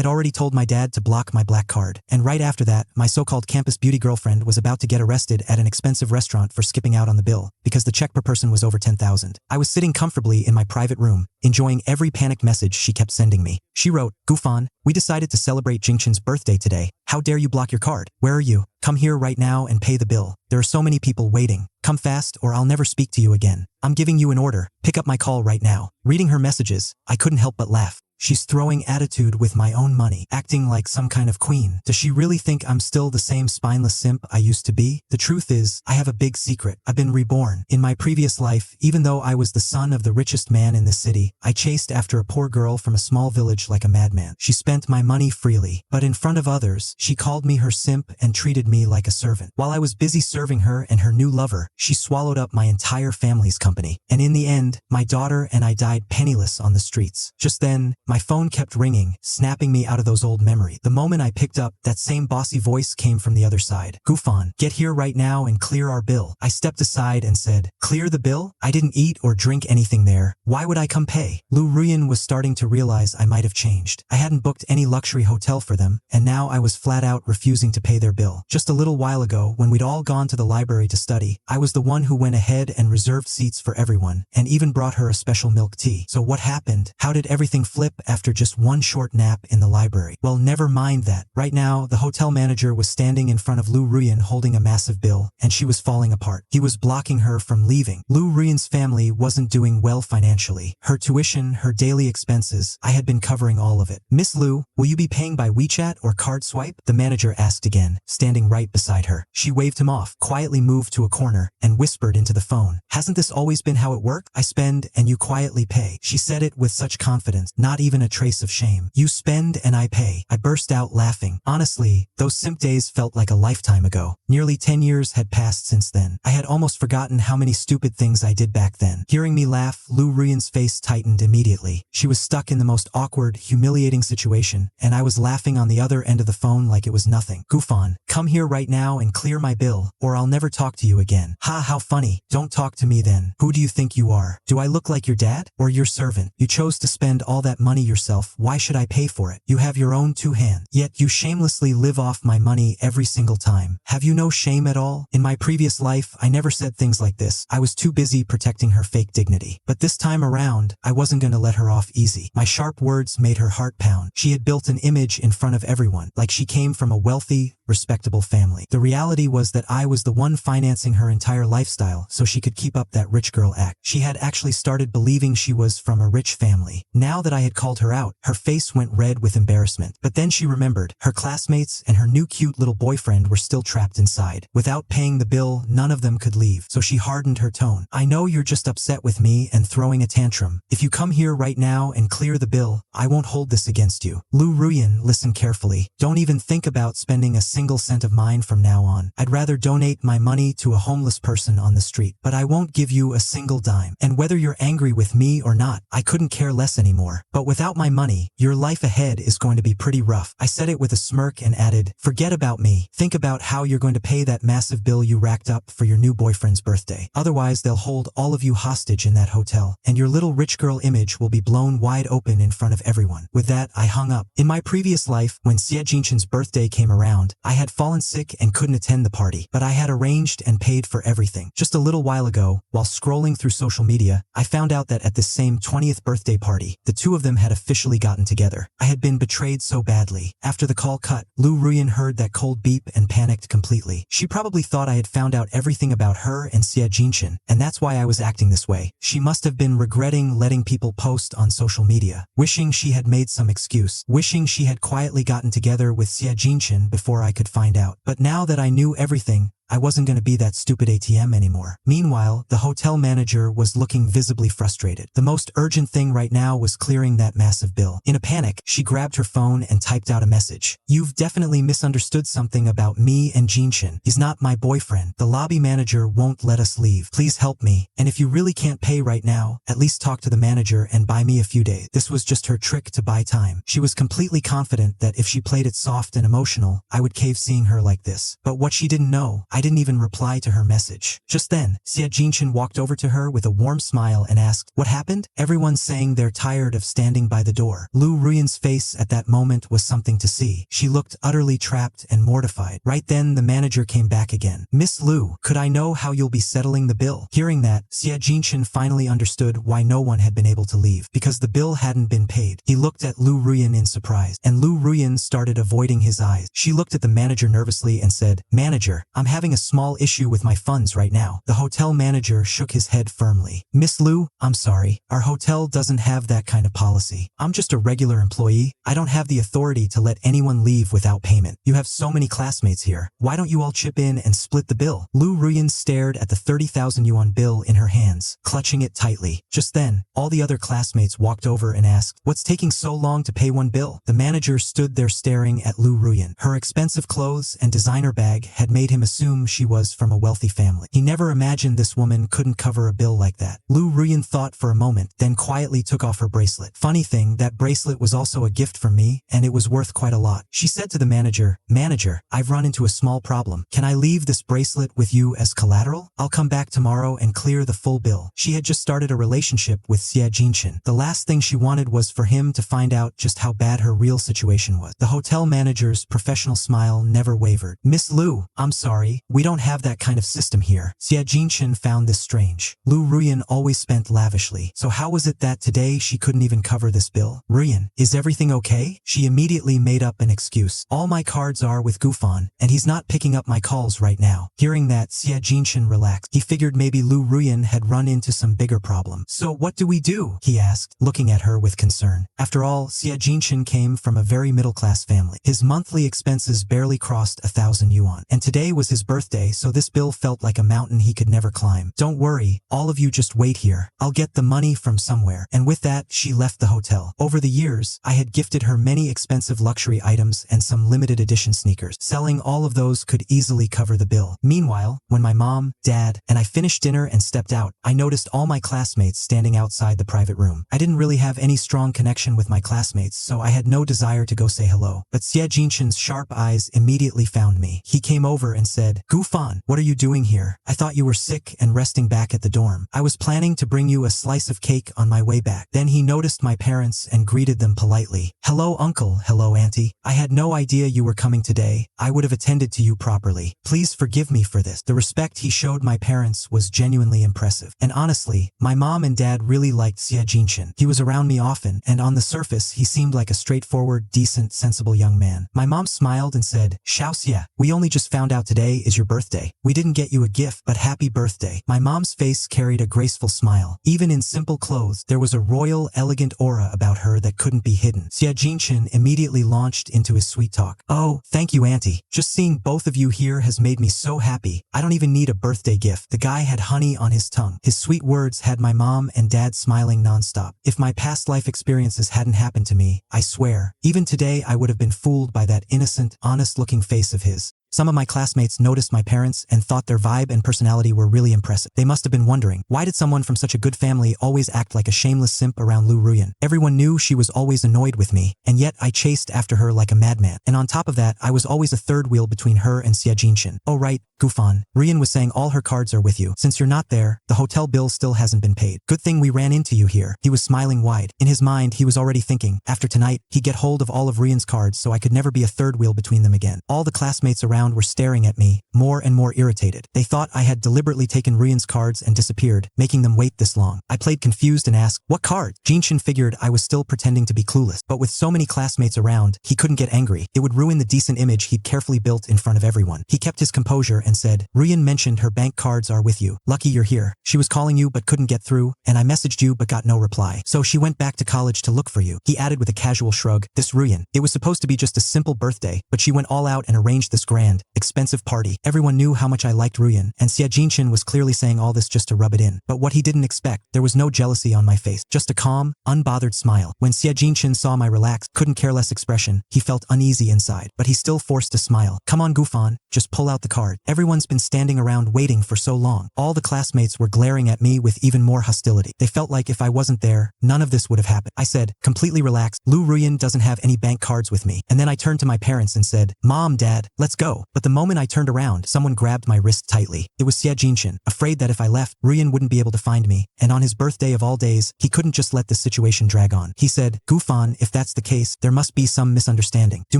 had already told my dad to block my black card, and right after that, my so-called campus beauty girlfriend was about to get arrested at an expensive restaurant for skipping out on the bill, because the check per person was over 10,000. I was sitting comfortably in my private room, enjoying every panicked message she kept sending me. She wrote, "Gufan, we decided to celebrate Jingchen's birthday today. How dare you block your card? Where are you? Come here right now and pay the bill. There are so many people waiting. Come fast or I'll never speak to you again. I'm giving you an order. Pick up my call right now." Reading her messages, I couldn't help but laugh. She's throwing attitude with my own money, acting like some kind of queen. Does she really think I'm still the same spineless simp I used to be? The truth is, I have a big secret. I've been reborn. In my previous life, even though I was the son of the richest man in the city, I chased after a poor girl from a small village like a madman. She spent my money freely, but in front of others, she called me her simp and treated me like a servant. While I was busy serving her and her new lover, she swallowed up my entire family's company. And in the end, my daughter and I died penniless on the streets. Just then, my phone kept ringing, snapping me out of those old memories. The moment I picked up, that same bossy voice came from the other side. "Gufan, get here right now and clear our bill." I stepped aside and said, "Clear the bill? I didn't eat or drink anything there. Why would I come pay?" Lu Ruyan was starting to realize I might have changed. I hadn't booked any luxury hotel for them, and now I was flat out refusing to pay their bill. Just a little while ago, when we'd all gone to the library to study, I was the one who went ahead and reserved seats for everyone, and even brought her a special milk tea. So what happened? How did everything flip after just one short nap in the library? Well, never mind that. Right now, the hotel manager was standing in front of Lu Ruyan holding a massive bill, and she was falling apart. He was blocking her from leaving. Lu Ruyan's family wasn't doing well financially. Her tuition, her daily expenses, I had been covering all of it. "Miss Lu, will you be paying by WeChat or card swipe?" the manager asked again, standing right beside her. She waved him off, quietly moved to a corner, and whispered into the phone, "Hasn't this always been how it worked? I spend and you quietly pay." She said it with such confidence, not even a trace of shame. "You spend and I pay." I burst out laughing. Honestly, those simp days felt like a lifetime ago. Nearly 10 years had passed since then. I had almost forgotten how many stupid things I did back then. Hearing me laugh, Lu Ruyan's face tightened immediately. She was stuck in the most awkward, humiliating situation, and I was laughing on the other end of the phone like it was nothing. "Gufan, come here right now and clear my bill, or I'll never talk to you again." "Ha, how funny. Don't talk to me then. Who do you think you are? Do I look like your dad? Or your servant? You chose to spend all that money yourself. Why should I pay for it? You have your own two hands. Yet you shamelessly live off my money every single time. Have you no shame at all?" In my previous life, I never said things like this. I was too busy protecting her fake dignity. But this time around, I wasn't going to let her off easy. My sharp words made her heart pound. She had built an image in front of everyone, like she came from a wealthy, respectable family. The reality was that I was the one financing her entire lifestyle so she could keep up that rich girl act. She had actually started believing she was from a rich family. Now that I had called her out, her face went red with embarrassment. But then she remembered, her classmates and her new cute little boyfriend were still trapped inside. Without paying the bill, none of them could leave, so she hardened her tone. "I know you're just upset with me and throwing a tantrum. If you come here right now and clear the bill, I won't hold this against you." Lu Ruyan, listen carefully. Don't even think about spending a single cent of mine from now on. I'd rather donate my money to a homeless person on the street, but I won't give you a single dime. And whether you're angry with me or not, I couldn't care less anymore. But without my money, your life ahead is going to be pretty rough. I said it with a smirk and added, "Forget about me. Think about how you're going to pay that massive bill you racked up for your new boyfriend's birthday. Otherwise, they'll hold all of you hostage in that hotel, and your little rich girl image will be blown wide open in front of everyone." With that, I hung up. In my previous life, when Xie Jinchen's birthday came around, I had fallen sick and couldn't attend the party, but I had arranged and paid for everything. Just a little while ago, while scrolling through social media, I found out that at this same 20th birthday party, the two of them had officially gotten together. I had been betrayed so badly. After the call cut, Lu Ruyan heard that cold beep and panicked completely. She probably thought I had found out everything about her and Xie Jinchen, and that's why I was acting this way. She must have been regretting letting people post on social media, wishing she had made some excuse, wishing she had quietly gotten together with Xie Jinchen before I could find out. But now that I knew everything, I wasn't going to be that stupid ATM anymore. Meanwhile, the hotel manager was looking visibly frustrated. The most urgent thing right now was clearing that massive bill. In a panic, she grabbed her phone and typed out a message. "You've definitely misunderstood something about me and Jinshin. He's not my boyfriend. The lobby manager won't let us leave. Please help me. And if you really can't pay right now, at least talk to the manager and buy me a few days." This was just her trick to buy time. She was completely confident that if she played it soft and emotional, I would cave seeing her like this. But what she didn't know, I I didn't even reply to her message. Just then, Xie Jinshin walked over to her with a warm smile and asked, "What happened?" Everyone's saying they're tired of standing by the door. Lu Ruyan's face at that moment was something to see. She looked utterly trapped and mortified. Right then, the manager came back again. "Miss Lu, could I know how you'll be settling the bill?" Hearing that, Xie Jinshin finally understood why no one had been able to leave. Because the bill hadn't been paid. He looked at Lu Ruyan in surprise, and Lu Ruyan started avoiding his eyes. She looked at the manager nervously and said, "Manager, I'm having a small issue with my funds right now." The hotel manager shook his head firmly. "Miss Lu, I'm sorry. Our hotel doesn't have that kind of policy. I'm just a regular employee. I don't have the authority to let anyone leave without payment. You have so many classmates here. Why don't you all chip in and split the bill?" Lu Ruyan stared at the 30,000 yuan bill in her hands, clutching it tightly. Just then, all the other classmates walked over and asked, "What's taking so long to pay one bill?" The manager stood there staring at Lu Ruyan. Her expensive clothes and designer bag had made him assume she was from a wealthy family. He never imagined this woman couldn't cover a bill like that. Lu Ruyan thought for a moment, then quietly took off her bracelet. "Funny thing, that bracelet was also a gift from me, and it was worth quite a lot." She said to the manager, "Manager, I've run into a small problem. Can I leave this bracelet with you as collateral? I'll come back tomorrow and clear the full bill." She had just started a relationship with Xie Jinshin. The last thing she wanted was for him to find out just how bad her real situation was. The hotel manager's professional smile never wavered. "Miss Lu, I'm sorry, we don't have that kind of system here." Xie Jinshin found this strange. Lu Ruyan always spent lavishly, so how was it that today she couldn't even cover this bill? "Ruyan, is everything okay?" She immediately made up an excuse. "All my cards are with Gufan, and he's not picking up my calls right now." Hearing that, Xie Jinshin relaxed. He figured maybe Lu Ruyan had run into some bigger problem. "So what do we do?" he asked, looking at her with concern. After all, Xie Jinshin came from a very middle-class family. His monthly expenses barely crossed 1,000 yuan, and today was his birthday, so this bill felt like a mountain he could never climb. "Don't worry, all of you just wait here. I'll get the money from somewhere." And with that, she left the hotel. Over the years, I had gifted her many expensive luxury items and some limited edition sneakers. Selling all of those could easily cover the bill. Meanwhile, when my mom, dad, and I finished dinner and stepped out, I noticed all my classmates standing outside the private room. I didn't really have any strong connection with my classmates, so I had no desire to go say hello. But Xie Jinshin's sharp eyes immediately found me. He came over and said, "Gufan, what are you doing here? I thought you were sick and resting back at the dorm. I was planning to bring you a slice of cake on my way back." Then he noticed my parents and greeted them politely. "Hello uncle, hello auntie. I had no idea you were coming today. I would have attended to you properly. Please forgive me for this." The respect he showed my parents was genuinely impressive. And honestly, my mom and dad really liked Xie Jinshin. He was around me often, and on the surface, he seemed like a straightforward, decent, sensible young man. My mom smiled and said, "Xiao Xie, we only just found out today is your birthday. We didn't get you a gift, but happy birthday." My mom's face carried a graceful smile. Even in simple clothes, there was a royal, elegant aura about her that couldn't be hidden. Xie Jinshin immediately launched into his sweet talk. "Oh, thank you auntie. Just seeing both of you here has made me so happy. I don't even need a birthday gift." The guy had honey on his tongue. His sweet words had my mom and dad smiling nonstop. If my past life experiences hadn't happened to me, I swear, even today I would have been fooled by that innocent, honest-looking face of his. Some of my classmates noticed my parents and thought their vibe and personality were really impressive. They must have been wondering, why did someone from such a good family always act like a shameless simp around Lu Ruyan? Everyone knew she was always annoyed with me, and yet I chased after her like a madman. And on top of that, I was always a third wheel between her and Xie Jinshin. "Oh right, Gufan, Ruyan was saying all her cards are with you. Since you're not there, the hotel bill still hasn't been paid. Good thing we ran into you here." He was smiling wide. In his mind, he was already thinking, after tonight, he'd get hold of all of Ruyan's cards so I could never be a third wheel between them again. All the classmates around were staring at me, more and more irritated. They thought I had deliberately taken Ruyan's cards and disappeared, making them wait this long. I played confused and asked, "What card?" Jinshin figured I was still pretending to be clueless, but with so many classmates around, he couldn't get angry. It would ruin the decent image he'd carefully built in front of everyone. He kept his composure and said, "Ruyan mentioned her bank cards are with you. Lucky you're here. She was calling you but couldn't get through, and I messaged you but got no reply. So she went back to college to look for you." He added with a casual shrug, "This Ruyan, it was supposed to be just a simple birthday, but she went all out and arranged this grand, expensive party." Everyone knew how much I liked Ruyan, and Xie Jinshin was clearly saying all this just to rub it in. But what he didn't expect, there was no jealousy on my face, just a calm, unbothered smile. When Xie Jinshin saw my relaxed, couldn't care less expression, he felt uneasy inside, but he still forced a smile. "Come on Gufan, just pull out the card. Everyone's been standing around waiting for so long." All the classmates were glaring at me with even more hostility. They felt like if I wasn't there, none of this would have happened. I said, completely relaxed, "Lu Ruyan doesn't have any bank cards with me." And then I turned to my parents and said, "Mom, Dad, let's go." go. But the moment I turned around, someone grabbed my wrist tightly. It was Xie Jinshin, afraid that if I left, Ruyan wouldn't be able to find me, and on his birthday of all days, he couldn't just let this situation drag on. He said, "Gufan, if that's the case, there must be some misunderstanding. Do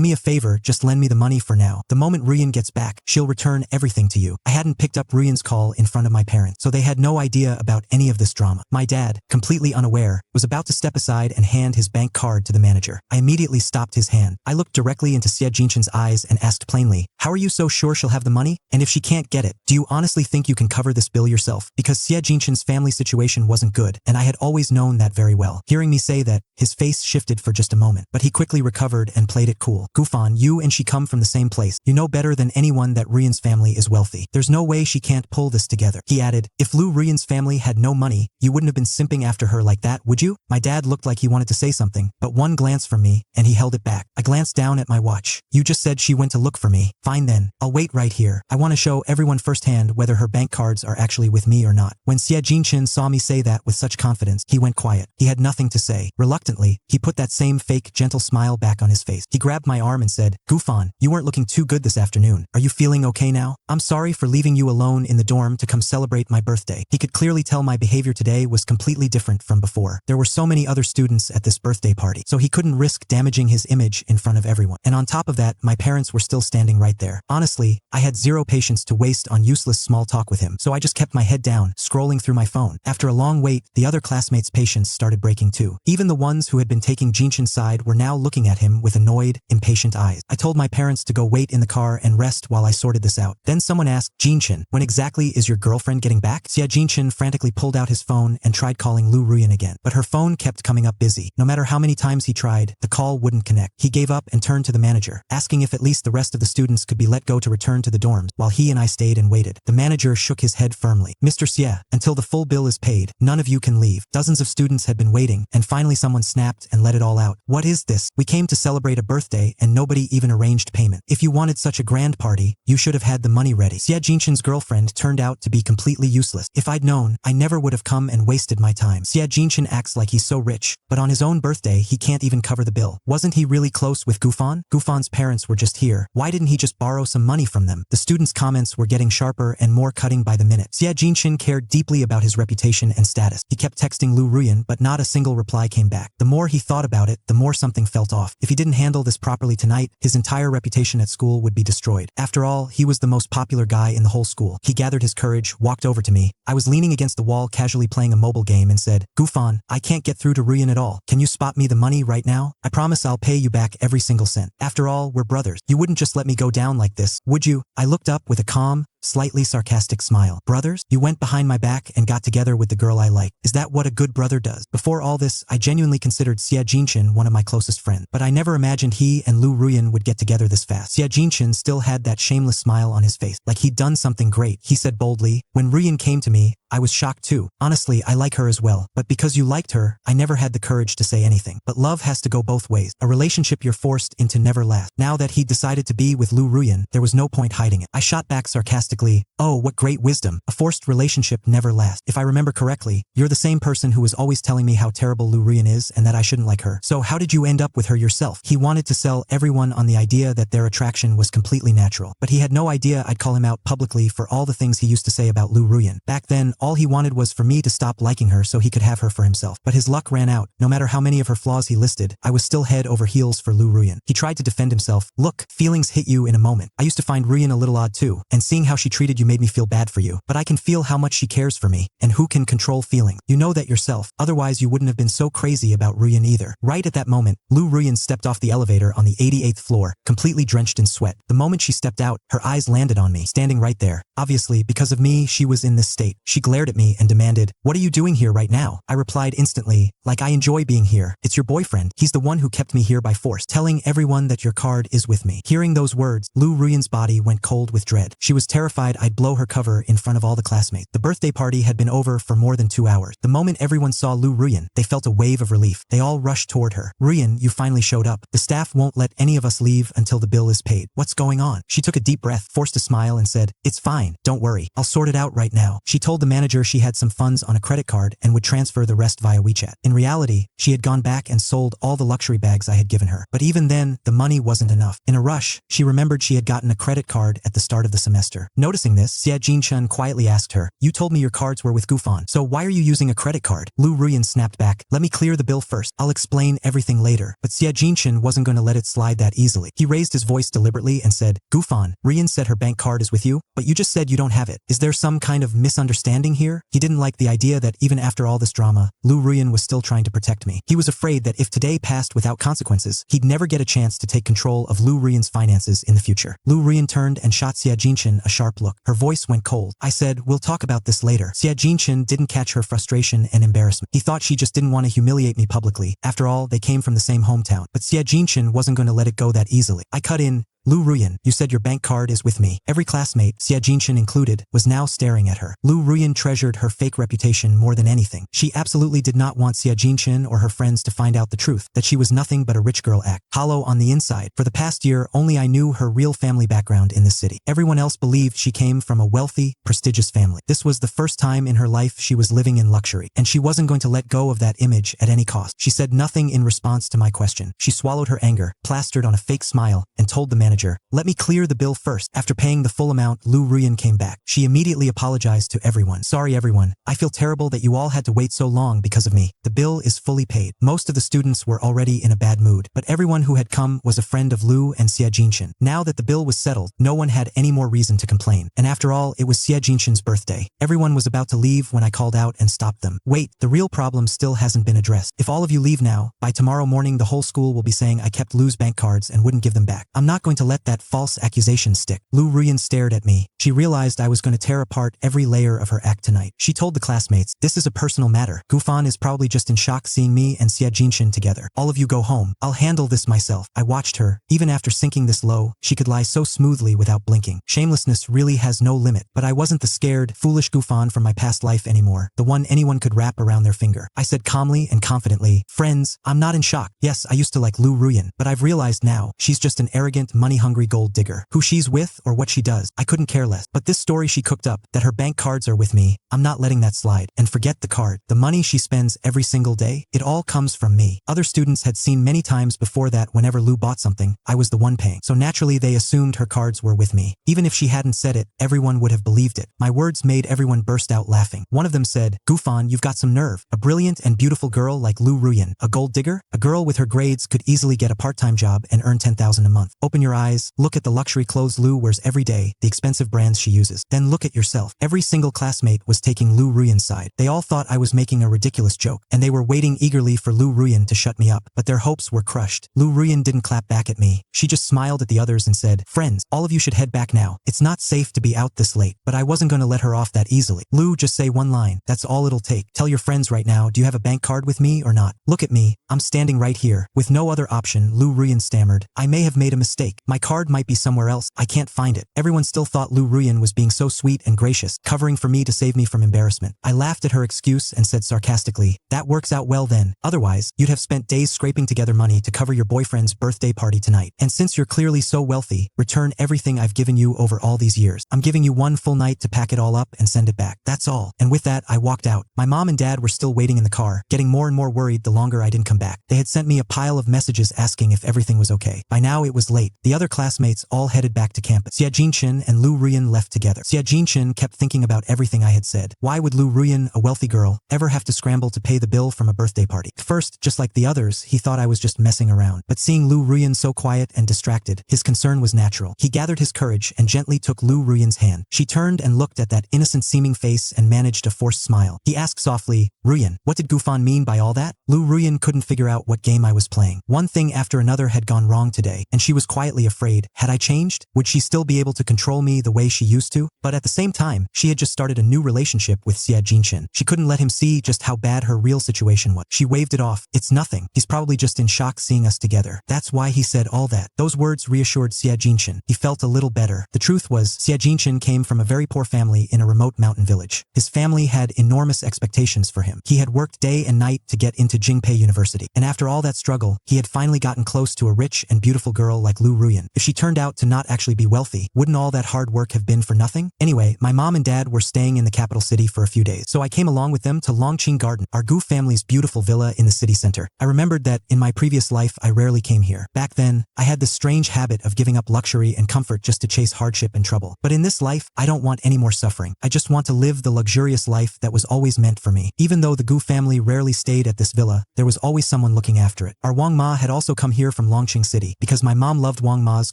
me a favor, just lend me the money for now. The moment Ruyan gets back, she'll return everything to you." I hadn't picked up Ruyan's call in front of my parents, so they had no idea about any of this drama. My dad, completely unaware, was about to step aside and hand his bank card to the manager. I immediately stopped his hand. I looked directly into Xie Jinshin's eyes and asked plainly, "How are you so sure she'll have the money? And if she can't get it, do you honestly think you can cover this bill yourself?" Because Xie Jinshin's family situation wasn't good, and I had always known that very well. Hearing me say that, his face shifted for just a moment, but he quickly recovered and played it cool. "Gufan, you and she come from the same place. You know better than anyone that Ruyan's family is wealthy. There's no way she can't pull this together." He added, "If Lu Ruyan's family had no money, you wouldn't have been simping after her like that, would you?" My dad looked like he wanted to say something, but one glance from me, and he held it back. I glanced down at my watch. "You just said she went to look for me. Fine then, I'll wait right here. I want to show everyone firsthand whether her bank cards are actually with me or not." When Xie Jinshin saw me say that with such confidence, he went quiet. He had nothing to say. Reluctantly, he put that same fake, gentle smile back on his face. He grabbed my arm and said, "Gufan, you weren't looking too good this afternoon. Are you feeling okay now? I'm sorry for leaving you alone in the dorm to come celebrate my birthday." He could clearly tell my behavior today was completely different from before. There were so many other students at this birthday party, so he couldn't risk damaging his image in front of everyone. And on top of that, my parents were still standing right there. Honestly, I had zero patience to waste on useless small talk with him, so I just kept my head down, scrolling through my phone. After a long wait, the other classmates' patience started breaking too. Even the ones who had been taking Jinshin's side were now looking at him with annoyed, impatient eyes. I told my parents to go wait in the car and rest while I sorted this out. Then someone asked, "Jinshin, when exactly is your girlfriend getting back?" Xie Jinshin frantically pulled out his phone and tried calling Lu Ruyan again, but her phone kept coming up busy. No matter how many times he tried, the call wouldn't connect. He gave up and turned to the manager, asking if at least the rest of the students could be let go to return to the dorms, while he and I stayed and waited. The manager shook his head firmly. "Mr. Xie, until the full bill is paid, none of you can leave." Dozens of students had been waiting, and finally someone snapped and let it all out. "What is this? We came to celebrate a birthday and nobody even arranged payment. If you wanted such a grand party, you should have had the money ready." Xie Jinshin's girlfriend turned out to be completely useless. If I'd known, I never would have come and wasted my time. Xie Jinshin acts like he's so rich, but on his own birthday he can't even cover the bill. Wasn't he really close with Gufan? Gufan's parents were just here. Why didn't he just borrow some money from them? The students' comments were getting sharper and more cutting by the minute. Xie Jinshin cared deeply about his reputation and status. He kept texting Lu Ruyan, but not a single reply came back. The more he thought about it, the more something felt off. If he didn't handle this properly tonight, his entire reputation at school would be destroyed. After all, he was the most popular guy in the whole school. He gathered his courage, walked over to me. I was leaning against the wall casually playing a mobile game and said, "Gufan, I can't get through to Ruyan at all. Can you spot me the money right now? I promise I'll pay you back every single cent. After all, we're brothers. You wouldn't just let me go down like this, would you?" I looked up with a calm, slightly sarcastic smile. "Brothers? You went behind my back and got together with the girl I like. Is that what a good brother does?" Before all this, I genuinely considered Xie Jinshin one of my closest friends, but I never imagined he and Lu Ruyan would get together this fast. Xie Jinshin still had that shameless smile on his face, like he'd done something great. He said boldly, "When Ruyan came to me, I was shocked too. Honestly, I like her as well, but because you liked her, I never had the courage to say anything. But love has to go both ways. A relationship you're forced into never lasts." Now that he'd decided to be with Lu Ruyan, there was no point hiding it. I shot back sarcastically, "Oh, what great wisdom. A forced relationship never lasts. If I remember correctly, you're the same person who was always telling me how terrible Lu Ruyan is and that I shouldn't like her. So how did you end up with her yourself?" He wanted to sell everyone on the idea that their attraction was completely natural, but he had no idea I'd call him out publicly for all the things he used to say about Lu Ruyan. Back then, all he wanted was for me to stop liking her so he could have her for himself. But his luck ran out. No matter how many of her flaws he listed, I was still head over heels for Lu Ruyan. He tried to defend himself. "Look, feelings hit you in a moment. I used to find Ruyan a little odd too, and seeing how she treated you made me feel bad for you. But I can feel how much she cares for me, and who can control feelings? You know that yourself. Otherwise you wouldn't have been so crazy about Ruyan either." Right at that moment, Lu Ruyan stepped off the elevator on the 88th floor, completely drenched in sweat. The moment she stepped out, her eyes landed on me, standing right there. Obviously, because of me, she was in this state. She glared at me and demanded, "What are you doing here right now?" I replied instantly, "Like I enjoy being here. It's your boyfriend. He's the one who kept me here by force, telling everyone that your card is with me." Hearing those words, Lu Ruyan's body went cold with dread. She was terrified terrified I'd blow her cover in front of all the classmates. The birthday party had been over for more than 2 hours. The moment everyone saw Lu Ruyan, they felt a wave of relief. They all rushed toward her. Ruyan, you finally showed up. The staff won't let any of us leave until the bill is paid. What's going on? She took a deep breath, forced a smile, and said, it's fine. Don't worry. I'll sort it out right now. She told the manager she had some funds on a credit card and would transfer the rest via WeChat. In reality, she had gone back and sold all the luxury bags I had given her. But even then, the money wasn't enough. In a rush, she remembered she had gotten a credit card at the start of the semester. Noticing this, Xia Jinchun quietly asked her, you told me your cards were with Gufan, so why are you using a credit card? Lu Ruyan snapped back, let me clear the bill first. I'll explain everything later. But Xia Jinchun wasn't going to let it slide that easily. He raised his voice deliberately and said, Gufan, Ruyan said her bank card is with you, but you just said you don't have it. Is there some kind of misunderstanding here? He didn't like the idea that even after all this drama, Lu Ruyan was still trying to protect me. He was afraid that if today passed without consequences, he'd never get a chance to take control of Lu Ruyan's finances in the future. Lu Ruyan turned and shot Xia Jinchun a sharp look. Her voice went cold. I said, we'll talk about this later. Xia Jinchun didn't catch her frustration and embarrassment. He thought she just didn't want to humiliate me publicly. After all, they came from the same hometown. But Xia Jinchun wasn't going to let it go that easily. I cut in, Lu Ruyan, you said your bank card is with me. Every classmate, Xia Jinchun included, was now staring at her. Lu Ruyan treasured her fake reputation more than anything. She absolutely did not want Xia Jinchun or her friends to find out the truth, that she was nothing but a rich girl act. Hollow on the inside. For the past year, only I knew her real family background in this city. Everyone else believed she came from a wealthy, prestigious family. This was the first time in her life she was living in luxury, and she wasn't going to let go of that image at any cost. She said nothing in response to my question. She swallowed her anger, plastered on a fake smile, and told the manager, let me clear the bill first. After paying the full amount, Lu Ruyan came back. She immediately apologized to everyone. Sorry everyone, I feel terrible that you all had to wait so long because of me. The bill is fully paid. Most of the students were already in a bad mood, but everyone who had come was a friend of Lu and Xia Jinchun. Now that the bill was settled, no one had any more reason to complain. And after all, it was Xia Jinchun's birthday. Everyone was about to leave when I called out and stopped them. Wait, the real problem still hasn't been addressed. If all of you leave now, by tomorrow morning the whole school will be saying I kept Lu's bank cards and wouldn't give them back. I'm not going to let that false accusation stick. Lu Ruyan stared at me. She realized I was going to tear apart every layer of her act tonight. She told the classmates, this is a personal matter. Gufan is probably just in shock seeing me and Xia Jinchun together. All of you go home. I'll handle this myself. I watched her. Even after sinking this low, she could lie so smoothly without blinking. Shamelessness really has no limit. But I wasn't the scared, foolish Gufan from my past life anymore, the one anyone could wrap around their finger. I said calmly and confidently, friends, I'm not in shock. Yes, I used to like Lu Ruyan, but I've realized now, she's just an arrogant, money-hungry gold digger. Who she's with or what she does, I couldn't care less. But this story she cooked up, that her bank cards are with me, I'm not letting that slide. And forget the card. The money she spends every single day, it all comes from me. Other students had seen many times before that whenever Lu bought something, I was the one paying. So naturally they assumed her cards were with me. Even if she hadn't said it, everyone would have believed it. My words made everyone burst out laughing. One of them said, Gufan, you've got some nerve. A brilliant and beautiful girl like Lu Ruyan, a gold digger? A girl with her grades could easily get a part-time job and earn 10,000 a month. Open your eyes, look at the luxury clothes Lu wears every day, the expensive brands she uses. Then look at yourself. Every single classmate was taking Lu Ruyan's side. They all thought I was making a ridiculous joke, and they were waiting eagerly for Lu Ruyan to shut me up, but their hopes were crushed. Lu Ruyan didn't clap back at me. She just smiled at the others and said, friends, all of you should head back now. It's not safe to be out this late. But I wasn't going to let her off that easily. Lu, just say one line. That's all it'll take. Tell your friends right now, do you have a bank card with me or not? Look at me. I'm standing right here. With no other option, Lu Ruyan stammered. I may have made a mistake. My card might be somewhere else. I can't find it. Everyone still thought Lu Ruyan was being so sweet and gracious, covering for me to save me from embarrassment. I laughed at her excuse and said sarcastically, that works out well then. Otherwise, you'd have spent days scraping together money to cover your boyfriend's birthday party tonight. And since you're clearly so wealthy, return everything I've given you over all these years. I'm giving you one full night to pack it all up and send it back. That's all. And with that, I walked out. My mom and dad were still waiting in the car, getting more and more worried the longer I didn't come back. They had sent me a pile of messages asking if everything was okay. By now it was late. The other classmates all headed back to campus. Xia Jinchun and Lu Ruyan left together. Xia Jinchun kept thinking about everything I had said. Why would Lu Ruyan, a wealthy girl, ever have to scramble to pay the bill from a birthday party? First, just like the others, he thought I was just messing around. But seeing Lu Ruyan so quiet and distracted, his concern was natural. He gathered his courage and gently took Lu Ruyan's hand. She turned and looked at that innocent-seeming face and managed a forced smile. He asked softly, Ruyan, what did Gufan mean by all that? Lu Ruyan couldn't figure out what game I was playing. One thing after another had gone wrong today, and she was quietly secretly afraid, had I changed? Would she still be able to control me the way she used to? But at the same time, she had just started a new relationship with Xia Jinshin. She couldn't let him see just how bad her real situation was. She waved it off. It's nothing. He's probably just in shock seeing us together. That's why he said all that. Those words reassured Xia Jinshin. He felt a little better. The truth was, Xia Jinshin came from a very poor family in a remote mountain village. His family had enormous expectations for him. He had worked day and night to get into Jingpei University. And after all that struggle, he had finally gotten close to a rich and beautiful girl like Lu Ruyan. If she turned out to not actually be wealthy, wouldn't all that hard work have been for nothing? Anyway, my mom and dad were staying in the capital city for a few days, so I came along with them to Longqing Garden, our Gu family's beautiful villa in the city center. I remembered that in my previous life I rarely came here. Back then, I had this strange habit of giving up luxury and comfort just to chase hardship and trouble. But in this life, I don't want any more suffering. I just want to live the luxurious life that was always meant for me. Even though the Gu family rarely stayed at this villa, there was always someone looking after it. Our Wang Ma had also come here from Longqing City because my mom loved Wang Ma's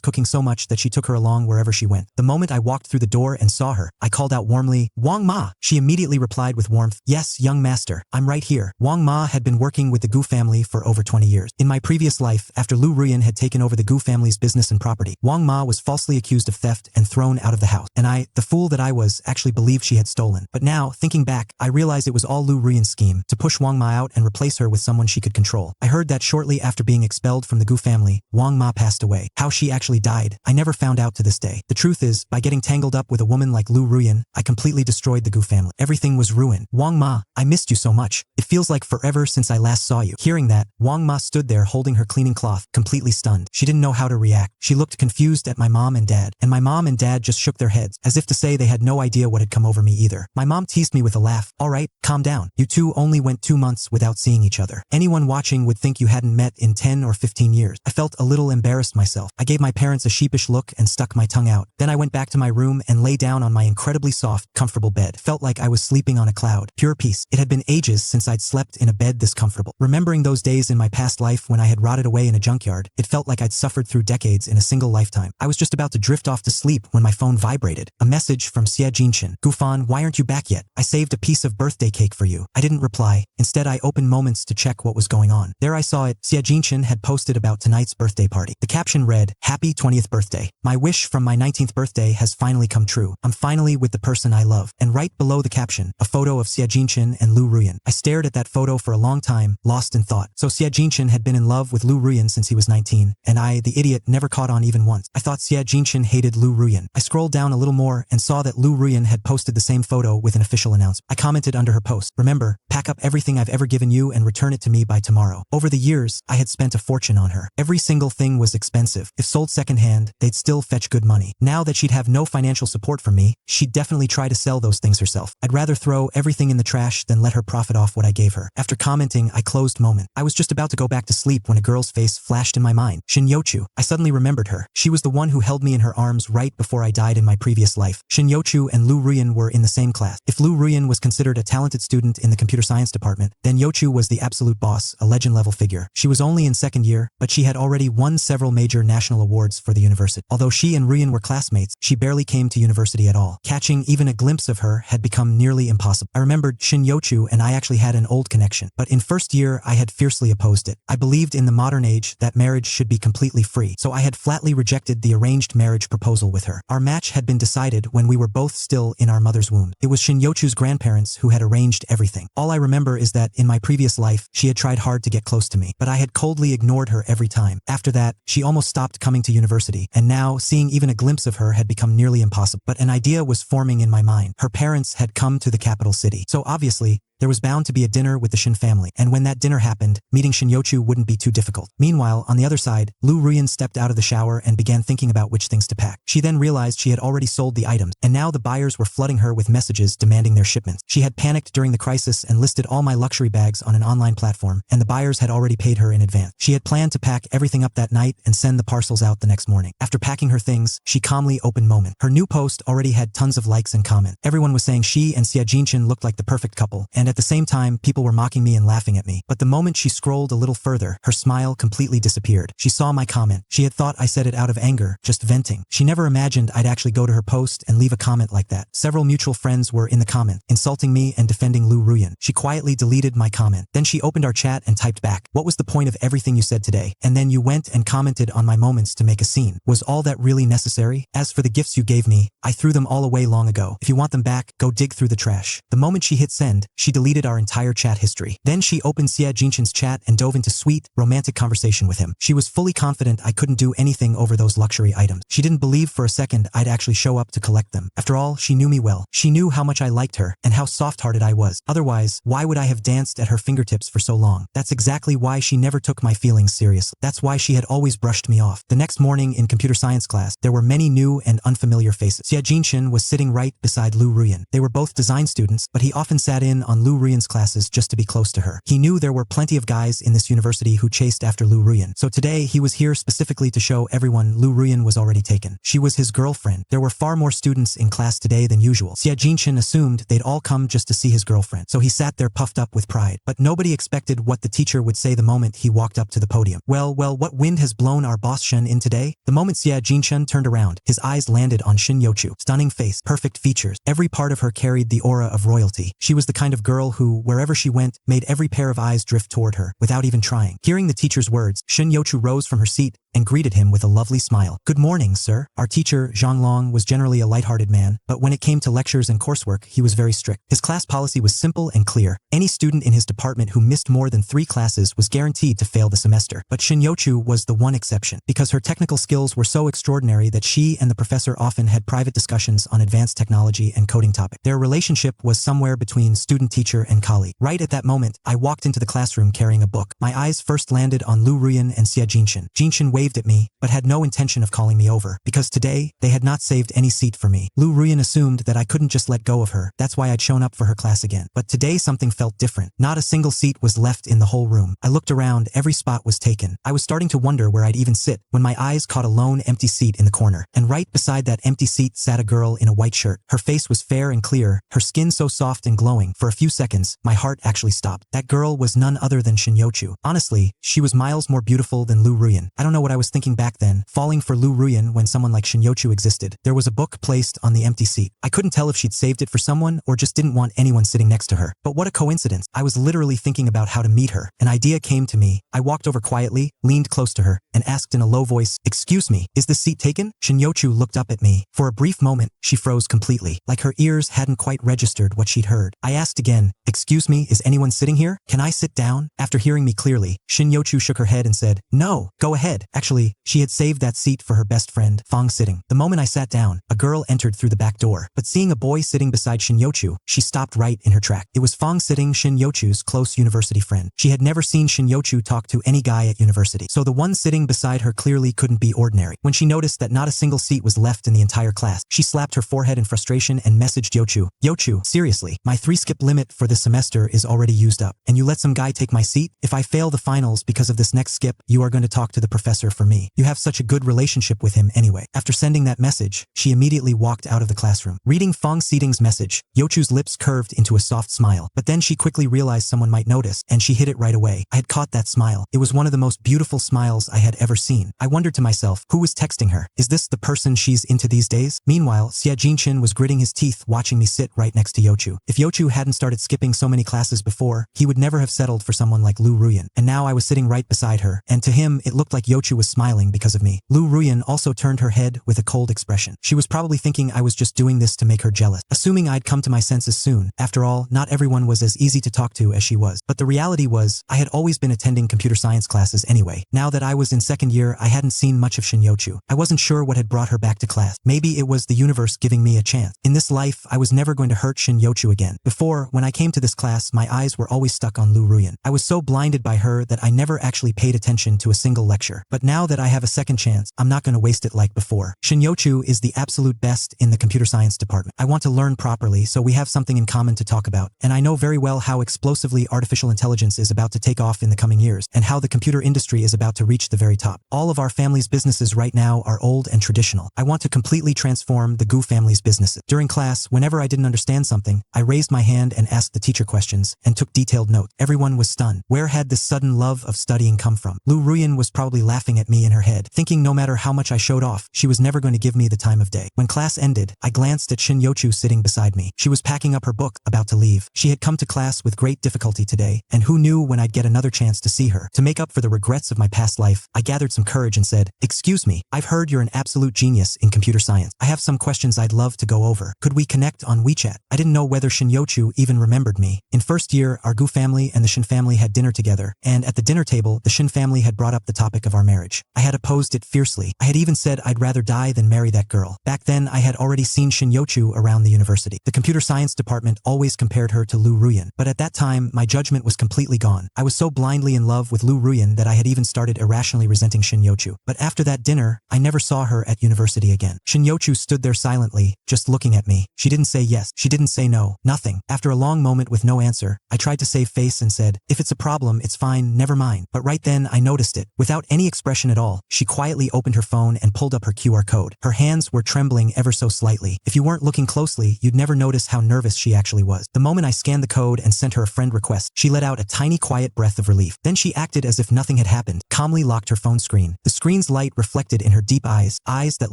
cooking so much that she took her along wherever she went. The moment I walked through the door and saw her, I called out warmly, "Wang Ma!" She immediately replied with warmth, "Yes, young master, I'm right here." Wang Ma had been working with the Gu family for over 20 years. In my previous life, after Lu Ruyan had taken over the Gu family's business and property, Wang Ma was falsely accused of theft and thrown out of the house. And I, the fool that I was, actually believed she had stolen. But now, thinking back, I realized it was all Lu Ruyan's scheme to push Wang Ma out and replace her with someone she could control. I heard that shortly after being expelled from the Gu family, Wang Ma passed away. How she actually died, I never found out to this day. The truth is, by getting tangled up with a woman like Lu Ruyan, I completely destroyed the Gu family. Everything was ruined. Wang Ma, I missed you so much. It feels like forever since I last saw you. Hearing that, Wang Ma stood there holding her cleaning cloth, completely stunned. She didn't know how to react. She looked confused at my mom and dad, and my mom and dad just shook their heads, as if to say they had no idea what had come over me either. My mom teased me with a laugh. "All right, calm down. You two only went 2 months without seeing each other. Anyone watching would think you hadn't met in 10 or 15 years. I felt a little embarrassed myself. I gave my parents a sheepish look and stuck my tongue out. Then I went back to my room and lay down on my incredibly soft, comfortable bed. Felt like I was sleeping on a cloud. Pure peace. It had been ages since I'd slept in a bed this comfortable. Remembering those days in my past life when I had rotted away in a junkyard, it felt like I'd suffered through decades in a single lifetime. I was just about to drift off to sleep when my phone vibrated. A message from Xia Jinshin. "Gufan, why aren't you back yet? I saved a piece of birthday cake for you." I didn't reply. Instead, I opened Moments to check what was going on. There I saw it. Xia Jinshin had posted about tonight's birthday party. The caption read, "Happy 20th birthday. My wish from my 19th birthday has finally come true. I'm finally with the person I love." And right below the caption, a photo of Xia Jinshin and Lu Ruyan. I stared at that photo for a long time, lost in thought. So Xia Jinshin had been in love with Lu Ruyan since he was 19, and I, the idiot, never caught on even once. I thought Xia Jinshin hated Lu Ruyan. I scrolled down a little more and saw that Lu Ruyan had posted the same photo with an official announcement. I commented under her post, "Remember, pack up everything I've ever given you and return it to me by tomorrow." Over the years, I had spent a fortune on her. Every single thing was expensive. If sold secondhand, they'd still fetch good money. Now that she'd have no financial support from me, she'd definitely try to sell those things herself. I'd rather throw everything in the trash than let her profit off what I gave her. After commenting, I closed Moment. I was just about to go back to sleep when a girl's face flashed in my mind. Shinyochu. I suddenly remembered her. She was the one who held me in her arms right before I died in my previous life. Shinyochu and Lu Ruyan were in the same class. If Lu Ruyan was considered a talented student in the computer science department, then Yochu was the absolute boss, a legend-level figure. She was only in second year, but she had already won several major national awards for the university. Although she and Ruyan were classmates, she barely came to university at all. Catching even a glimpse of her had become nearly impossible. I remembered Shinyochu and I actually had an old connection, but in first year I had fiercely opposed it. I believed in the modern age that marriage should be completely free, so I had flatly rejected the arranged marriage proposal with her. Our match had been decided when we were both still in our mother's womb. It was Shinyochu's grandparents who had arranged everything. All I remember is that in my previous life, she had tried hard to get close to me, but I had coldly ignored her every time. After that, she almost stopped coming to university, and now seeing even a glimpse of her had become nearly impossible. But an idea was forming in my mind. Her parents had come to the capital city, so obviously, there was bound to be a dinner with the Shin family, and when that dinner happened, meeting Shinyochu wouldn't be too difficult. Meanwhile, on the other side, Lu Ruyan stepped out of the shower and began thinking about which things to pack. She then realized she had already sold the items, and now the buyers were flooding her with messages demanding their shipments. She had panicked during the crisis and listed all my luxury bags on an online platform, and the buyers had already paid her in advance. She had planned to pack everything up that night and send the parcels out the next morning. After packing her things, she calmly opened Moment. Her new post already had tons of likes and comments. Everyone was saying she and Xia Jinshin looked like the perfect couple, and at the same time, people were mocking me and laughing at me. But the moment she scrolled a little further, her smile completely disappeared. She saw my comment. She had thought I said it out of anger, just venting. She never imagined I'd actually go to her post and leave a comment like that. Several mutual friends were in the comment, insulting me and defending Lu Ruyan. She quietly deleted my comment. Then she opened our chat and typed back, "What was the point of everything you said today? And then you went and commented on my moments to make a scene. Was all that really necessary? As for the gifts you gave me, I threw them all away long ago. If you want them back, go dig through the trash." The moment she hit send, she deleted our entire chat history. Then she opened Xia Jinshan's chat and dove into sweet, romantic conversation with him. She was fully confident I couldn't do anything over those luxury items. She didn't believe for a second I'd actually show up to collect them. After all, she knew me well. She knew how much I liked her and how soft-hearted I was. Otherwise, why would I have danced at her fingertips for so long? That's exactly why she never took my feelings seriously. That's why she had always brushed me off. The next morning in computer science class, there were many new and unfamiliar faces. Xia Jinshan was sitting right beside Lu Ruyan. They were both design students, but he often sat in on Lu Ruyan's classes just to be close to her. He knew there were plenty of guys in this university who chased after Lu Ruyan. So today, he was here specifically to show everyone Lu Ruyan was already taken. She was his girlfriend. There were far more students in class today than usual. Xia Jinshan assumed they'd all come just to see his girlfriend. So he sat there puffed up with pride. But nobody expected what the teacher would say the moment he walked up to the podium. Well, what wind has blown our boss Shen in today? The moment Xia Jinshan turned around, his eyes landed on Shin Yochu. Stunning face, perfect features. Every part of her carried the aura of royalty. She was the kind of girl who, wherever she went, made every pair of eyes drift toward her, without even trying. Hearing the teacher's words, Shin Yochu rose from her seat and greeted him with a lovely smile. "Good morning, sir." Our teacher, Zhang Long, was generally a lighthearted man, but when it came to lectures and coursework, he was very strict. His class policy was simple and clear. Any student in his department who missed more than 3 classes was guaranteed to fail the semester. But Shin Yochu was the one exception, because her technical skills were so extraordinary that she and the professor often had private discussions on advanced technology and coding topics. Their relationship was somewhere between student-teacher and colleague. Right at that moment, I walked into the classroom carrying a book. My eyes first landed on Lu Ruyan and Xia Jinshan. Jinshan waved at me, but had no intention of calling me over, because today, they had not saved any seat for me. Lu Ruyan assumed that I couldn't just let go of her. That's why I'd shown up for her class again. But today something felt different. Not a single seat was left in the whole room. I looked around, every spot was taken. I was starting to wonder where I'd even sit, when my eyes caught a lone empty seat in the corner. And right beside that empty seat sat a girl in a white shirt. Her face was fair and clear, her skin so soft and glowing. For a few seconds, my heart actually stopped. That girl was none other than Shin Yochu. Honestly, she was miles more beautiful than Lu Ruyan. I don't know what I was thinking back then, falling for Lu Ruyan when someone like Shin Yochu existed. There was a book placed on the empty seat. I couldn't tell if she'd saved it for someone or just didn't want anyone sitting next to her. But what a coincidence. I was literally thinking about how to meet her. An idea came to me. I walked over quietly, leaned close to her, and asked in a low voice, "Excuse me, is this seat taken?" Shin Yochu looked up at me. For a brief moment, she froze completely, like her ears hadn't quite registered what she'd heard. I asked again, "Excuse me, is anyone sitting here? Can I sit down?" After hearing me clearly, Shin Yochu shook her head and said, "No, go ahead." Actually, she had saved that seat for her best friend, Fong sitting. The moment I sat down, a girl entered through the back door. But seeing a boy sitting beside Shin Yochu, she stopped right in her track. It was Fong sitting, Shin Yochu's close university friend. She had never seen Shin Yochu talk to any guy at university, so the one sitting beside her clearly couldn't be ordinary. When she noticed that not a single seat was left in the entire class, she slapped her forehead in frustration and messaged Yochu, "Yochu, seriously, my 3-skip limit for this semester is already used up, and you let some guy take my seat? If I fail the finals because of this next skip, you are going to talk to the professor for me. You have such a good relationship with him anyway." After sending that message, she immediately walked out of the classroom. Reading Fong Seating's message, Yochu's lips curved into a soft smile, but then she quickly realized someone might notice, and she hid it right away. I had caught that smile. It was one of the most beautiful smiles I had ever seen. I wondered to myself, who was texting her? Is this the person she's into these days? Meanwhile, Xia Jinshan was gritting his teeth watching me sit right next to Yochu. If Yochu hadn't started skipping so many classes before, he would never have settled for someone like Lu Ruyan. And now I was sitting right beside her, and to him, it looked like Yochu was smiling because of me. Lu Ruyan also turned her head with a cold expression. She was probably thinking I was just doing this to make her jealous, assuming I'd come to my senses soon. After all, not everyone was as easy to talk to as she was. But the reality was, I had always been attending computer science classes anyway. Now that I was in second year, I hadn't seen much of Shin Yochu. I wasn't sure what had brought her back to class. Maybe it was the universe giving me a chance. In this life, I was never going to hurt Shin Yochu again. Before, when I came to this class, my eyes were always stuck on Lu Ruyan. I was so blinded by her that I never actually paid attention to a single lecture. But now that I have a second chance, I'm not going to waste it like before. Shin Yochu is the absolute best in the computer science department. I want to learn properly, so we have something in common to talk about. And I know very well how explosively artificial intelligence is about to take off in the coming years, and how the computer industry is about to reach the very top. All of our family's businesses right now are old and traditional. I want to completely transform the Gu family's businesses. During class, whenever I didn't understand something, I raised my hand and asked asked the teacher questions, and took detailed notes. Everyone was stunned. Where had this sudden love of studying come from? Lu Ruyan was probably laughing at me in her head, thinking no matter how much I showed off, she was never going to give me the time of day. When class ended, I glanced at Shin Yochu sitting beside me. She was packing up her book, about to leave. She had come to class with great difficulty today, and who knew when I'd get another chance to see her. To make up for the regrets of my past life, I gathered some courage and said, "Excuse me, I've heard you're an absolute genius in computer science. I have some questions I'd love to go over. Could we connect on WeChat?" I didn't know whether Shin Yochu even remembered me. In first year, our Gu family and the Shin family had dinner together, and at the dinner table, the Shin family had brought up the topic of our marriage. I had opposed it fiercely. I had even said I'd rather die than marry that girl. Back then, I had already seen Shin Yochu around the university. The computer science department always compared her to Lu Ruyan, but at that time, my judgment was completely gone. I was so blindly in love with Lu Ruyan that I had even started irrationally resenting Shin Yochu. But after that dinner, I never saw her at university again. Shin Yochu stood there silently, just looking at me. She didn't say yes. She didn't say no. Nothing. After a long moment with no answer, I tried to save face and said, "If it's a problem, it's fine, never mind." But right then, I noticed it. Without any expression at all, she quietly opened her phone and pulled up her QR code. Her hands were trembling ever so slightly. If you weren't looking closely, you'd never notice how nervous she actually was. The moment I scanned the code and sent her a friend request, she let out a tiny quiet breath of relief. Then she acted as if nothing had happened, calmly locked her phone screen. The screen's light reflected in her deep eyes that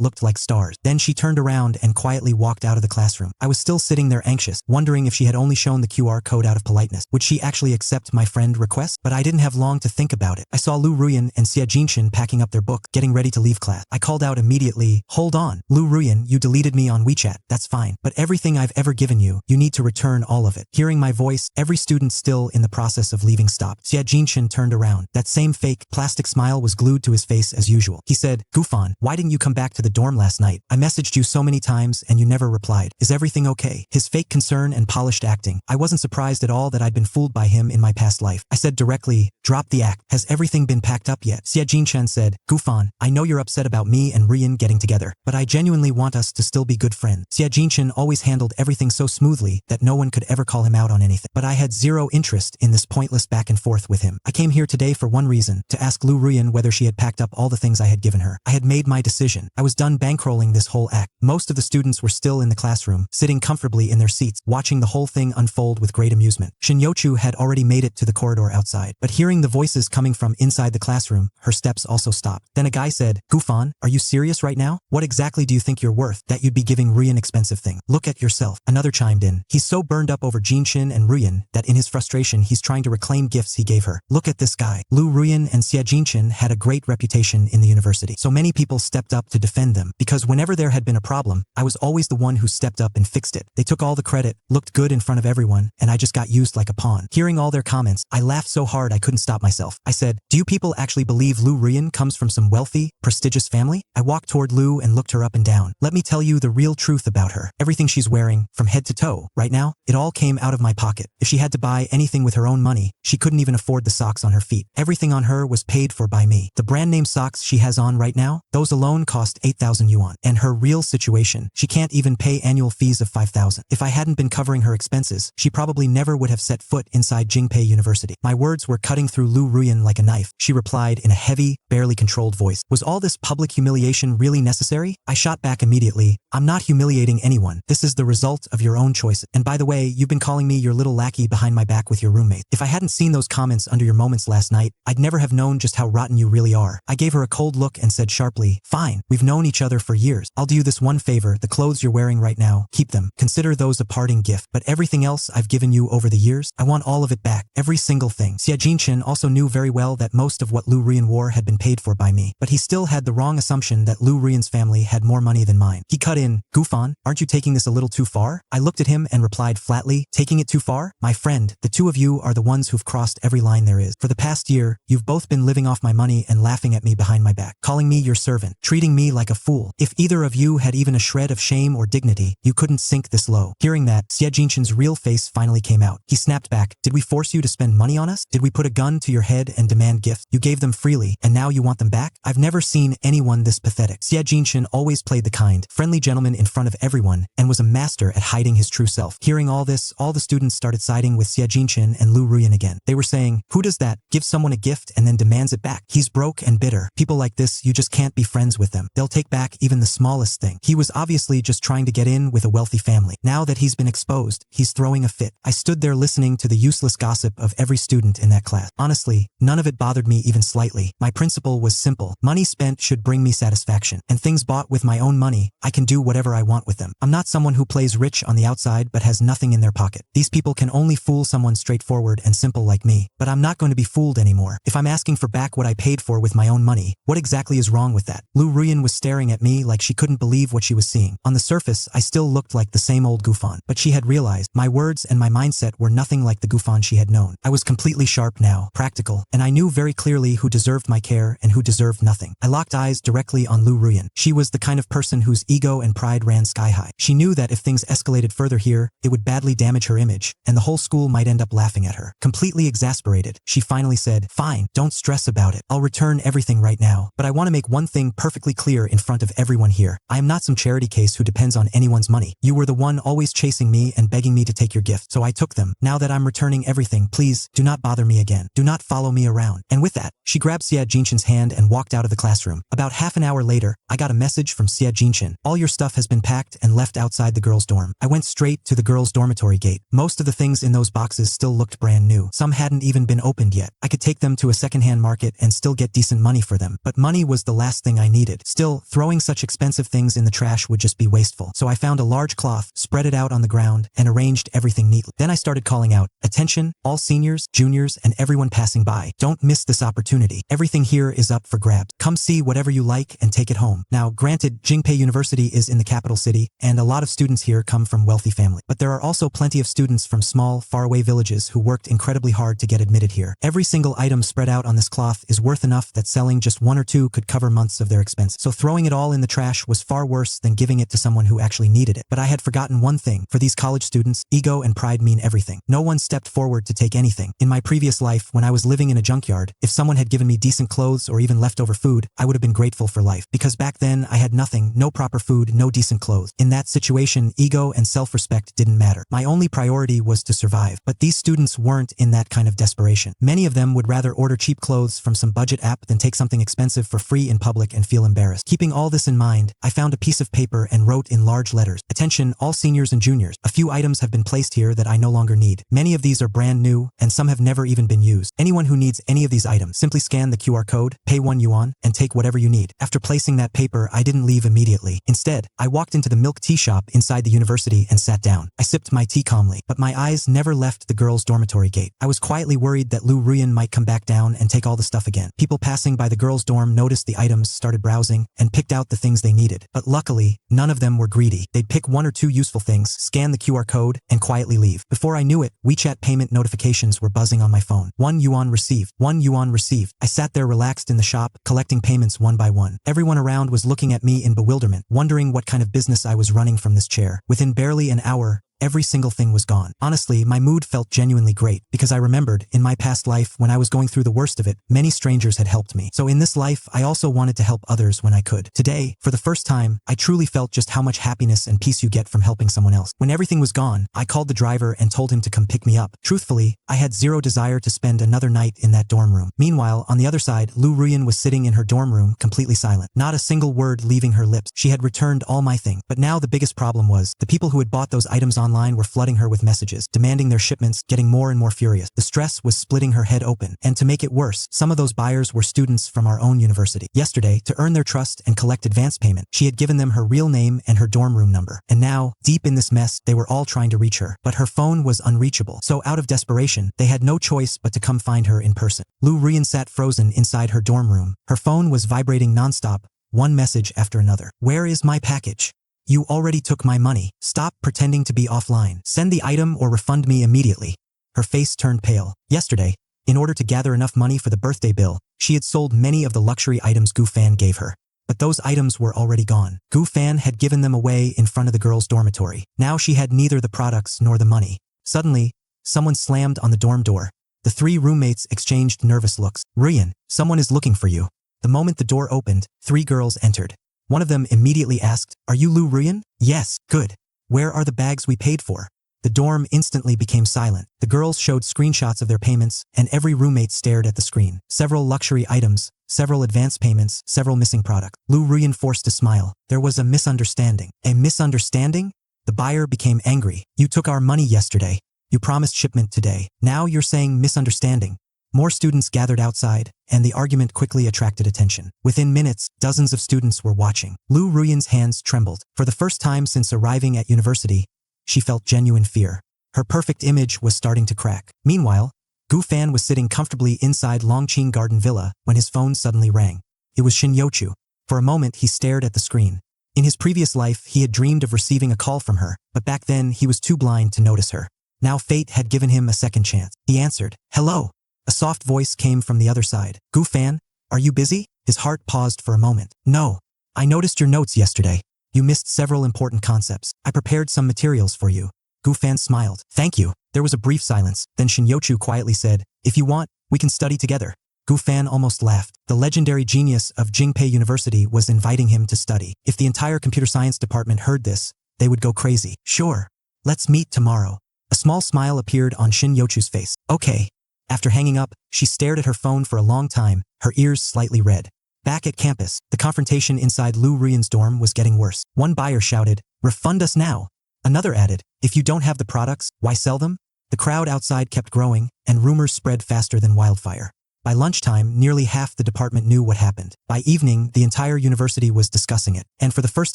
looked like stars. Then she turned around and quietly walked out of the classroom. I was still sitting there anxious, wondering if she had only shown the QR code out of politeness. Would she actually accept my friend request? But I didn't have long to think about it. I saw Lu Ruyan and Xia Jinshin packing up their book, getting ready to leave class. I called out immediately, "Hold on, Lu Ruyan, you deleted me on WeChat, that's fine. But everything I've ever given you, you need to return all of it." Hearing my voice, every student still in the process of leaving stopped. Xia Jinshin turned around. That same fake, plastic smile was glued to his face as usual. He said, "Gufan, why didn't you come back to the dorm last night? I messaged you so many times and you never replied. Is everything okay?" His fake concern and polished acting. I wasn't surprised at all that I'd been fooled by him in my past life. I said directly, "Drop the act. Has everything been packed up yet?" Xia Jinshin said, "Gufan, I know you're upset about me and Rian getting together, but I genuinely want us to still be good friends." Xia Jinshin always handled everything so smoothly that no one could ever call him out on anything. But I had zero interest in this pointless back and forth with him. I came here today for one reason, to ask Lu Ruyan whether she had packed up all the things I had given her. I had made my decision. I was done bankrolling this whole act. Most of the students were still in the classroom, sitting comfortably in their seats, watching the whole thing unfold with great amusement. Shin Yochu had already made it to the corridor outside, but hearing the voices coming from inside the classroom, her steps also stopped. Then a guy said, "Gufan, are you serious right now? What exactly do you think you're worth, that you'd be giving Ruyan expensive things? Look at yourself." Another chimed in. "He's so burned up over Jinshin and Ruyan that in his frustration he's trying to reclaim gifts he gave her. Look at this guy." Lu Ruyan and Xia Jinshin had a great reputation in the university, so many people stepped up to defend them, because whenever there had been a problem, I was always the one who stepped up and fixed it. They took all the credit, looked good in front of everyone, and I just got used like a pawn. Hearing all their comments, I laughed so hard I couldn't stop myself. I said, "Do you people actually believe Lu Ruyan comes from some wealthy, prestigious family?" I walked toward Lu and looked her up and down. "Let me tell you the real truth about her. Everything she's wearing, from head to toe, right now, it all came out of my pocket. If she had to buy anything with her own money, she couldn't even afford the socks on her feet. Everything on her was paid for by me. The brand name socks she has on right now, those alone cost 8,000 yuan. And her real situation, she can't even pay annual fees of 5,000. If I hadn't been covering her expenses, she probably never would have set foot inside Jingpei University." My words were cutting through Lu Ruyan like a knife. She replied in a heavy, barely controlled voice, "Was all this public humiliation really necessary?" I shot back immediately, "I'm not humiliating anyone. This is the result of your own choices. And by the way, you've been calling me your little lackey behind my back with your roommate. If I hadn't seen those comments under your moments last night, I'd never have known just how rotten you really are." I gave her a cold look and said sharply, "Fine, we've known each other for years. I'll do you this one favor. The clothes you're wearing right now, keep them. Consider those a parting gift. But everything else I've given you over the years, I want all of it back. Every single thing." Xia Jinshin also knew very well that most of what Lu Ruyan wore had been paid for by me, but he still had the wrong assumption that Lu Ruyan's family had more money than mine. He cut in, "Gufan, aren't you taking this a little too far?" I looked at him and replied flatly, "Taking it too far? My friend, the two of you are the ones who've crossed every line there is. For the past year, you've both been living off my money and laughing at me behind my back, calling me your servant, treating me like a fool. If either of you had even a shred of shame or dignity, you couldn't sink this low." Hearing that, Xia Jinshin's real face finally came out. He snapped back, "Did we force you to spend money on us? Did we put a gun to your head and demand gifts? You gave them freely, and now you want them back? I've never seen anyone this pathetic." Xia Jinshin always played the kind, friendly gentleman in front of everyone, and was a master at hiding his true self. Hearing all this, all the students started siding with Xia Jinshin and Lu Ruyan again. They were saying, "Who does that? Give someone a gift and then demands it back? He's broke and bitter. People like this, you just can't be friends with them. They'll take back even the smallest thing." He was obviously just trying to get in with a wealthy family. Now that he's been exposed, he's throwing throwing a fit. I stood there listening to the useless gossip of every student in that class. Honestly, none of it bothered me even slightly. My principle was simple. Money spent should bring me satisfaction, and things bought with my own money, I can do whatever I want with them. I'm not someone who plays rich on the outside but has nothing in their pocket. These people can only fool someone straightforward and simple like me, but I'm not going to be fooled anymore. If I'm asking for back what I paid for with my own money, what exactly is wrong with that? Lu Ruyan was staring at me like she couldn't believe what she was seeing. On the surface, I still looked like the same old goofon, but she had realized my words and my mindset were nothing like the goofon she had known. I was completely sharp now, practical, and I knew very clearly who deserved my care and who deserved nothing. I locked eyes directly on Lu Ruyan. She was the kind of person whose ego and pride ran sky high. She knew that if things escalated further here, it would badly damage her image, and the whole school might end up laughing at her. Completely exasperated, she finally said, "Fine, don't stress about it. I'll return everything right now. But I want to make one thing perfectly clear in front of everyone here. I am not some charity case who depends on anyone's money. You were the one always chasing me and begging me to take your gift, so I took them. Now that I'm returning everything, please, do not bother me again. Do not follow me around." And with that, she grabbed Xia Jinshin's hand and walked out of the classroom. About half an hour later, I got a message from Xia Jinshin. "All your stuff has been packed and left outside the girls' dorm." I went straight to the girls' dormitory gate. Most of the things in those boxes still looked brand new. Some hadn't even been opened yet. I could take them to a secondhand market and still get decent money for them, but money was the last thing I needed. Still, throwing such expensive things in the trash would just be wasteful. So I found a large cloth, spread it out on the ground, and arranged everything neatly. Then I started calling out, "Attention, all seniors, juniors, and everyone passing by. Don't miss this opportunity. Everything here is up for grabs. Come see whatever you like and take it home." Now, granted, Jingpei University is in the capital city, and a lot of students here come from wealthy families. But there are also plenty of students from small, faraway villages who worked incredibly hard to get admitted here. Every single item spread out on this cloth is worth enough that selling just one or two could cover months of their expenses. So throwing it all in the trash was far worse than giving it to someone who actually needed it. But I had forgotten one thing. For these college students, ego and pride mean everything. No one stepped forward to take anything. In my previous life, when I was living in a junkyard, if someone had given me decent clothes or even leftover food, I would have been grateful for life. Because back then, I had nothing, no proper food, no decent clothes. In that situation, ego and self-respect didn't matter. My only priority was to survive. But these students weren't in that kind of desperation. Many of them would rather order cheap clothes from some budget app than take something expensive for free in public and feel embarrassed. Keeping all this in mind, I found a piece of paper and wrote in large letters, "Attention, all seniors and juniors. A few items have been placed here that I no longer need. Many of these are brand new, and some have never even been used. Anyone who needs any of these items, simply scan the QR code, pay 1 yuan, and take whatever you need." After placing that paper, I didn't leave immediately. Instead, I walked into the milk tea shop inside the university and sat down. I sipped my tea calmly, but my eyes never left the girls' dormitory gate. I was quietly worried that Lu Ruyan might come back down and take all the stuff again. People passing by the girls' dorm noticed the items, started browsing, and picked out the things they needed. But luckily, none of them were greedy. They'd pick one or two useful things, scan the QR code, and quietly leave. Before I knew it, WeChat payment notifications were buzzing on my phone. 1 yuan received. 1 yuan received. I sat there relaxed in the shop, collecting payments one by one. Everyone around was looking at me in bewilderment, wondering what kind of business I was running from this chair. Within barely an hour, every single thing was gone. Honestly, my mood felt genuinely great, because I remembered, in my past life, when I was going through the worst of it, many strangers had helped me. So in this life, I also wanted to help others when I could. Today, for the first time, I truly felt just how much happiness and peace you get from helping someone else. When everything was gone, I called the driver and told him to come pick me up. Truthfully, I had zero desire to spend another night in that dorm room. Meanwhile, on the other side, Lu Ruyan was sitting in her dorm room, completely silent. Not a single word leaving her lips. She had returned all my things. But now the biggest problem was, the people who had bought those items online were flooding her with messages, demanding their shipments, getting more and more furious. The stress was splitting her head open. And to make it worse, some of those buyers were students from our own university. Yesterday, to earn their trust and collect advance payment, she had given them her real name and her dorm room number. And now, deep in this mess, they were all trying to reach her. But her phone was unreachable. So out of desperation, they had no choice but to come find her in person. Lu Ruyan sat frozen inside her dorm room. Her phone was vibrating nonstop, one message after another. "Where is my package? You already took my money. Stop pretending to be offline. Send the item or refund me immediately." Her face turned pale. Yesterday, in order to gather enough money for the birthday bill, she had sold many of the luxury items Gu Fan gave her. But those items were already gone. Gu Fan had given them away in front of the girls' dormitory. Now she had neither the products nor the money. Suddenly, someone slammed on the dorm door. The 3 roommates exchanged nervous looks. "Ruyan, someone is looking for you." The moment the door opened, 3 girls entered. One of them immediately asked, "Are you Lu Ruyan?" "Yes, good. Where are the bags we paid for?" The dorm instantly became silent. The girls showed screenshots of their payments, and every roommate stared at the screen. Several luxury items, several advance payments, several missing products. Lu Ruyan forced a smile. There was a misunderstanding. A misunderstanding? The buyer became angry. "You took our money yesterday. You promised shipment today. Now you're saying misunderstanding. More students gathered outside, and the argument quickly attracted attention. Within minutes, dozens of students were watching. Lu Ruyan's hands trembled. For the first time since arriving at university, she felt genuine fear. Her perfect image was starting to crack. Meanwhile, Gu Fan was sitting comfortably inside Longqing Garden Villa when his phone suddenly rang. It was Shin Yochu. For a moment, he stared at the screen. In his previous life, he had dreamed of receiving a call from her, but back then he was too blind to notice her. Now fate had given him a second chance. He answered, "Hello." A soft voice came from the other side. "Gu Fan, are you busy?" His heart paused for a moment. "No. I noticed your notes yesterday. You missed several important concepts. I prepared some materials for you." Gu Fan smiled. "Thank you." There was a brief silence. Then Shin Yochu quietly said, "If you want, we can study together." Gu Fan almost laughed. The legendary genius of Jingpei University was inviting him to study. If the entire computer science department heard this, they would go crazy. "Sure. Let's meet tomorrow." A small smile appeared on Shin Yochu's face. "Okay." After hanging up, she stared at her phone for a long time, her ears slightly red. Back at campus, the confrontation inside Lu Ruyan's dorm was getting worse. One buyer shouted, "Refund us now." Another added, "If you don't have the products, why sell them?" The crowd outside kept growing, and rumors spread faster than wildfire. By lunchtime, nearly half the department knew what happened. By evening, the entire university was discussing it. And for the first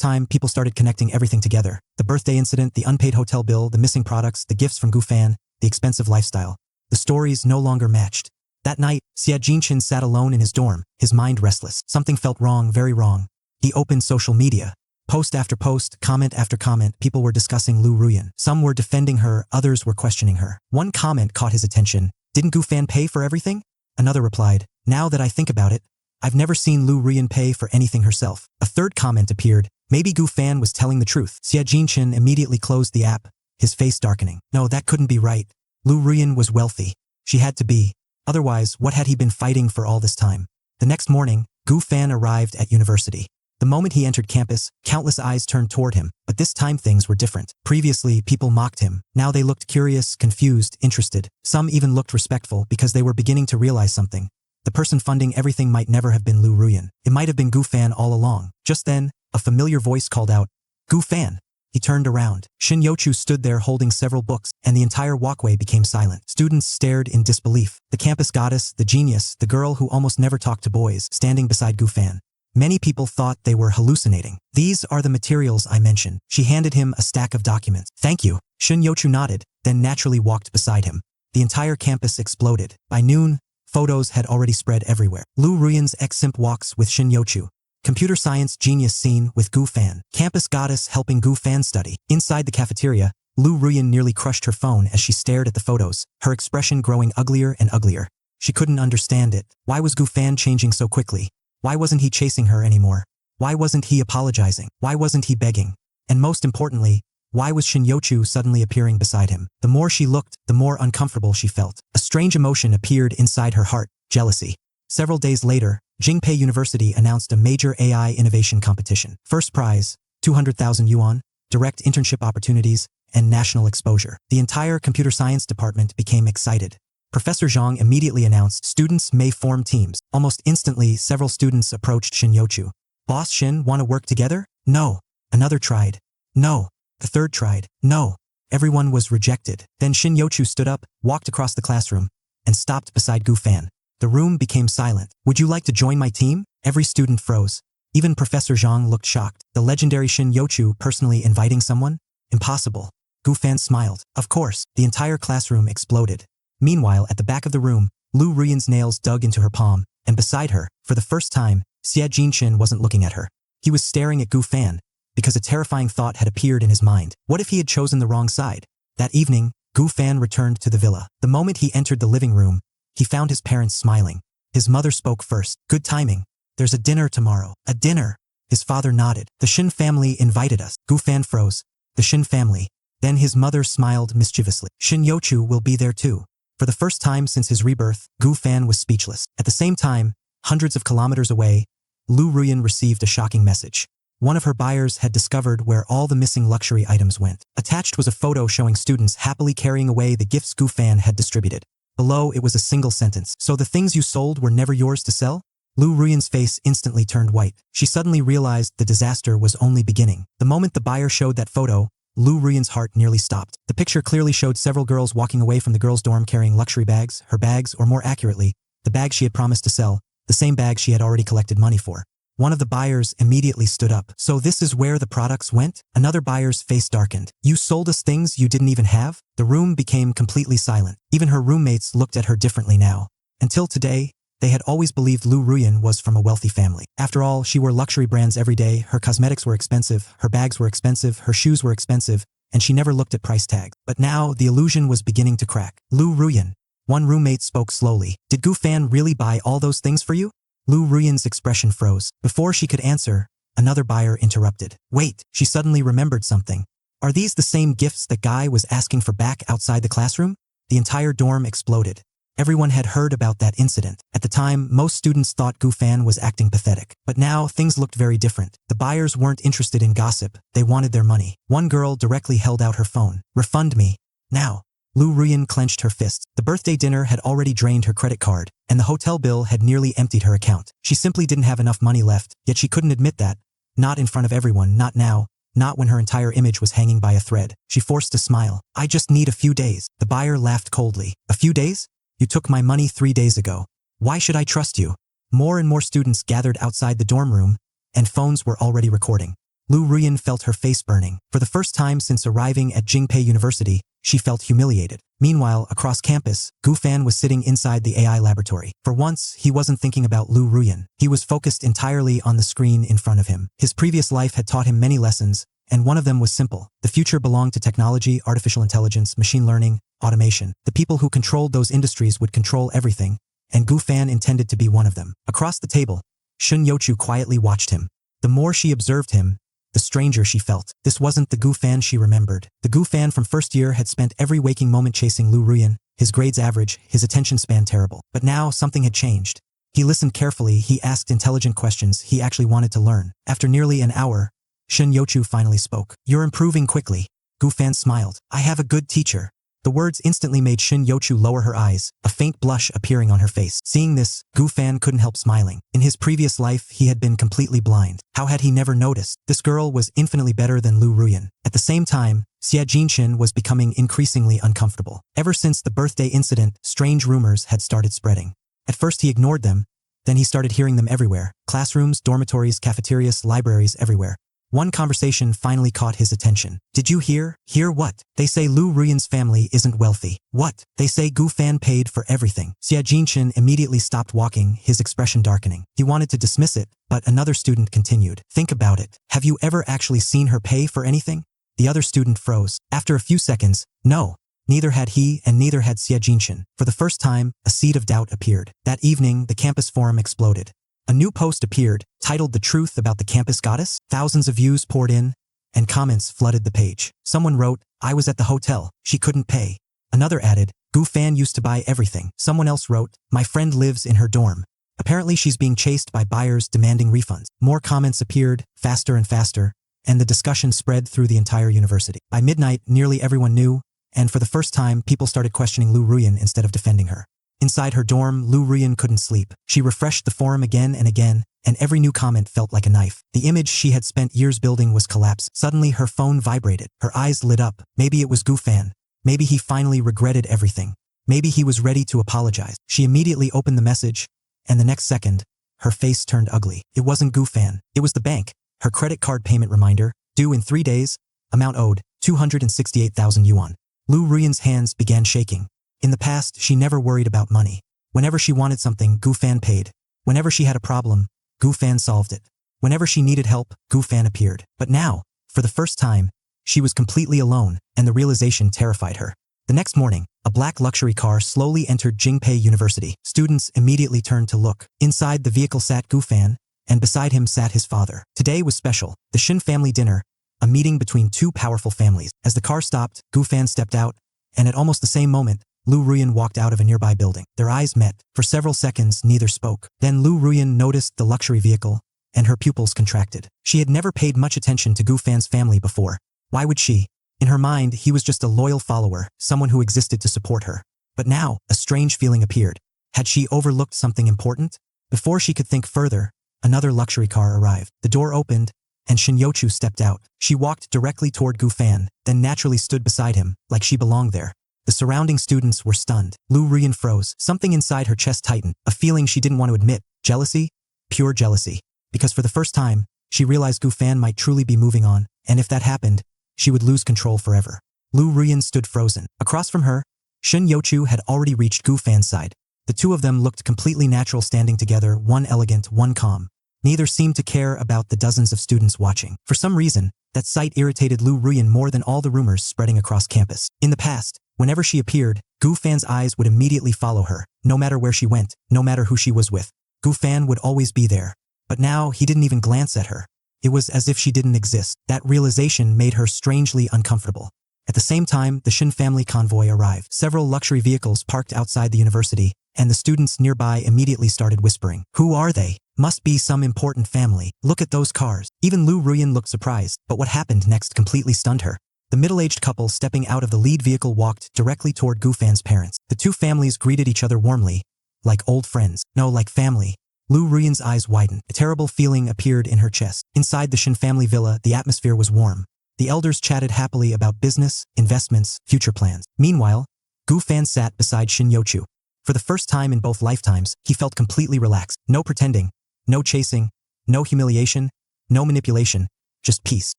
time, people started connecting everything together. The birthday incident, the unpaid hotel bill, the missing products, the gifts from Gu Fan, the expensive lifestyle. The stories no longer matched. That night, Xia Jinchen sat alone in his dorm, his mind restless. Something felt wrong, very wrong. He opened social media. Post after post, comment after comment, people were discussing Lu Ruyan. Some were defending her, others were questioning her. One comment caught his attention. "Didn't Gu Fan pay for everything?" Another replied, "Now that I think about it, I've never seen Lu Ruyan pay for anything herself." A third comment appeared. Maybe Gu Fan was telling the truth. Xia Jinchen immediately closed the app, his face darkening. No, that couldn't be right. Lu Ruyan was wealthy. She had to be. Otherwise, what had he been fighting for all this time? The next morning, Gu Fan arrived at university. The moment he entered campus, countless eyes turned toward him, but this time things were different. Previously, people mocked him. Now they looked curious, confused, interested. Some even looked respectful because they were beginning to realize something. The person funding everything might never have been Lu Ruyan. It might have been Gu Fan all along. Just then, a familiar voice called out, "Gu Fan." He turned around. Shin Yochu stood there holding several books, and the entire walkway became silent. Students stared in disbelief. The campus goddess, the genius, the girl who almost never talked to boys, standing beside Gu Fan. Many people thought they were hallucinating. "These are the materials I mentioned." She handed him a stack of documents. "Thank you." Shin Yochu nodded, then naturally walked beside him. The entire campus exploded. By noon, photos had already spread everywhere. Lu Ruyan's ex-simp walks with Shin Yochu. Computer science genius scene with Gu Fan. Campus goddess helping Gu Fan study. Inside the cafeteria, Lu Ruyan nearly crushed her phone as she stared at the photos, her expression growing uglier and uglier. She couldn't understand it. Why was Gu Fan changing so quickly? Why wasn't he chasing her anymore? Why wasn't he apologizing? Why wasn't he begging? And most importantly, why was Shin Yochu suddenly appearing beside him? The more she looked, the more uncomfortable she felt. A strange emotion appeared inside her heart, jealousy. Several days later, Jingpei University announced a major AI innovation competition. First prize, 200,000 yuan, direct internship opportunities, and national exposure. The entire computer science department became excited. Professor Zhang immediately announced students may form teams. Almost instantly, several students approached Shin Yochu. "Boss Shin, want to work together?" "No." Another tried. "No." The third tried. "No." Everyone was rejected. Then Shin Yochu stood up, walked across the classroom, and stopped beside Gu Fan. The room became silent. "Would you like to join my team?" Every student froze. Even Professor Zhang looked shocked. The legendary Shin Yochu personally inviting someone? Impossible. Gu Fan smiled. Of course. The entire classroom exploded. Meanwhile, at the back of the room, Lu Ruyan's nails dug into her palm, and beside her, for the first time, Xia Jinchen wasn't looking at her. He was staring at Gu Fan, because a terrifying thought had appeared in his mind. What if he had chosen the wrong side? That evening, Gu Fan returned to the villa. The moment he entered the living room, he found his parents smiling. His mother spoke first. "Good timing. There's a dinner tomorrow." "A dinner?" His father nodded. "The Shin family invited us." Gu Fan froze. "The Shin family." Then his mother smiled mischievously. "Shin Yochu will be there too." For the first time since his rebirth, Gu Fan was speechless. At the same time, hundreds of kilometers away, Lu Ruyan received a shocking message. One of her buyers had discovered where all the missing luxury items went. Attached was a photo showing students happily carrying away the gifts Gu Fan had distributed. Below, it was a single sentence. "So the things you sold were never yours to sell?" Lu Ruyan's face instantly turned white. She suddenly realized the disaster was only beginning. The moment the buyer showed that photo, Lu Ruyan's heart nearly stopped. The picture clearly showed several girls walking away from the girls' dorm carrying luxury bags, her bags, or more accurately, the bag she had promised to sell, the same bag she had already collected money for. One of the buyers immediately stood up. "So this is where the products went?" Another buyer's face darkened. "You sold us things you didn't even have?" The room became completely silent. Even her roommates looked at her differently now. Until today, they had always believed Lu Ruyan was from a wealthy family. After all, she wore luxury brands every day, her cosmetics were expensive, her bags were expensive, her shoes were expensive, and she never looked at price tags. But now, the illusion was beginning to crack. "Lu Ruyan," one roommate spoke slowly. "Did Gu Fan really buy all those things for you?" Lu Ruyan's expression froze. Before she could answer, another buyer interrupted. "Wait," she suddenly remembered something. "Are these the same gifts that Guy was asking for back outside the classroom?" The entire dorm exploded. Everyone had heard about that incident. At the time, most students thought Gu Fan was acting pathetic. But now, things looked very different. The buyers weren't interested in gossip. They wanted their money. One girl directly held out her phone. "Refund me. Now." Lu Ruyan clenched her fists. The birthday dinner had already drained her credit card, and the hotel bill had nearly emptied her account. She simply didn't have enough money left, yet she couldn't admit that. Not in front of everyone, not now, not when her entire image was hanging by a thread. She forced a smile. "I just need a few days." The buyer laughed coldly. "A few days? You took my money 3 days ago. Why should I trust you?" More and more students gathered outside the dorm room, and phones were already recording. Lu Ruyan felt her face burning. For the first time since arriving at Jingpei University, she felt humiliated. Meanwhile, across campus, Gu Fan was sitting inside the AI laboratory. For once, he wasn't thinking about Lu Ruyan. He was focused entirely on the screen in front of him. His previous life had taught him many lessons, and one of them was simple. The future belonged to technology, artificial intelligence, machine learning, automation. The people who controlled those industries would control everything, and Gu Fan intended to be one of them. Across the table, Shun Youchu quietly watched him. The more she observed him, the stranger she felt. This wasn't the Gu Fan she remembered. The Gu Fan from first year had spent every waking moment chasing Lu Ruyan, his grades average, his attention span terrible. But now something had changed. He listened carefully, he asked intelligent questions, he actually wanted to learn. After nearly an hour, Shun Youchu finally spoke. "You're improving quickly." Gu Fan smiled. "I have a good teacher." The words instantly made Shun Youchu lower her eyes, a faint blush appearing on her face. Seeing this, Gu Fan couldn't help smiling. In his previous life, he had been completely blind. How had he never noticed? This girl was infinitely better than Lu Ruyan. At the same time, Xia Jinshin was becoming increasingly uncomfortable. Ever since the birthday incident, strange rumors had started spreading. At first he ignored them, then he started hearing them everywhere. Classrooms, dormitories, cafeterias, libraries, everywhere. One conversation finally caught his attention. "Did you hear?" "Hear what?" "They say Lu Ruyan's family isn't wealthy." "What?" "They say Gu Fan paid for everything." Xia Jinshin immediately stopped walking, his expression darkening. He wanted to dismiss it, but another student continued. "Think about it. Have you ever actually seen her pay for anything?" The other student froze. After a few seconds, "No." Neither had he, and neither had Xia Jinshin. For the first time, a seed of doubt appeared. That evening, the campus forum exploded. A new post appeared, titled "The Truth About the Campus Goddess." Thousands of views poured in, and comments flooded the page. Someone wrote, "I was at the hotel. She couldn't pay." Another added, "Gu Fan used to buy everything." Someone else wrote, "My friend lives in her dorm. Apparently she's being chased by buyers demanding refunds." More comments appeared, faster and faster, and the discussion spread through the entire university. By midnight, nearly everyone knew, and for the first time, people started questioning Lu Ruyan instead of defending her. Inside her dorm, Lu Ruyan couldn't sleep. She refreshed the forum again and again, and every new comment felt like a knife. The image she had spent years building was collapsed. Suddenly, her phone vibrated. Her eyes lit up. Maybe it was Gu Fan. Maybe he finally regretted everything. Maybe he was ready to apologize. She immediately opened the message, and the next second, her face turned ugly. It wasn't Gu Fan. It was the bank. Her credit card payment reminder, due in 3 days, amount owed, 268,000 yuan. Lu Ruyan's hands began shaking. In the past, she never worried about money. Whenever she wanted something, Gu Fan paid. Whenever she had a problem, Gu Fan solved it. Whenever she needed help, Gu Fan appeared. But now, for the first time, she was completely alone, and the realization terrified her. The next morning, a black luxury car slowly entered Jingpei University. Students immediately turned to look. Inside the vehicle sat Gu Fan, and beside him sat his father. Today was special, the Shin family dinner, a meeting between two powerful families. As the car stopped, Gu Fan stepped out, and at almost the same moment, Lu Ruyan walked out of a nearby building. Their eyes met. For several seconds, neither spoke. Then Lu Ruyan noticed the luxury vehicle, and her pupils contracted. She had never paid much attention to Gu Fan's family before. Why would she? In her mind, he was just a loyal follower, someone who existed to support her. But now, a strange feeling appeared. Had she overlooked something important? Before she could think further, another luxury car arrived. The door opened, and Shin Yochu stepped out. She walked directly toward Gu Fan, then naturally stood beside him, like she belonged there. The surrounding students were stunned. Lu Ruyan froze. Something inside her chest tightened, a feeling she didn't want to admit. Jealousy? Pure jealousy. Because for the first time, she realized Gu Fan might truly be moving on, and if that happened, she would lose control forever. Lu Ruyan stood frozen. Across from her, Shin Yochu had already reached Gu Fan's side. The two of them looked completely natural standing together, one elegant, one calm. Neither seemed to care about the dozens of students watching. For some reason, that sight irritated Lu Ruyan more than all the rumors spreading across campus. In the past, whenever she appeared, Gu Fan's eyes would immediately follow her, no matter where she went, no matter who she was with. Gu Fan would always be there. But now, he didn't even glance at her. It was as if she didn't exist. That realization made her strangely uncomfortable. At the same time, the Shin family convoy arrived. Several luxury vehicles parked outside the university, and the students nearby immediately started whispering. Who are they? Must be some important family. Look at those cars. Even Lu Ruyan looked surprised, but what happened next completely stunned her. The middle-aged couple stepping out of the lead vehicle walked directly toward Gu Fan's parents. The two families greeted each other warmly, like old friends. No, like family. Lu Ruyan's eyes widened. A terrible feeling appeared in her chest. Inside the Shin family villa, the atmosphere was warm. The elders chatted happily about business, investments, future plans. Meanwhile, Gu Fan sat beside Shin Yochu. For the first time in both lifetimes, he felt completely relaxed. No pretending, no chasing, no humiliation, no manipulation, just peace.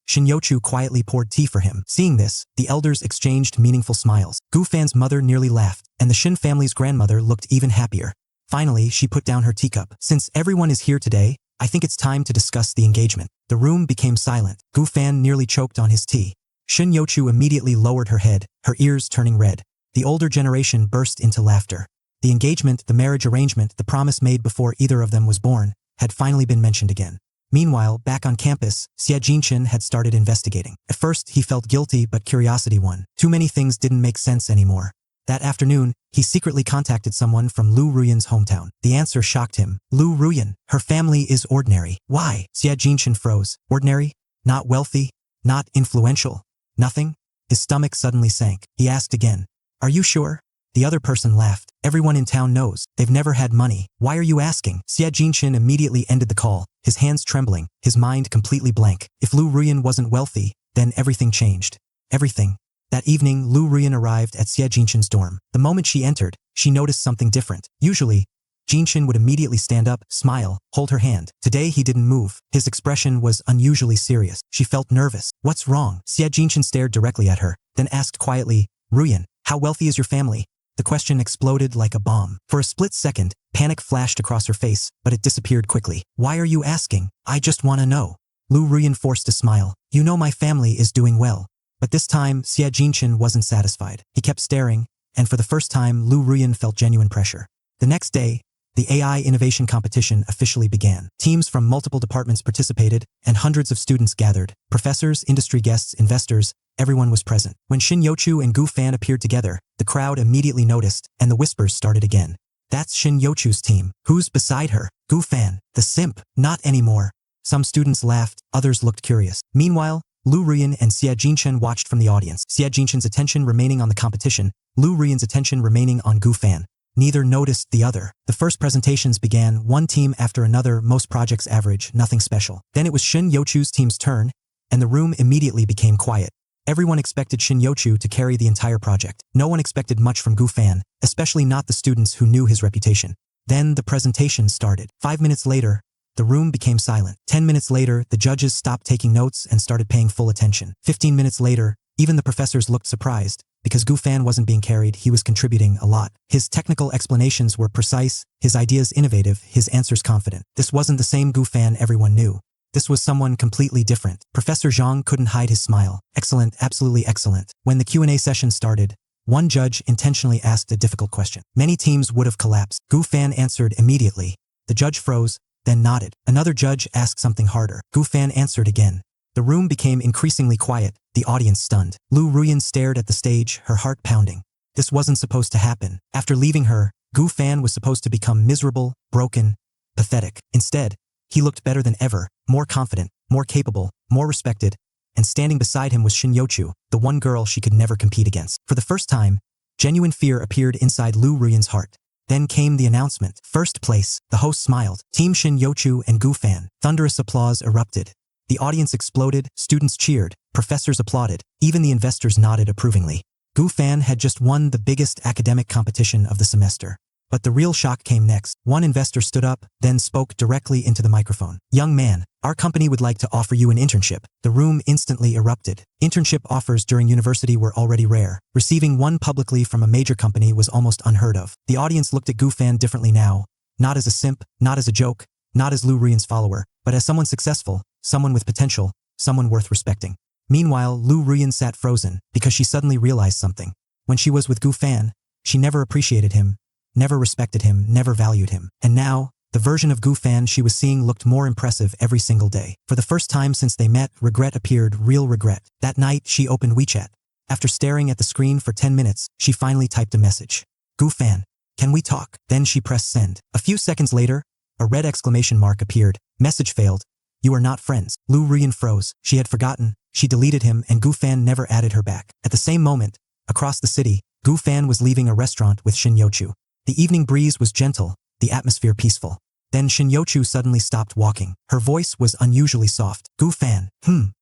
Shin Yochu quietly poured tea for him. Seeing this, the elders exchanged meaningful smiles. Gu Fan's mother nearly laughed, and the Shin family's grandmother looked even happier. Finally, she put down her teacup. Since everyone is here today, I think it's time to discuss the engagement. The room became silent. Gu Fan nearly choked on his tea. Shin Yochu immediately lowered her head, her ears turning red. The older generation burst into laughter. The engagement, the marriage arrangement, the promise made before either of them was born, had finally been mentioned again. Meanwhile, back on campus, Xie Jinshin had started investigating. At first, he felt guilty, but curiosity won. Too many things didn't make sense anymore. That afternoon, he secretly contacted someone from Lu Ruyan's hometown. The answer shocked him. Lu Ruyan, her family is ordinary. Why? Xie Jinshin froze. Ordinary? Not wealthy? Not influential? Nothing? His stomach suddenly sank. He asked again. Are you sure? The other person laughed. Everyone in town knows. They've never had money. Why are you asking? Xie Jinshin immediately ended the call, his hands trembling, his mind completely blank. If Lu Ruyan wasn't wealthy, then everything changed. Everything. That evening, Lu Ruyan arrived at Xie Jinshin's dorm. The moment she entered, she noticed something different. Usually, Jinshin would immediately stand up, smile, hold her hand. Today he didn't move. His expression was unusually serious. She felt nervous. What's wrong? Xie Jinshin stared directly at her, then asked quietly, Ruyan, how wealthy is your family? The question exploded like a bomb. For a split second, panic flashed across her face, but it disappeared quickly. Why are you asking? I just want to know. Lu Ruyan forced a smile. You know my family is doing well. But this time, Xie Jinshin wasn't satisfied. He kept staring, and for the first time, Lu Ruyan felt genuine pressure. The next day, the AI innovation competition officially began. Teams from multiple departments participated, and hundreds of students gathered. Professors, industry guests, investors, everyone was present. When Shin Yochu and Gu Fan appeared together, the crowd immediately noticed, and the whispers started again. That's Shin Yochu's team. Who's beside her? Gu Fan, the simp. Not anymore. Some students laughed, others looked curious. Meanwhile, Lu Ruyan and Xie Jinshin watched from the audience. Xie Jinshin's attention remaining on the competition, Lu Ruyan's attention remaining on Gu Fan. Neither noticed the other. The first presentations began, one team after another, most projects average, nothing special. Then it was Shin Yochu's team's turn, and the room immediately became quiet. Everyone expected Shin Yochu to carry the entire project. No one expected much from Gu Fan, especially not the students who knew his reputation. Then the presentation started. 5 minutes later, the room became silent. 10 minutes later, the judges stopped taking notes and started paying full attention. 15 minutes later, even the professors looked surprised. Because Gu Fan wasn't being carried, he was contributing a lot. His technical explanations were precise, his ideas innovative, his answers confident. This wasn't the same Gu Fan everyone knew. This was someone completely different. Professor Zhang couldn't hide his smile. Excellent, absolutely excellent. When the Q&A session started, one judge intentionally asked a difficult question. Many teams would have collapsed. Gu Fan answered immediately. The judge froze, then nodded. Another judge asked something harder. Gu Fan answered again. The room became increasingly quiet, the audience stunned. Lu Ruyan stared at the stage, her heart pounding. This wasn't supposed to happen. After leaving her, Gu Fan was supposed to become miserable, broken, pathetic. Instead, he looked better than ever, more confident, more capable, more respected, and standing beside him was Shin Yochu, the one girl she could never compete against. For the first time, genuine fear appeared inside Lu Ruyan's heart. Then came the announcement. First place, the host smiled. Team Shin Yochu and Gu Fan. Thunderous applause erupted. The audience exploded, students cheered, professors applauded, even the investors nodded approvingly. Gu Fan had just won the biggest academic competition of the semester. But the real shock came next. One investor stood up, then spoke directly into the microphone. "Young man, our company would like to offer you an internship." The room instantly erupted. Internship offers during university were already rare. Receiving one publicly from a major company was almost unheard of. The audience looked at Gu Fan differently now, not as a simp, not as a joke, not as Lu Ruyan's follower, but as someone successful, someone with potential, someone worth respecting. Meanwhile, Lu Ruyan sat frozen, because she suddenly realized something. When she was with Gu Fan, she never appreciated him, never respected him, never valued him. And now, the version of Gu Fan she was seeing looked more impressive every single day. For the first time since they met, regret appeared, real regret. That night, she opened WeChat. After staring at the screen for 10 minutes, she finally typed a message. "Gu Fan, can we talk?" Then she pressed send. A few seconds later, a red exclamation mark appeared. Message failed. "You are not friends." Lu Ruyan froze. She had forgotten. She deleted him, and Gu Fan never added her back. At the same moment, across the city, Gu Fan was leaving a restaurant with Shin Yochu. The evening breeze was gentle, the atmosphere peaceful. Then Shin Yochu suddenly stopped walking. Her voice was unusually soft. "Gu Fan,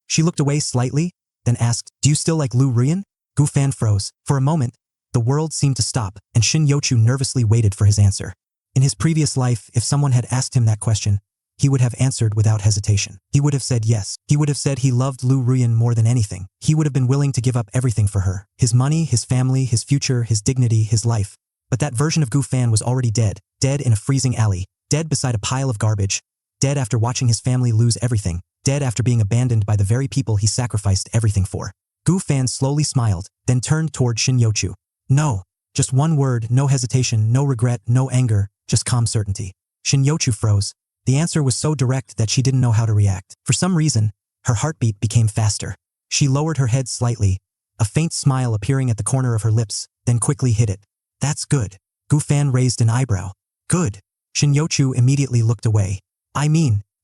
She looked away slightly, then asked, "Do you still like Lu Ruyan?" Gu Fan froze. For a moment, the world seemed to stop, and Shin Yochu nervously waited for his answer. In his previous life, if someone had asked him that question, he would have answered without hesitation. He would have said yes. He would have said he loved Lu Ruyan more than anything. He would have been willing to give up everything for her. His money, his family, his future, his dignity, his life. But that version of Gu Fan was already dead. Dead in a freezing alley. Dead beside a pile of garbage. Dead after watching his family lose everything. Dead after being abandoned by the very people he sacrificed everything for. Gu Fan slowly smiled, then turned toward Shin Yochu. "No." Just one word, no hesitation, no regret, no anger, just calm certainty. Shin Yochu froze. The answer was so direct that she didn't know how to react. For some reason, her heartbeat became faster. She lowered her head slightly, a faint smile appearing at the corner of her lips, then quickly hid it. "That's good." Gu Fan raised an eyebrow. "Good." Shin Yochu immediately looked away.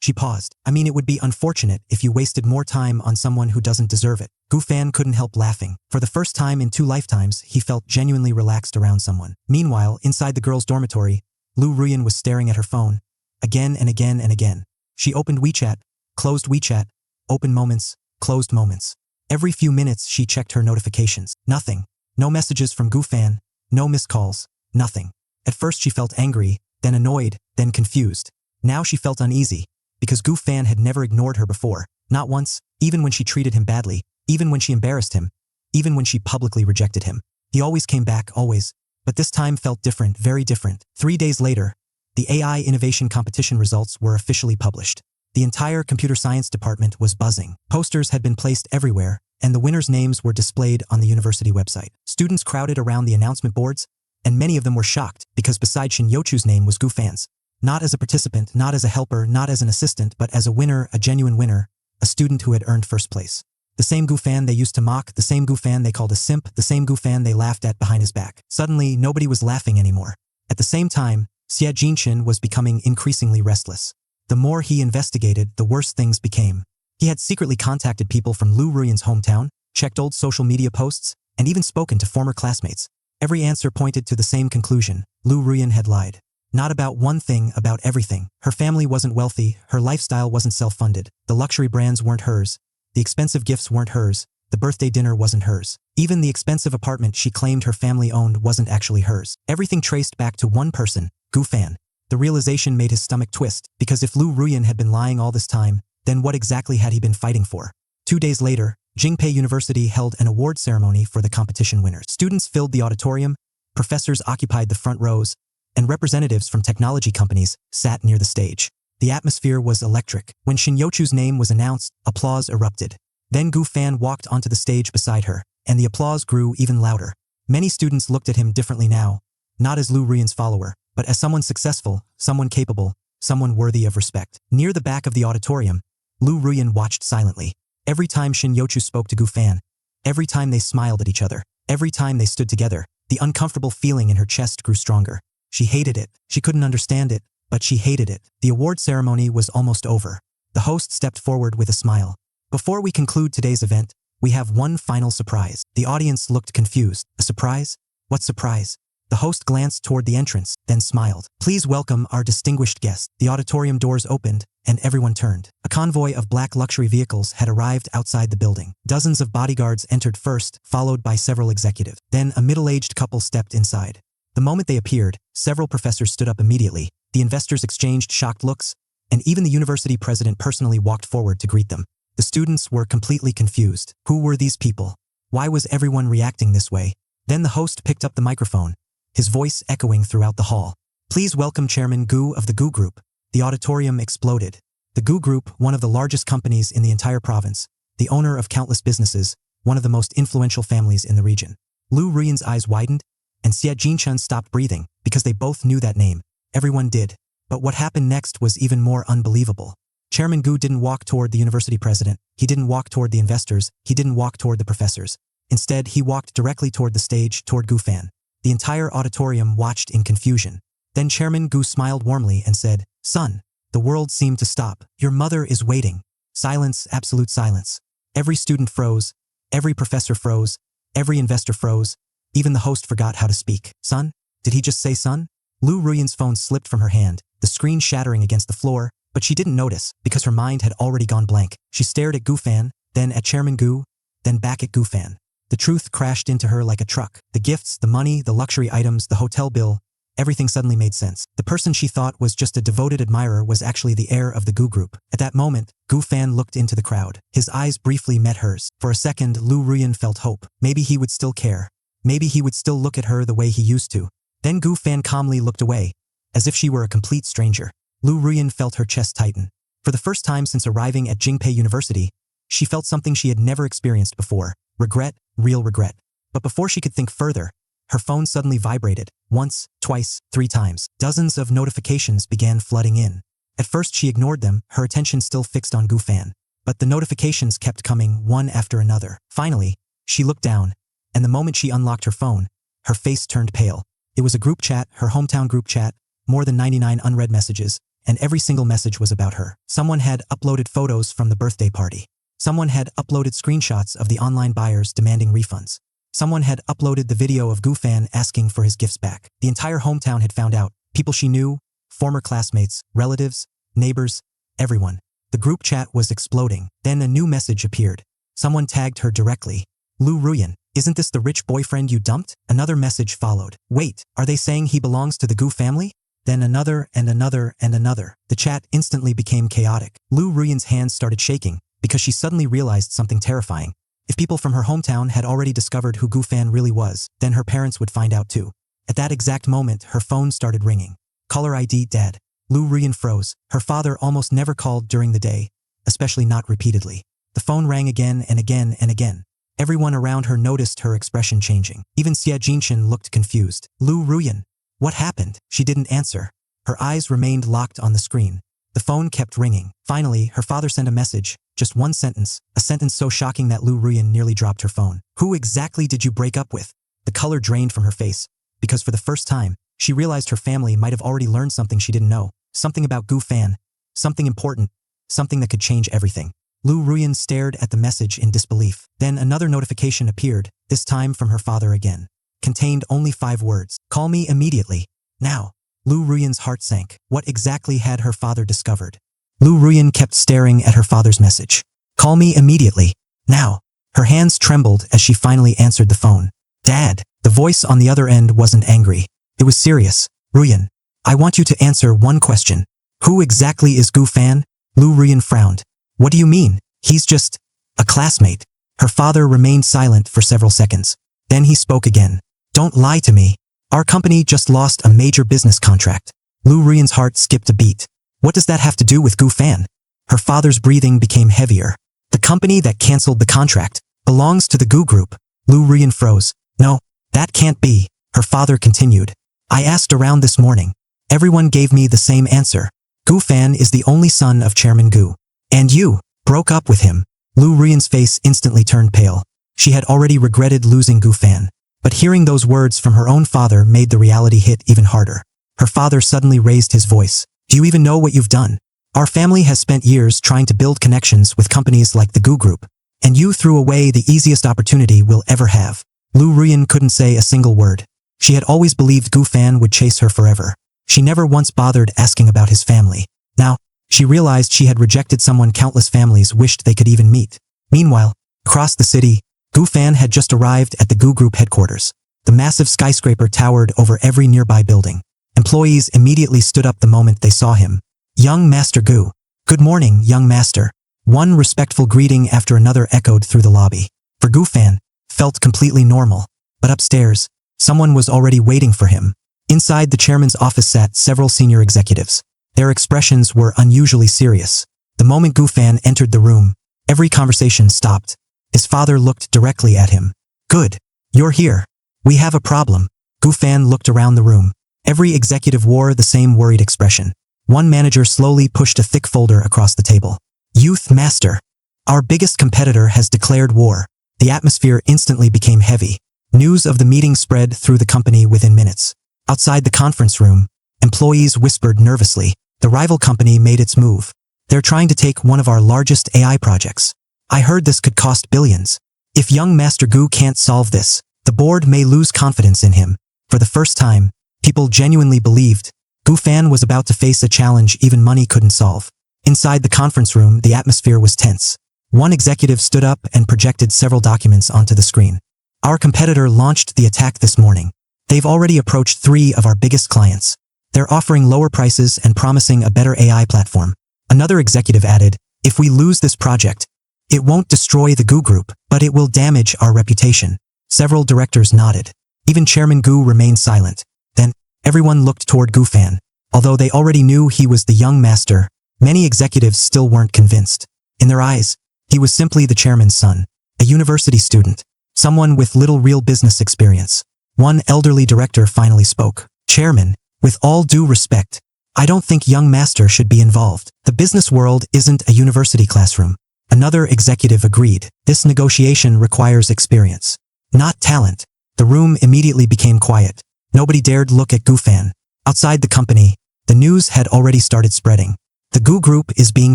She paused. It would be unfortunate if you wasted more time on someone who doesn't deserve it." Gu Fan couldn't help laughing. For the first time in 2 lifetimes, he felt genuinely relaxed around someone. Meanwhile, inside the girls' dormitory, Lu Ruyan was staring at her phone, again and again and again. She opened WeChat, closed WeChat, open moments, closed moments. Every few minutes she checked her notifications. Nothing. No messages from Gu Fan, no missed calls, nothing. At first she felt angry, then annoyed, then confused. Now she felt uneasy, because Gu Fan had never ignored her before. Not once, even when she treated him badly, even when she embarrassed him, even when she publicly rejected him. He always came back, always. But this time felt different, very different. 3 days later, the AI innovation competition results were officially published. The entire computer science department was buzzing. Posters had been placed everywhere, and the winners' names were displayed on the university website. Students crowded around the announcement boards, and many of them were shocked because beside Shin Yochu's name was Gu Fan's. Not as a participant, not as a helper, not as an assistant, but as a winner, a genuine winner, a student who had earned first place. The same Gu Fan they used to mock, the same Gu Fan they called a simp, the same Gu Fan they laughed at behind his back. Suddenly, nobody was laughing anymore. At the same time, Xie Jinshin was becoming increasingly restless. The more he investigated, the worse things became. He had secretly contacted people from Lu Ruyan's hometown, checked old social media posts, and even spoken to former classmates. Every answer pointed to the same conclusion. Lu Ruyan had lied. Not about one thing, about everything. Her family wasn't wealthy, her lifestyle wasn't self-funded, the luxury brands weren't hers, the expensive gifts weren't hers, the birthday dinner wasn't hers. Even the expensive apartment she claimed her family owned wasn't actually hers. Everything traced back to one person, Gu Fan. The realization made his stomach twist, because if Lu Ruyan had been lying all this time, then what exactly had he been fighting for? 2 days later, Jingpei University held an award ceremony for the competition winners. Students filled the auditorium, professors occupied the front rows, and representatives from technology companies sat near the stage. The atmosphere was electric. When Shin Yochu's name was announced, applause erupted. Then Gu Fan walked onto the stage beside her, and the applause grew even louder. Many students looked at him differently now, not as Lu Ruyan's follower, but as someone successful, someone capable, someone worthy of respect. Near the back of the auditorium, Lu Ruyan watched silently. Every time Shin Yochu spoke to Gu Fan, every time they smiled at each other, every time they stood together, the uncomfortable feeling in her chest grew stronger. She hated it. She couldn't understand it, but she hated it. The award ceremony was almost over. The host stepped forward with a smile. "Before we conclude today's event, we have one final surprise." The audience looked confused. "A surprise? What surprise?" The host glanced toward the entrance, then smiled. Please welcome our distinguished guest. The auditorium doors opened, and everyone turned. A convoy of black luxury vehicles had arrived outside the building. Dozens of bodyguards entered first, followed by several executives. Then a middle-aged couple stepped inside. The moment they appeared, several professors stood up immediately. The investors exchanged shocked looks, and even the university president personally walked forward to greet them. The students were completely confused. Who were these people? Why was everyone reacting this way? Then the host picked up the microphone, his voice echoing throughout the hall. Please welcome Chairman Gu of the Gu Group. The auditorium exploded. The Gu Group, one of the largest companies in the entire province, the owner of countless businesses, one of the most influential families in the region. Lu Ruyan's eyes widened, and Xie Jinchun stopped breathing, because they both knew that name. Everyone did. But what happened next was even more unbelievable. Chairman Gu didn't walk toward the university president, he didn't walk toward the investors, he didn't walk toward the professors. Instead, he walked directly toward the stage, toward Gu Fan. The entire auditorium watched in confusion. Then Chairman Gu smiled warmly and said, Son, the world seemed to stop. Your mother is waiting. Silence, absolute silence. Every student froze, every professor froze, every investor froze, even the host forgot how to speak. Son? Did he just say son? Lu Ruyan's phone slipped from her hand, the screen shattering against the floor, but she didn't notice because her mind had already gone blank. She stared at Gu Fan, then at Chairman Gu, then back at Gu Fan. The truth crashed into her like a truck. The gifts, the money, the luxury items, the hotel bill, everything suddenly made sense. The person she thought was just a devoted admirer was actually the heir of the Gu Group. At that moment, Gu Fan looked into the crowd. His eyes briefly met hers. For a second, Lu Ruyan felt hope. Maybe he would still care. Maybe he would still look at her the way he used to. Then Gu Fan calmly looked away, as if she were a complete stranger. Lu Ruyan felt her chest tighten. For the first time since arriving at Jingpei University, she felt something she had never experienced before. Regret, real regret. But before she could think further, her phone suddenly vibrated. Once, twice, 3 times. Dozens of notifications began flooding in. At first she ignored them, her attention still fixed on Gu Fan. But the notifications kept coming, one after another. Finally, she looked down, and the moment she unlocked her phone, her face turned pale. It was a group chat, her hometown group chat, more than 99 unread messages, and every single message was about her. Someone had uploaded photos from the birthday party. Someone had uploaded screenshots of the online buyers demanding refunds. Someone had uploaded the video of Gu Fan asking for his gifts back. The entire hometown had found out. People she knew, former classmates, relatives, neighbors, everyone. The group chat was exploding. Then a new message appeared. Someone tagged her directly. Lu Ruyan, isn't this the rich boyfriend you dumped? Another message followed. Wait, are they saying he belongs to the Gu family? Then another and another and another. The chat instantly became chaotic. Lu Ruyan's hands started shaking, because she suddenly realized something terrifying. If people from her hometown had already discovered who Gu Fan really was, then her parents would find out too. At that exact moment, her phone started ringing. Caller ID Dad. Lu Ruyan froze. Her father almost never called during the day, especially not repeatedly. The phone rang again and again and again. Everyone around her noticed her expression changing. Even Xie Jinchun looked confused. Lu Ruyan. What happened? She didn't answer. Her eyes remained locked on the screen. The phone kept ringing. Finally, her father sent a message, just one sentence, a sentence so shocking that Lu Ruyan nearly dropped her phone. Who exactly did you break up with? The color drained from her face, because for the first time, she realized her family might have already learned something she didn't know, something about Gu Fan, something important, something that could change everything. Lu Ruyan stared at the message in disbelief. Then another notification appeared, this time from her father again. Contained only 5 words. Call me immediately. Now. Lu Ruyan's heart sank. What exactly had her father discovered? Lu Ruyan kept staring at her father's message. Call me immediately. Now. Her hands trembled as she finally answered the phone. Dad. The voice on the other end wasn't angry. It was serious. Ruyan, I want you to answer one question. Who exactly is Gu Fan? Lu Ruyan frowned. What do you mean? He's just a classmate. Her father remained silent for several seconds. Then he spoke again. Don't lie to me. Our company just lost a major business contract. Lu Ruyan's heart skipped a beat. What does that have to do with Gu Fan? Her father's breathing became heavier. The company that canceled the contract belongs to the Gu Group. Lu Ruyan froze. No, that can't be. Her father continued. I asked around this morning. Everyone gave me the same answer. Gu Fan is the only son of Chairman Gu. And you broke up with him. Lu Ruyan's face instantly turned pale. She had already regretted losing Gu Fan. But hearing those words from her own father made the reality hit even harder. Her father suddenly raised his voice. Do you even know what you've done? Our family has spent years trying to build connections with companies like the Gu Group, and you threw away the easiest opportunity we'll ever have. Lu Ruyan couldn't say a single word. She had always believed Gu Fan would chase her forever. She never once bothered asking about his family. Now, she realized she had rejected someone countless families wished they could even meet. Meanwhile, across the city, Gu Fan had just arrived at the Gu Group headquarters. The massive skyscraper towered over every nearby building. Employees immediately stood up the moment they saw him. Young Master Gu. Good morning, young master. One respectful greeting after another echoed through the lobby. For Gu Fan, felt completely normal. But upstairs, someone was already waiting for him. Inside the chairman's office sat several senior executives. Their expressions were unusually serious. The moment Gu Fan entered the room, every conversation stopped. His father looked directly at him. Good. You're here. We have a problem. Gu Fan looked around the room. Every executive wore the same worried expression. One manager slowly pushed a thick folder across the table. Youth Master. Our biggest competitor has declared war. The atmosphere instantly became heavy. News of the meeting spread through the company within minutes. Outside the conference room, employees whispered nervously. The rival company made its move. They're trying to take one of our largest AI projects. I heard this could cost billions. If young Master Gu can't solve this, the board may lose confidence in him. For the first time, people genuinely believed Gu Fan was about to face a challenge even money couldn't solve. Inside the conference room, the atmosphere was tense. One executive stood up and projected several documents onto the screen. Our competitor launched the attack this morning. They've already approached 3 of our biggest clients. They're offering lower prices and promising a better AI platform. Another executive added, if we lose this project, it won't destroy the Gu Group, but it will damage our reputation. Several directors nodded. Even Chairman Gu remained silent. Then, everyone looked toward Gu Fan. Although they already knew he was the young master, many executives still weren't convinced. In their eyes, he was simply the chairman's son, a university student, someone with little real business experience. One elderly director finally spoke. Chairman, with all due respect, I don't think young master should be involved. The business world isn't a university classroom. Another executive agreed. This negotiation requires experience, not talent. The room immediately became quiet. Nobody dared look at Gu Fan. Outside the company, the news had already started spreading. The Gu Group is being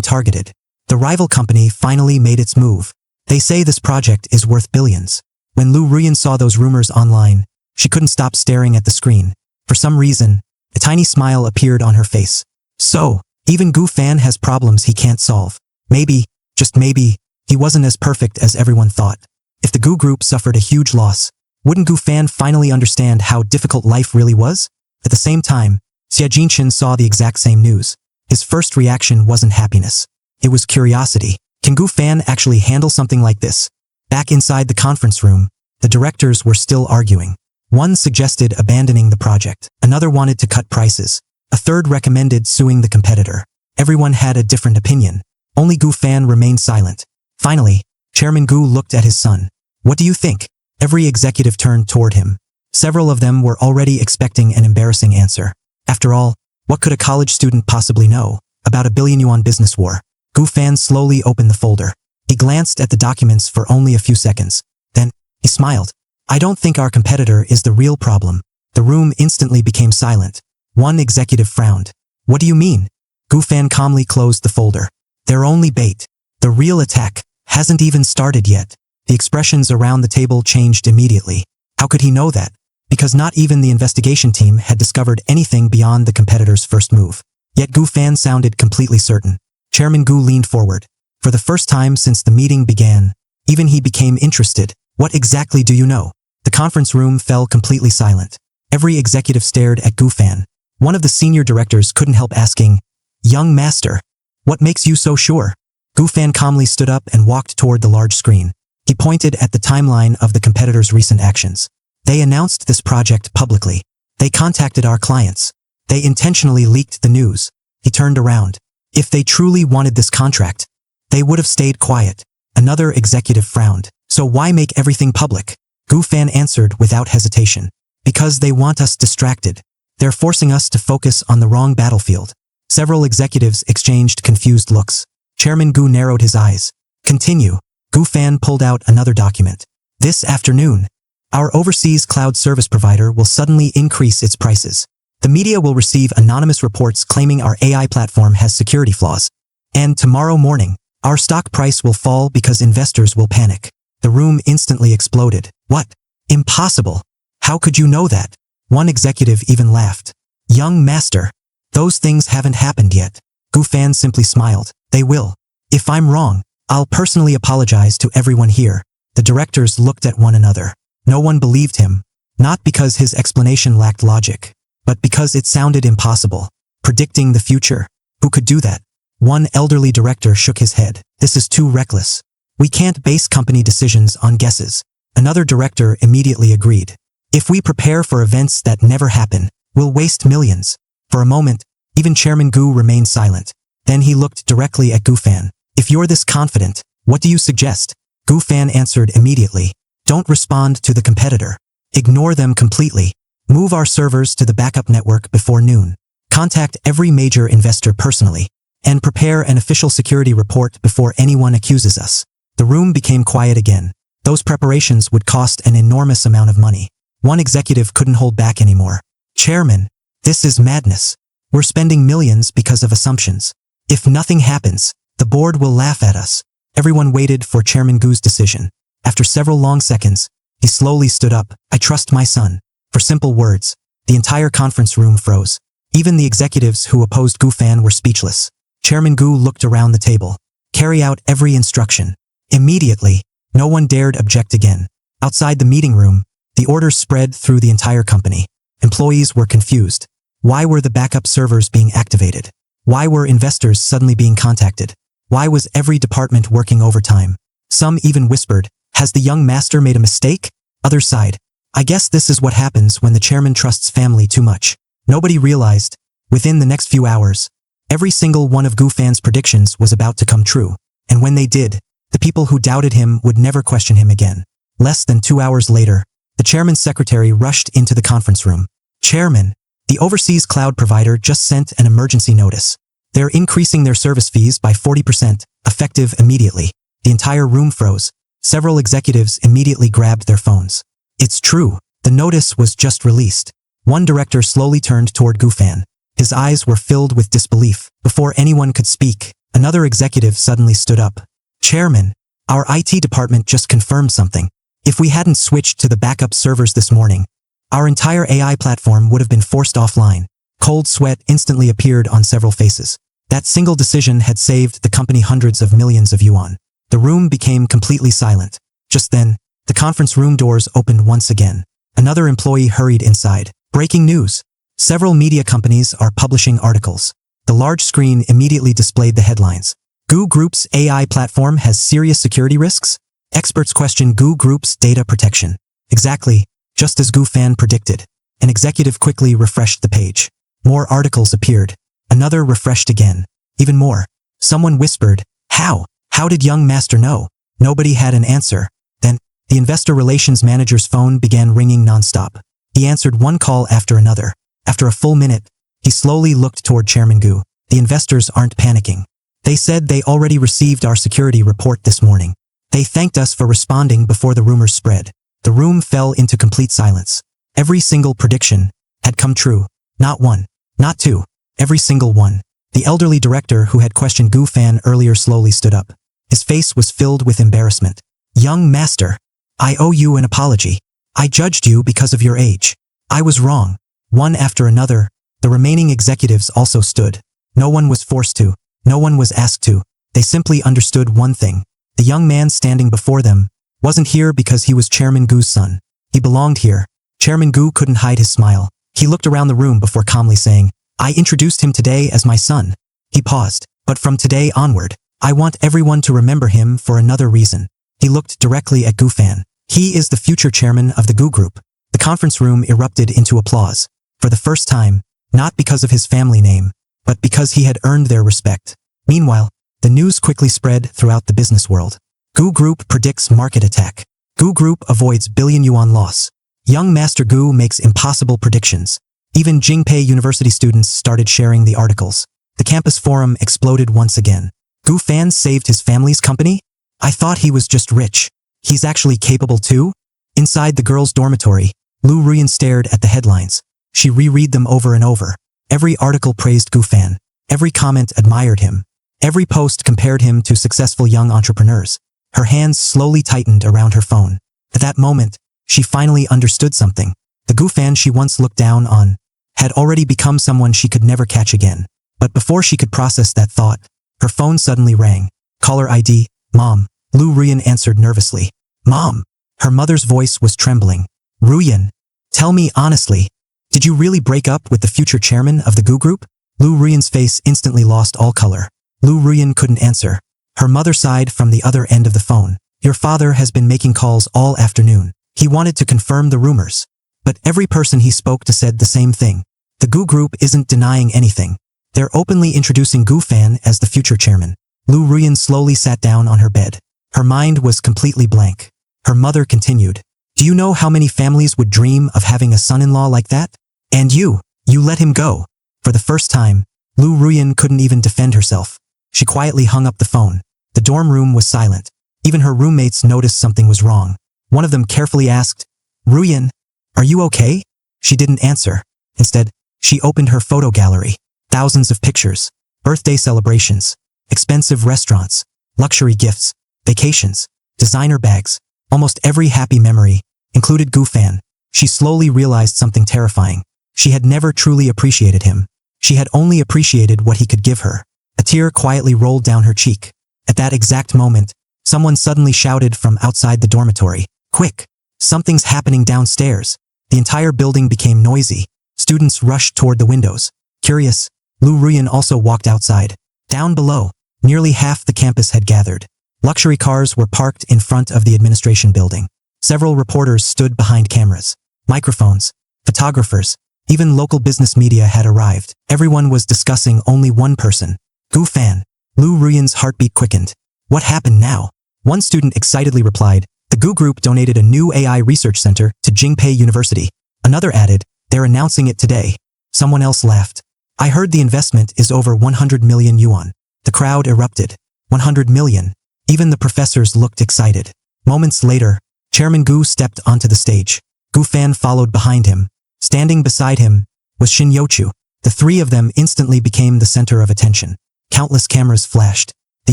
targeted. The rival company finally made its move. They say this project is worth billions. When Lu Ruyan saw those rumors online, she couldn't stop staring at the screen. For some reason, a tiny smile appeared on her face. So, even Gu Fan has problems he can't solve. Maybe, just maybe, he wasn't as perfect as everyone thought. If the Gu Group suffered a huge loss, wouldn't Gu Fan finally understand how difficult life really was? At the same time, Xia Jinchen saw the exact same news. His first reaction wasn't happiness. It was curiosity. Can Gu Fan actually handle something like this? Back inside the conference room, the directors were still arguing. One suggested abandoning the project. Another wanted to cut prices. A third recommended suing the competitor. Everyone had a different opinion. Only Gu Fan remained silent. Finally, Chairman Gu looked at his son. What do you think? Every executive turned toward him. Several of them were already expecting an embarrassing answer. After all, what could a college student possibly know about a billion-yuan business war? Gu Fan slowly opened the folder. He glanced at the documents for only a few seconds. Then, he smiled. I don't think our competitor is the real problem. The room instantly became silent. One executive frowned. What do you mean? Gu Fan calmly closed the folder. They're only bait. The real attack hasn't even started yet. The expressions around the table changed immediately. How could he know that? Because not even the investigation team had discovered anything beyond the competitor's first move. Yet Gu Fan sounded completely certain. Chairman Gu leaned forward. For the first time since the meeting began, even he became interested. What exactly do you know? The conference room fell completely silent. Every executive stared at Gu Fan. One of the senior directors couldn't help asking, Young master, what makes you so sure? Gu Fan calmly stood up and walked toward the large screen. He pointed at the timeline of the competitor's recent actions. They announced this project publicly. They contacted our clients. They intentionally leaked the news. He turned around. If they truly wanted this contract, they would have stayed quiet. Another executive frowned. So why make everything public? Gu Fan answered without hesitation. Because they want us distracted. They're forcing us to focus on the wrong battlefield. Several executives exchanged confused looks. Chairman Gu narrowed his eyes. Continue. Gu Fan pulled out another document. This afternoon, our overseas cloud service provider will suddenly increase its prices. The media will receive anonymous reports claiming our AI platform has security flaws. And tomorrow morning, our stock price will fall because investors will panic. The room instantly exploded. What? Impossible. How could you know that? One executive even laughed. Young master, those things haven't happened yet. Gu Fan simply smiled. They will. If I'm wrong, I'll personally apologize to everyone here. The directors looked at one another. No one believed him. Not because his explanation lacked logic, but because it sounded impossible. Predicting the future. Who could do that? One elderly director shook his head. This is too reckless. We can't base company decisions on guesses. Another director immediately agreed. If we prepare for events that never happen, we'll waste millions. For a moment, even Chairman Gu remained silent. Then he looked directly at Gu Fan. If you're this confident, what do you suggest? Gu Fan answered immediately. Don't respond to the competitor. Ignore them completely. Move our servers to the backup network before noon. Contact every major investor personally. And prepare an official security report before anyone accuses us. The room became quiet again. Those preparations would cost an enormous amount of money. One executive couldn't hold back anymore. Chairman, this is madness. We're spending millions because of assumptions. If nothing happens, the board will laugh at us. Everyone waited for Chairman Gu's decision. After several long seconds, he slowly stood up. I trust my son. For simple words, the entire conference room froze. Even the executives who opposed Gu Fan were speechless. Chairman Gu looked around the table. Carry out every instruction. Immediately, no one dared object again. Outside the meeting room, the orders spread through the entire company. Employees were confused. Why were the backup servers being activated? Why were investors suddenly being contacted? Why was every department working overtime? Some even whispered, has the young master made a mistake? Others sighed. I guess this is what happens when the chairman trusts family too much. Nobody realized, within the next few hours, every single one of Gu Fan's predictions was about to come true. And when they did, the people who doubted him would never question him again. Less than 2 hours later, the chairman's secretary rushed into the conference room. Chairman, the overseas cloud provider just sent an emergency notice. They're increasing their service fees by 40%, effective immediately. The entire room froze. Several executives immediately grabbed their phones. It's true, the notice was just released. One director slowly turned toward Gu Fan. His eyes were filled with disbelief. Before anyone could speak, another executive suddenly stood up. Chairman, our IT department just confirmed something. If we hadn't switched to the backup servers this morning, our entire AI platform would have been forced offline. Cold sweat instantly appeared on several faces. That single decision had saved the company hundreds of millions of yuan. The room became completely silent. Just then, the conference room doors opened once again. Another employee hurried inside. Breaking news. Several media companies are publishing articles. The large screen immediately displayed the headlines. Gu Group's AI platform has serious security risks? Experts question Gu Group's data protection. Exactly, just as Gu Fan predicted. An executive quickly refreshed the page. More articles appeared. Another refreshed again. Even more. Someone whispered, How? How did young master know? Nobody had an answer. Then, the investor relations manager's phone began ringing nonstop. He answered one call after another. After a full minute, he slowly looked toward Chairman Gu. The investors aren't panicking. They said they already received our security report this morning. They thanked us for responding before the rumors spread. The room fell into complete silence. Every single prediction had come true. Not one, not two, every single one. The elderly director who had questioned Gu Fan earlier slowly stood up. His face was filled with embarrassment. Young master, I owe you an apology. I judged you because of your age. I was wrong. One after another, the remaining executives also stood. No one was forced to. No one was asked to. They simply understood one thing. The young man standing before them wasn't here because he was Chairman Gu's son. He belonged here. Chairman Gu couldn't hide his smile. He looked around the room before calmly saying, I introduced him today as my son. He paused. But from today onward, I want everyone to remember him for another reason. He looked directly at Gu Fan. He is the future chairman of the Gu Group. The conference room erupted into applause. For the first time, not because of his family name, but because he had earned their respect. Meanwhile, the news quickly spread throughout the business world. Gu Group predicts market attack. Gu Group avoids billion yuan loss. Young Master Gu makes impossible predictions. Even Jingpei University students started sharing the articles. The campus forum exploded once again. Gu Fan saved his family's company? I thought he was just rich. He's actually capable too? Inside the girls' dormitory, Lu Ruyan stared at the headlines. She reread them over and over. Every article praised Gu Fan. Every comment admired him. Every post compared him to successful young entrepreneurs. Her hands slowly tightened around her phone. At that moment, she finally understood something. The Gu fan she once looked down on had already become someone she could never catch again. But before she could process that thought, her phone suddenly rang. Caller ID, Mom. Lu Ruyan answered nervously. Mom. Her mother's voice was trembling. Ruyan, tell me honestly, did you really break up with the future chairman of the Gu group? Lu Ruyan's face instantly lost all color. Lu Ruyan couldn't answer. Her mother sighed from the other end of the phone. Your father has been making calls all afternoon. He wanted to confirm the rumors. But every person he spoke to said the same thing. The Gu group isn't denying anything. They're openly introducing Gu fan as the future chairman. Lu Ruyan slowly sat down on her bed. Her mind was completely blank. Her mother continued. Do you know how many families would dream of having a son-in-law like that? And you let him go. For the first time, Lu Ruyan couldn't even defend herself. She quietly hung up the phone. The dorm room was silent. Even her roommates noticed something was wrong. One of them carefully asked, Ruyan, are you okay? She didn't answer. Instead, she opened her photo gallery. Thousands of pictures, birthday celebrations, expensive restaurants, luxury gifts, vacations, designer bags. Almost every happy memory included Gu fan. She slowly realized something terrifying. She had never truly appreciated him. She had only appreciated what he could give her. A tear quietly rolled down her cheek. At that exact moment, someone suddenly shouted from outside the dormitory. Quick! Something's happening downstairs. The entire building became noisy. Students rushed toward the windows. Curious, Lu Ruyan also walked outside. Down below, nearly half the campus had gathered. Luxury cars were parked in front of the administration building. Several reporters stood behind cameras. Microphones, photographers, even local business media had arrived. Everyone was discussing only one person. Gu fan. Lu Ruyan's heartbeat quickened. What happened now? One student excitedly replied, the Gu group donated a new AI research center to Jingpei University. Another added, they're announcing it today. Someone else laughed. I heard the investment is over 100 million yuan. The crowd erupted. 100 million. Even the professors looked excited. Moments later, Chairman Gu stepped onto the stage. Gu fan followed behind him. Standing beside him was Shin Yochu. The three of them instantly became the center of attention. Countless cameras flashed. The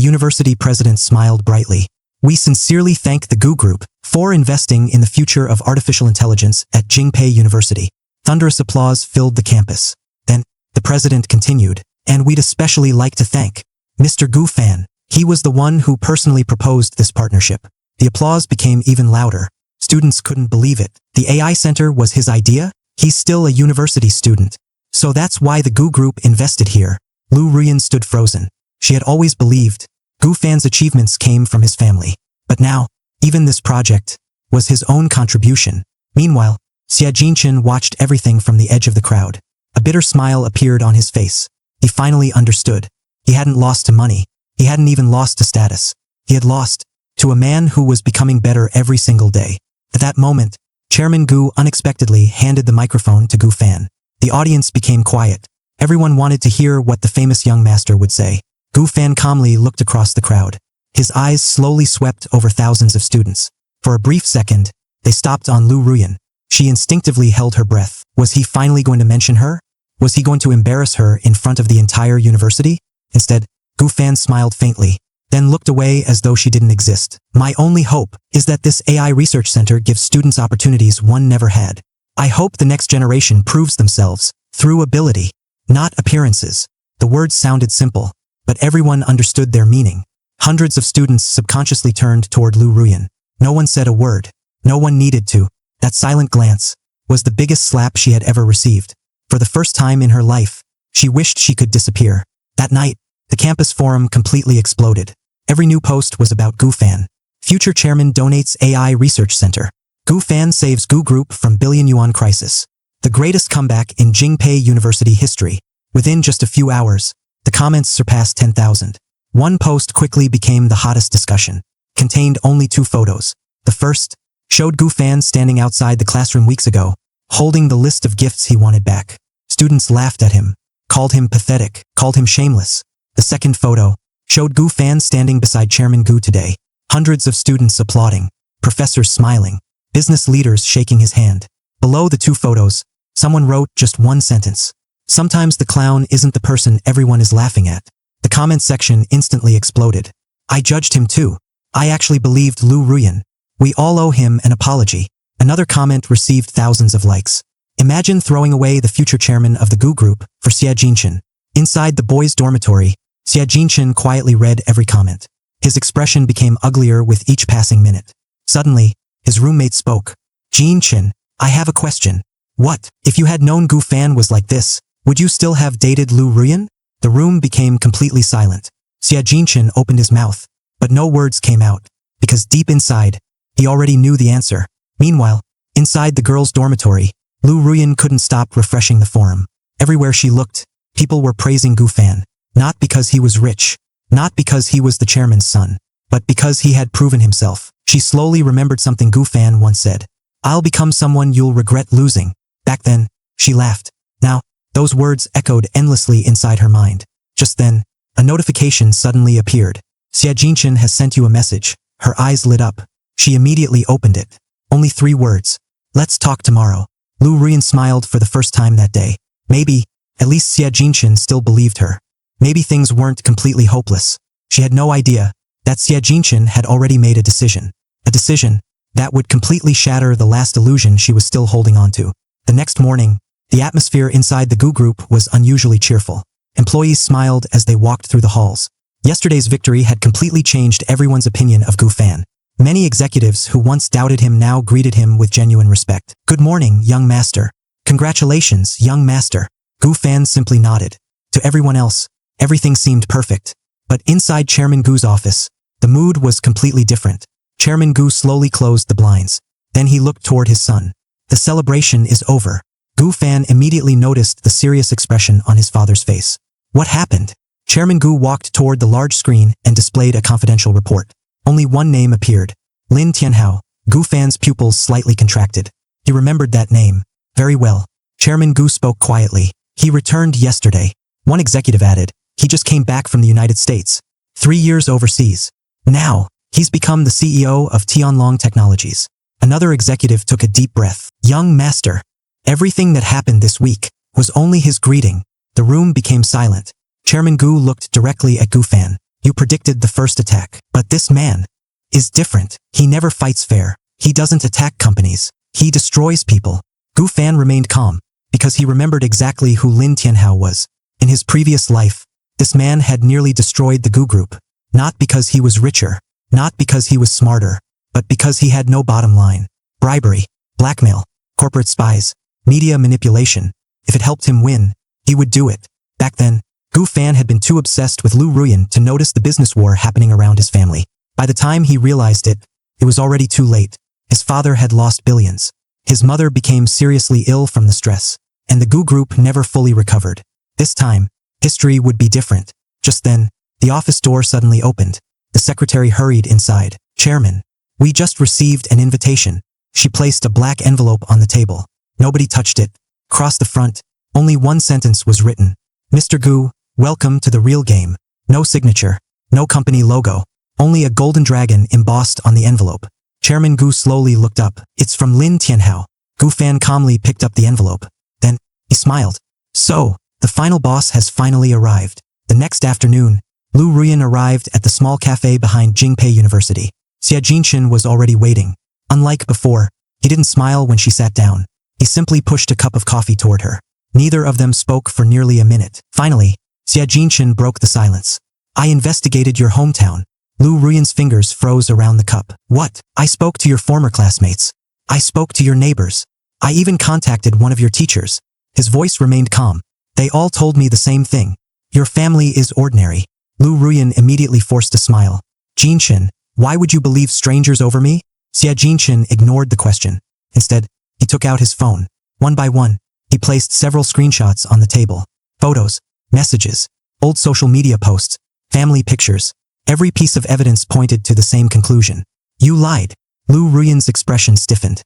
university president smiled brightly. We sincerely thank the Gu group for investing in the future of artificial intelligence at Jingpei University. Thunderous applause filled the campus. Then, the president continued, and we'd especially like to thank Mr. Gu fan. He was the one who personally proposed this partnership. The applause became even louder. Students couldn't believe it. The AI center was his idea? He's still a university student. So that's why the Gu group invested here. Lu Ruyan stood frozen. She had always believed Gu fan's achievements came from his family. But now, even this project was his own contribution. Meanwhile, Xia Jinchen watched everything from the edge of the crowd. A bitter smile appeared on his face. He finally understood. He hadn't lost to money. He hadn't even lost to status. He had lost to a man who was becoming better every single day. At that moment, Chairman Gu unexpectedly handed the microphone to Gu fan. The audience became quiet. Everyone wanted to hear what the famous young master would say. Gu fan calmly looked across the crowd. His eyes slowly swept over thousands of students. For a brief second, they stopped on Lu Ruyan. She instinctively held her breath. Was he finally going to mention her? Was he going to embarrass her in front of the entire university? Instead, Gu fan smiled faintly, then looked away as though she didn't exist. My only hope is that this AI research center gives students opportunities one never had. I hope the next generation proves themselves through ability, not appearances. The words sounded simple, but everyone understood their meaning. Hundreds of students subconsciously turned toward Lu Ruyan. No one said a word. No one needed to. That silent glance was the biggest slap she had ever received. For the first time in her life, she wished she could disappear. That night, the campus forum completely exploded. Every new post was about Gu fan. Future chairman donates AI research center. Gu fan saves Gu group from billion yuan crisis. The greatest comeback in Jingpei University history. Within just a few hours, the comments surpassed 10,000. One post quickly became the hottest discussion. Contained only 2 photos. The first showed Gu fan standing outside the classroom weeks ago, holding the list of gifts he wanted back. Students laughed at him, called him pathetic, called him shameless. The second photo showed Gu fan standing beside Chairman Gu today. Hundreds of students applauding, professors smiling, business leaders shaking his hand. Below the 2 photos, someone wrote just one sentence. Sometimes the clown isn't the person everyone is laughing at. The comment section instantly exploded. I judged him too. I actually believed Lu Ruyan. We all owe him an apology. Another comment received thousands of likes. Imagine throwing away the future chairman of the Gu group for Xia Jinchen. Inside the boys' dormitory, Xia Jinchen quietly read every comment. His expression became uglier with each passing minute. Suddenly, his roommate spoke. Jinchen, I have a question. What, if you had known Gu Fan was like this, would you still have dated Lu Ruyan? The room became completely silent. Xia Jinchen opened his mouth, but no words came out, because deep inside, he already knew the answer. Meanwhile, inside the girls' dormitory, Lu Ruyan couldn't stop refreshing the forum. Everywhere she looked, people were praising Gu Fan, not because he was rich, not because he was the chairman's son, but because he had proven himself. She slowly remembered something Gu Fan once said. I'll become someone you'll regret losing. Back then, she laughed. Now, those words echoed endlessly inside her mind. Just then, a notification suddenly appeared. Xia Jinchen has sent you a message. Her eyes lit up. She immediately opened it. Only 3 words. Let's talk tomorrow. Lu Ruyan smiled for the first time that day. Maybe, at least Xia Jinchen still believed her. Maybe things weren't completely hopeless. She had no idea that Xia Jinchen had already made a decision. A decision that would completely shatter the last illusion she was still holding on to. The next morning, the atmosphere inside the Gu group was unusually cheerful. Employees smiled as they walked through the halls. Yesterday's victory had completely changed everyone's opinion of Gu Fan. Many executives who once doubted him now greeted him with genuine respect. Good morning, young master. Congratulations, young master. Gu Fan simply nodded. To everyone else, everything seemed perfect. But inside Chairman Gu's office, the mood was completely different. Chairman Gu slowly closed the blinds. Then he looked toward his son. The celebration is over. Gu Fan immediately noticed the serious expression on his father's face. What happened? Chairman Gu walked toward the large screen and displayed a confidential report. Only one name appeared. Lin Tianhao. Gu Fan's pupils slightly contracted. He remembered that name. Very well. Chairman Gu spoke quietly. He returned yesterday. One executive added. He just came back from the United States. 3 years overseas. Now, he's become the CEO of Tianlong Technologies. Another executive took a deep breath. Young master. Everything that happened this week was only his greeting. The room became silent. Chairman Gu looked directly at Gu Fan. You predicted the first attack. But this man is different. He never fights fair. He doesn't attack companies. He destroys people. Gu Fan remained calm, because he remembered exactly who Lin Tianhao was. In his previous life, this man had nearly destroyed the Gu group. Not because he was richer, not because he was smarter, but because he had no bottom line. Bribery, blackmail, corporate spies, media manipulation. If it helped him win, he would do it. Back then, Gu Fan had been too obsessed with Lu Ruyan to notice the business war happening around his family. By the time he realized it, it was already too late. His father had lost billions. His mother became seriously ill from the stress, and the Gu group never fully recovered. This time, history would be different. Just then, the office door suddenly opened. The secretary hurried inside. Chairman, we just received an invitation. She placed a black envelope on the table. Nobody touched it. Across the front, only one sentence was written. Mr. Gu, welcome to the real game. No signature, no company logo, only a golden dragon embossed on the envelope. Chairman Gu slowly looked up. It's from Lin Tianhao. Gu Fan calmly picked up the envelope. Then, he smiled. So, the final boss has finally arrived. The next afternoon, Lu Ruyan arrived at the small cafe behind Jingpei University. Xia Jinchen was already waiting. Unlike before, he didn't smile when she sat down. He simply pushed a cup of coffee toward her. Neither of them spoke for nearly a minute. Finally, Xia Jinchen broke the silence. I investigated your hometown. Lu Ruyan's fingers froze around the cup. What? I spoke to your former classmates. I spoke to your neighbors. I even contacted one of your teachers. His voice remained calm. They all told me the same thing. Your family is ordinary. Lu Ruyan immediately forced a smile. Jinchen, why would you believe strangers over me? Xia Jinchen ignored the question. Instead, he took out his phone. One by one, he placed several screenshots on the table. Photos, messages, old social media posts, family pictures. Every piece of evidence pointed to the same conclusion. You lied. Lu Ruyan's expression stiffened.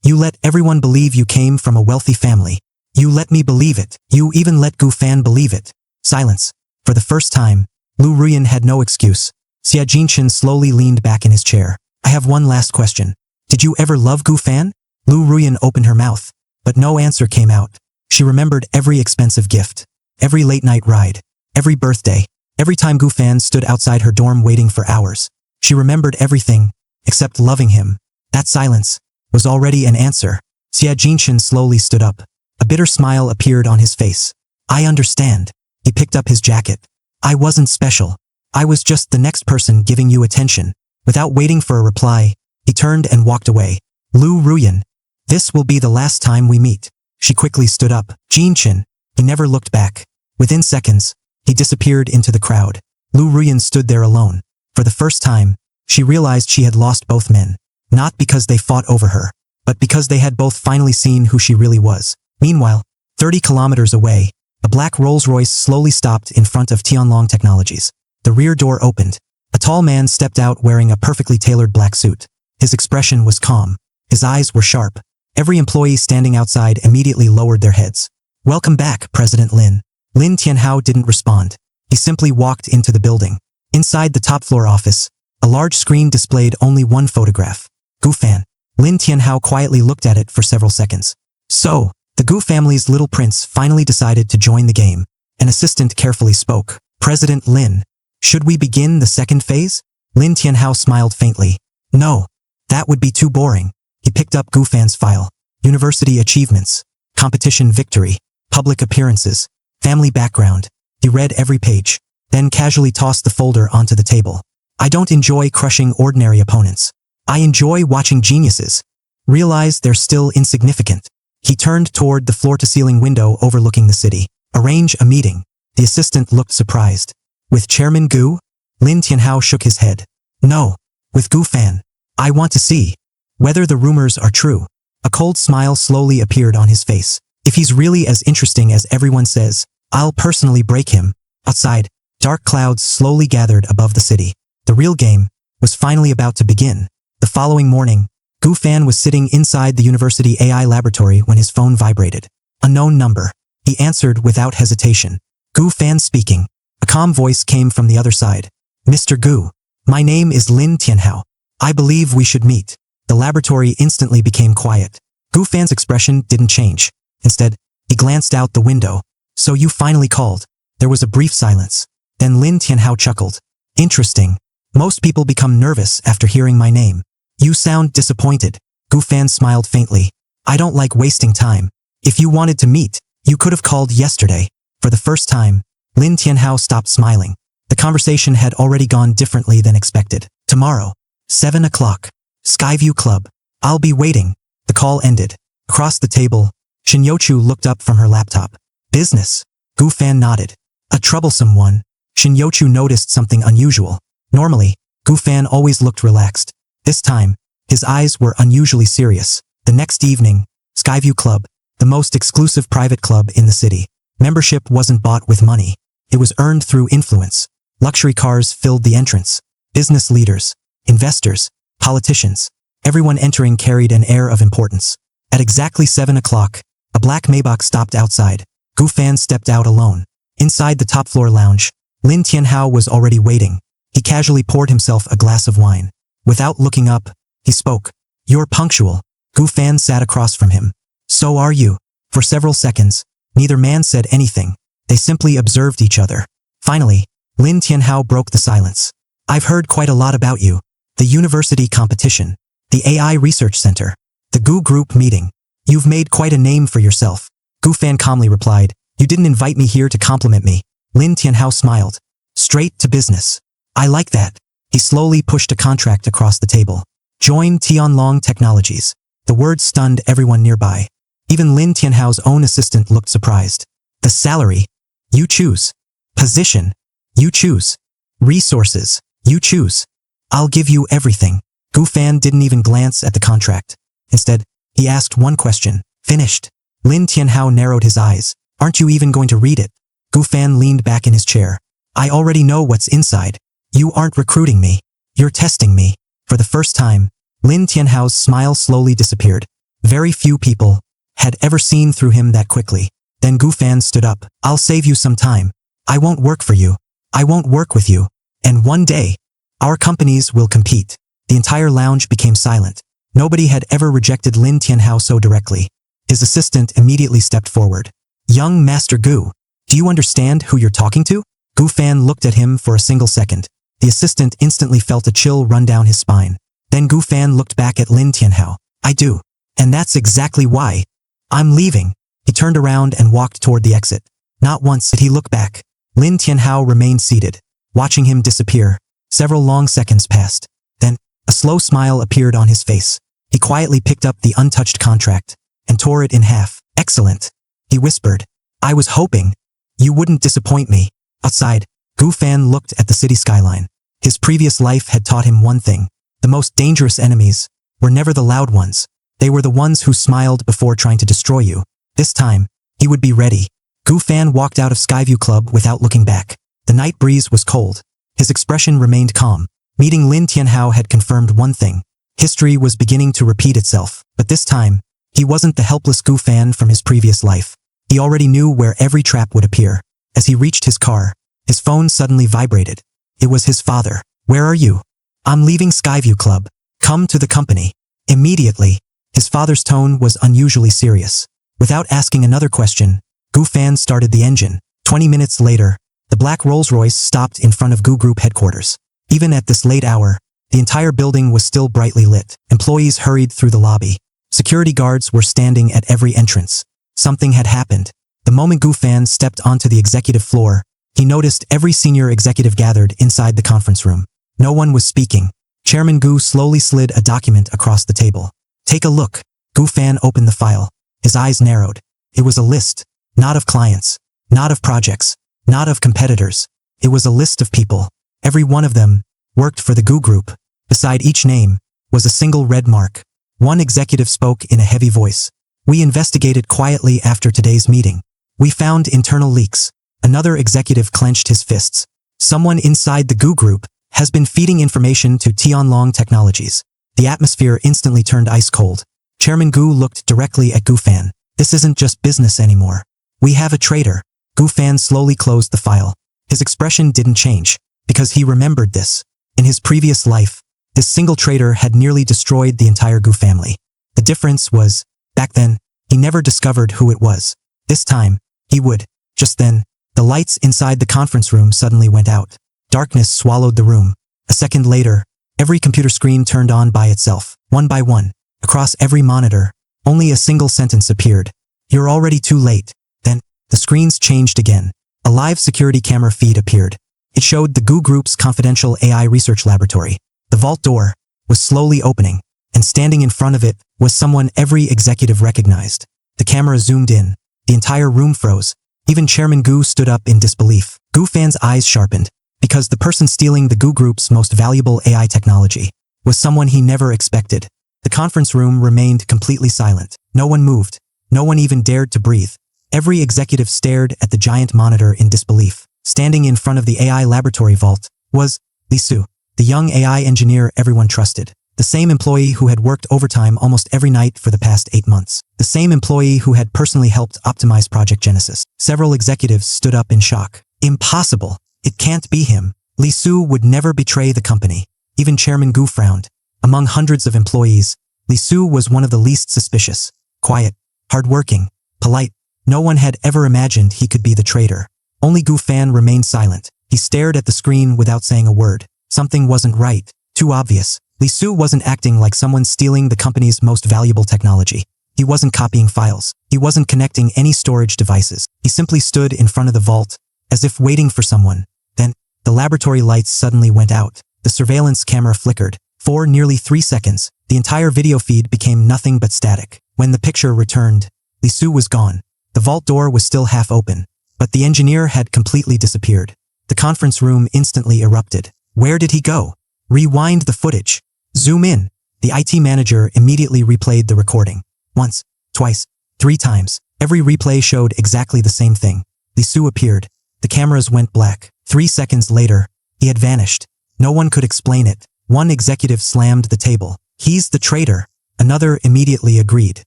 You let everyone believe you came from a wealthy family. You let me believe it. You even let Gu Fan believe it. Silence. For the first time, Lu Ruyan had no excuse. Xia Jinchen slowly leaned back in his chair. I have one last question. Did you ever love Gu Fan? Lu Ruyan opened her mouth, but no answer came out. She remembered every expensive gift, every late-night ride, every birthday, every time Gu Fan stood outside her dorm waiting for hours. She remembered everything, except loving him. That silence, was already an answer. Xie Jinshin slowly stood up. A bitter smile appeared on his face. I understand. He picked up his jacket. I wasn't special. I was just the next person giving you attention. Without waiting for a reply, he turned and walked away. Lu Ruyan. This will be the last time we meet. She quickly stood up. Jinshin. He never looked back. Within seconds, he disappeared into the crowd. Lu Ruyan stood there alone. For the first time, she realized she had lost both men. Not because they fought over her, but because they had both finally seen who she really was. Meanwhile, 30 kilometers away, a black Rolls-Royce slowly stopped in front of Tianlong Technologies. The rear door opened. A tall man stepped out wearing a perfectly tailored black suit. His expression was calm. His eyes were sharp. Every employee standing outside immediately lowered their heads. Welcome back, President Lin. Lin Tianhao didn't respond. He simply walked into the building. Inside the top-floor office, a large screen displayed only one photograph. Gu Fan. Lin Tianhao quietly looked at it for several seconds. So, the Gu family's little prince finally decided to join the game. An assistant carefully spoke. President Lin, should we begin the second phase? Lin Tianhao smiled faintly. No. That would be too boring. He picked up Gu Fan's file. University achievements, competition victory, public appearances, family background. He read every page, then casually tossed the folder onto the table. I don't enjoy crushing ordinary opponents. I enjoy watching geniuses realize they're still insignificant. He turned toward the floor-to-ceiling window overlooking the city. Arrange a meeting. The assistant looked surprised. With Chairman Gu? Lin Tianhao shook his head. No. With Gu Fan. I want to see whether the rumors are true. A cold smile slowly appeared on his face. If he's really as interesting as everyone says, I'll personally break him. Outside, dark clouds slowly gathered above the city. The real game was finally about to begin. The following morning, Gu Fan was sitting inside the university AI laboratory when his phone vibrated. Unknown number. He answered without hesitation. Gu Fan speaking. A calm voice came from the other side. Mr. Gu, my name is Lin Tianhao. I believe we should meet. The laboratory instantly became quiet. Gu Fan's expression didn't change. Instead, he glanced out the window. So you finally called. There was a brief silence. Then Lin Tianhao chuckled. Interesting. Most people become nervous after hearing my name. You sound disappointed. Gu Fan smiled faintly. I don't like wasting time. If you wanted to meet, you could have called yesterday. For the first time, Lin Tianhao stopped smiling. The conversation had already gone differently than expected. Tomorrow, 7 o'clock. Skyview Club. I'll be waiting. The call ended. Across the table, Shinyochu looked up from her laptop. Business. Gu Fan nodded. A troublesome one. Shinyochu noticed something unusual. Normally, Gu Fan always looked relaxed. This time, his eyes were unusually serious. The next evening, Skyview Club, the most exclusive private club in the city. Membership wasn't bought with money. It was earned through influence. Luxury cars filled the entrance. Business leaders, investors, politicians, everyone entering carried an air of importance. At exactly 7 o'clock, a black Maybach stopped outside. Gu Fan stepped out alone. Inside the top-floor lounge, Lin Tianhao was already waiting. He casually poured himself a glass of wine. Without looking up, he spoke. You're punctual. Gu Fan sat across from him. So are you. For several seconds, neither man said anything. They simply observed each other. Finally, Lin Tianhao broke the silence. I've heard quite a lot about you. The university competition, the AI research center, the Gu group meeting. You've made quite a name for yourself. Gu Fan calmly replied, You didn't invite me here to compliment me. Lin Tianhao smiled. Straight to business. I like that. He slowly pushed a contract across the table. Join Tianlong Technologies. The word stunned everyone nearby. Even Lin Tianhao's own assistant looked surprised. The salary. You choose. Position. You choose. Resources. You choose. I'll give you everything. Gu Fan didn't even glance at the contract. Instead, he asked one question. Finished. Lin Tianhao narrowed his eyes. Aren't you even going to read it? Gu Fan leaned back in his chair. I already know what's inside. You aren't recruiting me. You're testing me. For the first time, Lin Tianhao's smile slowly disappeared. Very few people had ever seen through him that quickly. Then Gu Fan stood up. I'll save you some time. I won't work for you. I won't work with you. And one day, our companies will compete. The entire lounge became silent. Nobody had ever rejected Lin Tianhao so directly. His assistant immediately stepped forward. Young Master Gu, do you understand who you're talking to? Gu Fan looked at him for a single second. The assistant instantly felt a chill run down his spine. Then Gu Fan looked back at Lin Tianhao. I do. And that's exactly why. I'm leaving. He turned around and walked toward the exit. Not once did he look back. Lin Tianhao remained seated, watching him disappear. Several long seconds passed. Then, a slow smile appeared on his face. He quietly picked up the untouched contract and tore it in half. Excellent, he whispered. I was hoping you wouldn't disappoint me. Outside, Gu Fan looked at the city skyline. His previous life had taught him one thing. The most dangerous enemies were never the loud ones. They were the ones who smiled before trying to destroy you. This time, he would be ready. Gu Fan walked out of Skyview Club without looking back. The night breeze was cold. His expression remained calm. Meeting Lin Tianhao had confirmed one thing. History was beginning to repeat itself. But this time, he wasn't the helpless Gu Fan from his previous life. He already knew where every trap would appear. As he reached his car, his phone suddenly vibrated. It was his father. Where are you? I'm leaving Skyview Club. Come to the company. Immediately, his father's tone was unusually serious. Without asking another question, Gu Fan started the engine. 20 minutes later, the black Rolls-Royce stopped in front of Gu Group headquarters. Even at this late hour, the entire building was still brightly lit. Employees hurried through the lobby. Security guards were standing at every entrance. Something had happened. The moment Gu Fan stepped onto the executive floor, he noticed every senior executive gathered inside the conference room. No one was speaking. Chairman Gu slowly slid a document across the table. Take a look. Gu Fan opened the file. His eyes narrowed. It was a list. Not of clients. Not of projects. Not of competitors. It was a list of people. Every one of them worked for the Gu Group. Beside each name was a single red mark. One executive spoke in a heavy voice. We investigated quietly after today's meeting. We found internal leaks. Another executive clenched his fists. Someone inside the Gu Group has been feeding information to Tianlong Technologies. The atmosphere instantly turned ice cold. Chairman Gu looked directly at Gu Fan. This isn't just business anymore. We have a traitor. Gu Fan slowly closed the file. His expression didn't change, because he remembered this. In his previous life, this single traitor had nearly destroyed the entire Gu family. The difference was, back then, he never discovered who it was. This time, he would. Just then, the lights inside the conference room suddenly went out. Darkness swallowed the room. A second later, every computer screen turned on by itself. One by one, across every monitor, only a single sentence appeared. You're already too late. Then, the screens changed again. A live security camera feed appeared. It showed the Gu Group's confidential AI research laboratory. The vault door was slowly opening, and standing in front of it was someone every executive recognized. The camera zoomed in. The entire room froze. Even Chairman Gu stood up in disbelief. Gu Fan's eyes sharpened, because the person stealing the Gu Group's most valuable AI technology was someone he never expected. The conference room remained completely silent. No one moved. No one even dared to breathe. Every executive stared at the giant monitor in disbelief. Standing in front of the AI laboratory vault was Li Su, the young AI engineer everyone trusted. The same employee who had worked overtime almost every night for the past 8 months. The same employee who had personally helped optimize Project Genesis. Several executives stood up in shock. Impossible. It can't be him. Li Su would never betray the company. Even Chairman Gu frowned. Among hundreds of employees, Li Su was one of the least suspicious. Quiet, hardworking, polite. No one had ever imagined he could be the traitor. Only Gu Fan remained silent. He stared at the screen without saying a word. Something wasn't right. Too obvious. Li Su wasn't acting like someone stealing the company's most valuable technology. He wasn't copying files. He wasn't connecting any storage devices. He simply stood in front of the vault, as if waiting for someone. Then, the laboratory lights suddenly went out. The surveillance camera flickered. For nearly 3 seconds, the entire video feed became nothing but static. When the picture returned, Li Su was gone. The vault door was still half open, but the engineer had completely disappeared. The conference room instantly erupted. Where did he go? Rewind the footage. Zoom in. The IT manager immediately replayed the recording. Once, twice, 3 times. Every replay showed exactly the same thing. Li Su appeared. The cameras went black. 3 seconds later, he had vanished. No one could explain it. One executive slammed the table. He's the traitor. Another immediately agreed.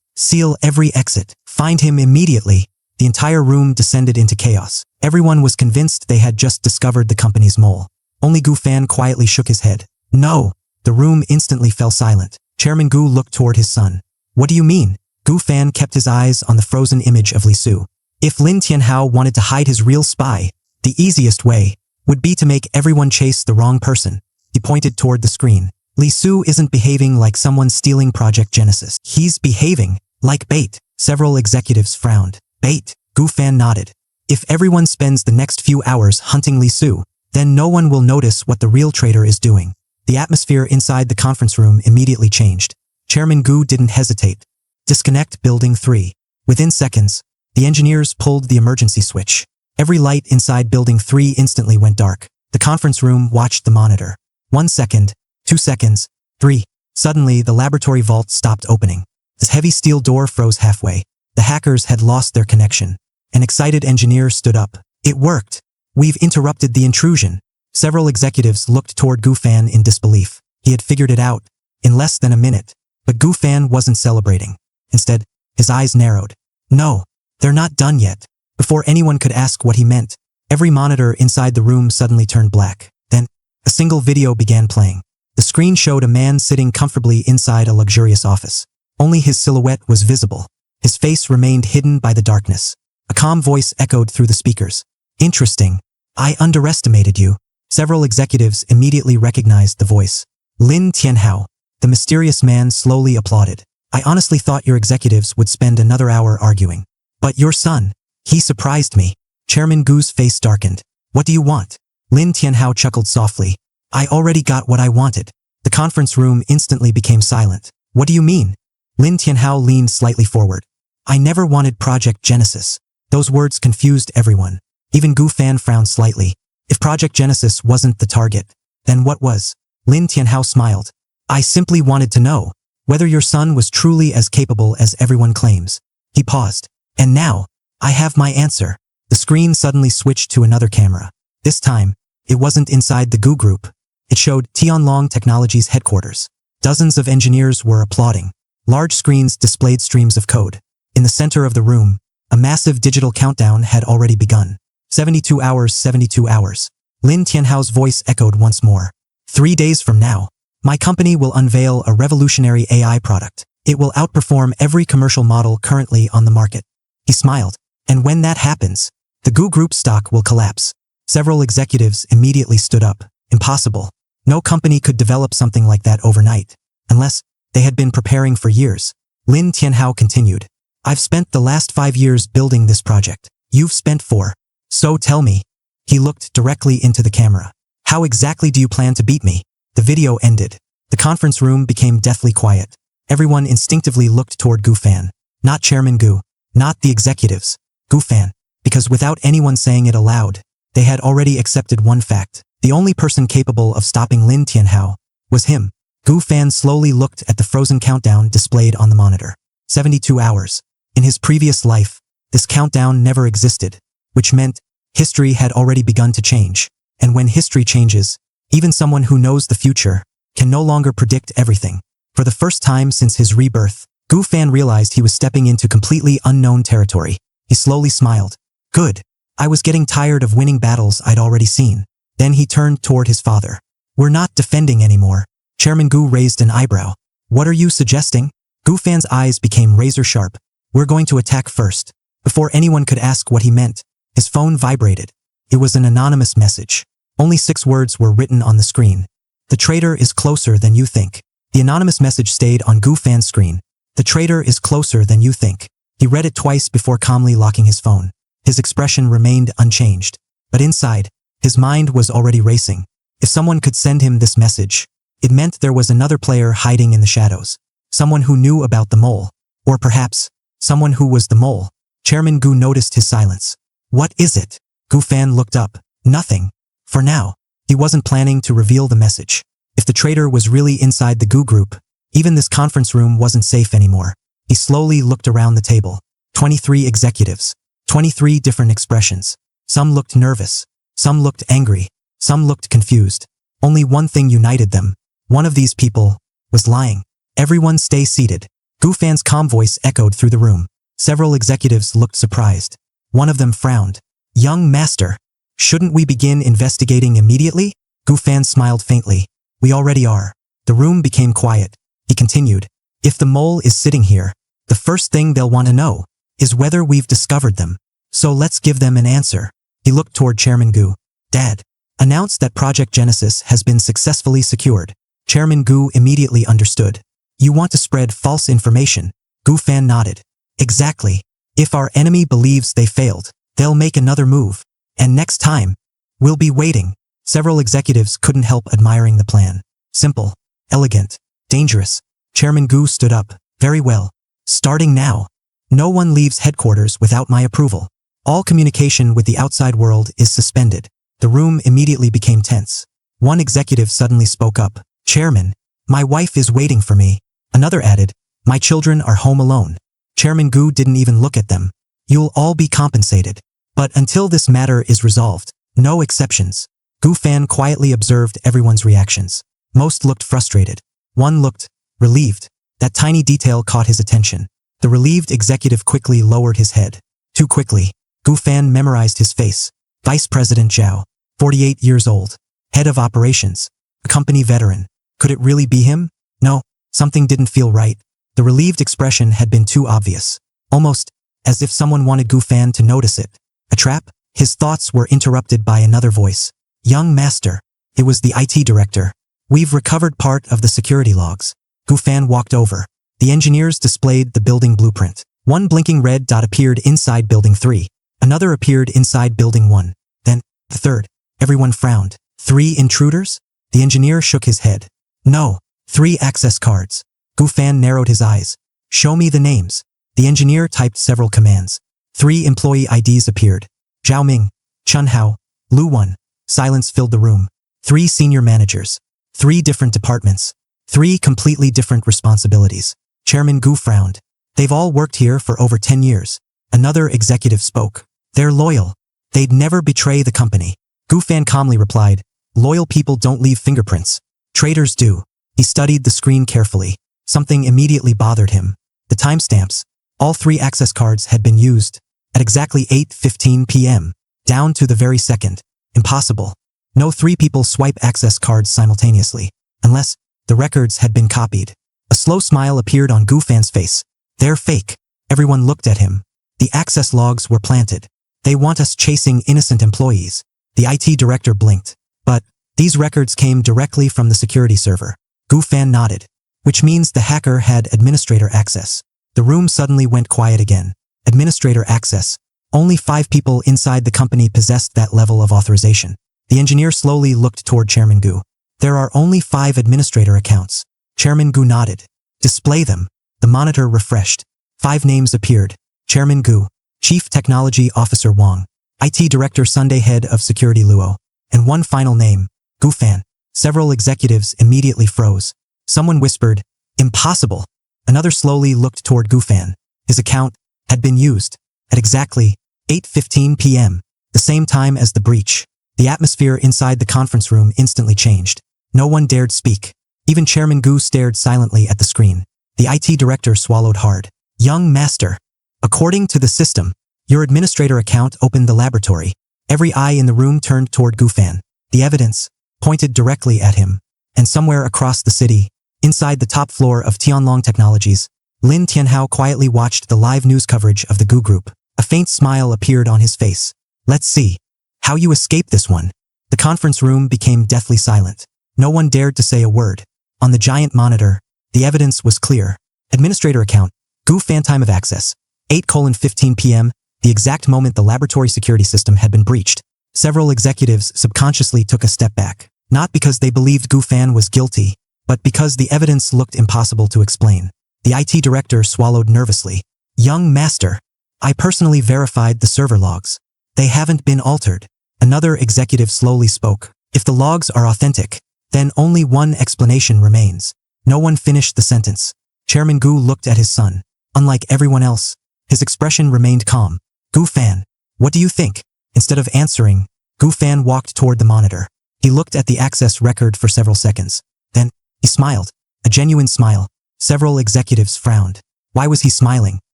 Seal every exit. Find him immediately. The entire room descended into chaos. Everyone was convinced they had just discovered the company's mole. Only Gu Fan quietly shook his head. No. The room instantly fell silent. Chairman Gu looked toward his son. What do you mean? Gu Fan kept his eyes on the frozen image of Li Su. If Lin Tianhao wanted to hide his real spy, the easiest way would be to make everyone chase the wrong person. He pointed toward the screen. Lee Su isn't behaving like someone stealing Project Genesis. He's behaving like bait. Several executives frowned. Bait? Gu Fan nodded. If everyone spends the next few hours hunting Lee Su, then no one will notice what the real traitor is doing. The atmosphere inside the conference room immediately changed. Chairman Gu didn't hesitate. Disconnect Building 3. Within seconds, the engineers pulled the emergency switch. Every light inside Building 3 instantly went dark. The conference room watched the monitor. 1 second, 2 seconds, 3. Suddenly, the laboratory vault stopped opening. The heavy steel door froze halfway. The hackers had lost their connection. An excited engineer stood up. It worked. We've interrupted the intrusion. Several executives looked toward Gu Fan in disbelief. He had figured it out in less than a minute. But Gu Fan wasn't celebrating. Instead, his eyes narrowed. No, they're not done yet. Before anyone could ask what he meant, every monitor inside the room suddenly turned black. Then, a single video began playing. The screen showed a man sitting comfortably inside a luxurious office. Only his silhouette was visible. His face remained hidden by the darkness. A calm voice echoed through the speakers. Interesting. I underestimated you. Several executives immediately recognized the voice. Lin Tianhao. The mysterious man slowly applauded. I honestly thought your executives would spend another hour arguing. But your son, he surprised me. Chairman Gu's face darkened. What do you want? Lin Tianhao chuckled softly. I already got what I wanted. The conference room instantly became silent. What do you mean? Lin Tianhao leaned slightly forward. I never wanted Project Genesis. Those words confused everyone. Even Gu Fan frowned slightly. If Project Genesis wasn't the target, then what was? Lin Tianhao smiled. I simply wanted to know whether your son was truly as capable as everyone claims. He paused. And now, I have my answer. The screen suddenly switched to another camera. This time, it wasn't inside the Gu group. It showed Tianlong Technologies headquarters. Dozens of engineers were applauding. Large screens displayed streams of code. In the center of the room, a massive digital countdown had already begun. 72 hours, 72 hours. Lin Tianhao's voice echoed once more. 3 days from now, my company will unveil a revolutionary AI product. It will outperform every commercial model currently on the market. He smiled. And when that happens, the Gu Group stock will collapse. Several executives immediately stood up. Impossible. No company could develop something like that overnight, unless they had been preparing for years. Lin Tianhao continued. I've spent the last 5 years building this project. You've spent 4. So tell me. He looked directly into the camera. How exactly do you plan to beat me? The video ended. The conference room became deathly quiet. Everyone instinctively looked toward Gu Fan. Not Chairman Gu. Not the executives. Gu Fan. Because without anyone saying it aloud, they had already accepted one fact. The only person capable of stopping Lin Tianhao was him. Gu Fan slowly looked at the frozen countdown displayed on the monitor. 72 hours. In his previous life, this countdown never existed, which meant history had already begun to change. And when history changes, even someone who knows the future can no longer predict everything. For the first time since his rebirth, Gu Fan realized he was stepping into completely unknown territory. He slowly smiled. Good. I was getting tired of winning battles I'd already seen. Then he turned toward his father. We're not defending anymore. Chairman Gu raised an eyebrow. What are you suggesting? Gu Fan's eyes became razor sharp. We're going to attack first. Before anyone could ask what he meant, his phone vibrated. It was an anonymous message. Only 6 words were written on the screen. The traitor is closer than you think. The anonymous message stayed on Gu Fan's screen. The traitor is closer than you think. He read it twice before calmly locking his phone. His expression remained unchanged. But inside, his mind was already racing. If someone could send him this message, it meant there was another player hiding in the shadows. Someone who knew about the mole. Or perhaps, someone who was the mole. Chairman Gu noticed his silence. What is it? Gu Fan looked up. Nothing. For now, he wasn't planning to reveal the message. If the traitor was really inside the Gu group, even this conference room wasn't safe anymore. He slowly looked around the table. 23 executives. 23 different expressions. Some looked nervous. Some looked angry. Some looked confused. Only one thing united them. One of these people was lying. Everyone stay seated. Gu Fan's calm voice echoed through the room. Several executives looked surprised. One of them frowned. Young master, shouldn't we begin investigating immediately? Gu Fan smiled faintly. We already are. The room became quiet. He continued. If the mole is sitting here, the first thing they'll want to know is whether we've discovered them. So let's give them an answer. He looked toward Chairman Gu. Dad, announce that Project Genesis has been successfully secured. Chairman Gu immediately understood. You want to spread false information? Gu Fan nodded. Exactly. If our enemy believes they failed, they'll make another move. And next time, we'll be waiting. Several executives couldn't help admiring the plan. Simple, elegant, dangerous. Chairman Gu stood up. Very well. Starting now. No one leaves headquarters without my approval. All communication with the outside world is suspended. The room immediately became tense. One executive suddenly spoke up. Chairman, my wife is waiting for me. Another added, my children are home alone. Chairman Gu didn't even look at them. You'll all be compensated. But until this matter is resolved, no exceptions. Gu Fan quietly observed everyone's reactions. Most looked frustrated. One looked relieved. That tiny detail caught his attention. The relieved executive quickly lowered his head. Too quickly. Gu Fan memorized his face. Vice President Zhao, 48 years old. Head of operations. A company veteran. Could it really be him? No, something didn't feel right. The relieved expression had been too obvious. Almost as if someone wanted Gu Fan to notice it. A trap? His thoughts were interrupted by another voice. Young master. It was the IT director. We've recovered part of the security logs. Gu Fan walked over. The engineers displayed the building blueprint. One blinking red dot appeared inside Building 3. Another appeared inside Building 1. Then, the third. Everyone frowned. 3 intruders? The engineer shook his head. No, 3 access cards. Gu Fan narrowed his eyes. Show me the names. The engineer typed several commands. 3 employee IDs appeared. Zhao Ming, Chun Hao, Lu Wan. Silence filled the room. 3 senior managers. 3 different departments. 3 completely different responsibilities. Chairman Gu frowned. They've all worked here for over 10 years. Another executive spoke. They're loyal. They'd never betray the company. Gu Fan calmly replied, loyal people don't leave fingerprints. Traitors do. He studied the screen carefully. Something immediately bothered him. The timestamps. All 3 access cards had been used. At exactly 8:15 p.m. Down to the very second. Impossible. No 3 people swipe access cards simultaneously. Unless the records had been copied. A slow smile appeared on Gu Fan's face. They're fake. Everyone looked at him. The access logs were planted. They want us chasing innocent employees. The IT director blinked. But these records came directly from the security server. Gu Fan nodded. Which means the hacker had administrator access. The room suddenly went quiet again. Administrator access. Only 5 people inside the company possessed that level of authorization. The engineer slowly looked toward Chairman Gu. There are only 5 administrator accounts. Chairman Gu nodded. Display them. The monitor refreshed. 5 names appeared. Chairman Gu, Chief Technology Officer Wang, IT Director Sunday, Head of Security Luo, and one final name, Gu Fan. Several executives immediately froze. Someone whispered, impossible. Another slowly looked toward Gu Fan. His account had been used at exactly 8:15 p.m., the same time as the breach. The atmosphere inside the conference room instantly changed. No one dared speak. Even Chairman Gu stared silently at the screen. The IT director swallowed hard. Young master. According to the system, your administrator account opened the laboratory. Every eye in the room turned toward Gu Fan. The evidence pointed directly at him. And somewhere across the city, inside the top floor of Tianlong Technologies, Lin Tianhao quietly watched the live news coverage of the Gu Group. A faint smile appeared on his face. Let's see how you escape this one. The conference room became deathly silent. No one dared to say a word. On the giant monitor, the evidence was clear. Administrator account, Gu Fan, time of access, 8:15 p.m., the exact moment the laboratory security system had been breached. Several executives subconsciously took a step back, not because they believed Gu Fan was guilty, but because the evidence looked impossible to explain. The IT director swallowed nervously. Young master, I personally verified the server logs. They haven't been altered. Another executive slowly spoke. If the logs are authentic, then only one explanation remains. No one finished the sentence. Chairman Gu looked at his son. Unlike everyone else, his expression remained calm. Gu Fan, what do you think? Instead of answering, Gu Fan walked toward the monitor. He looked at the access record for several seconds. Then, he smiled. A genuine smile. Several executives frowned. Why was he smiling?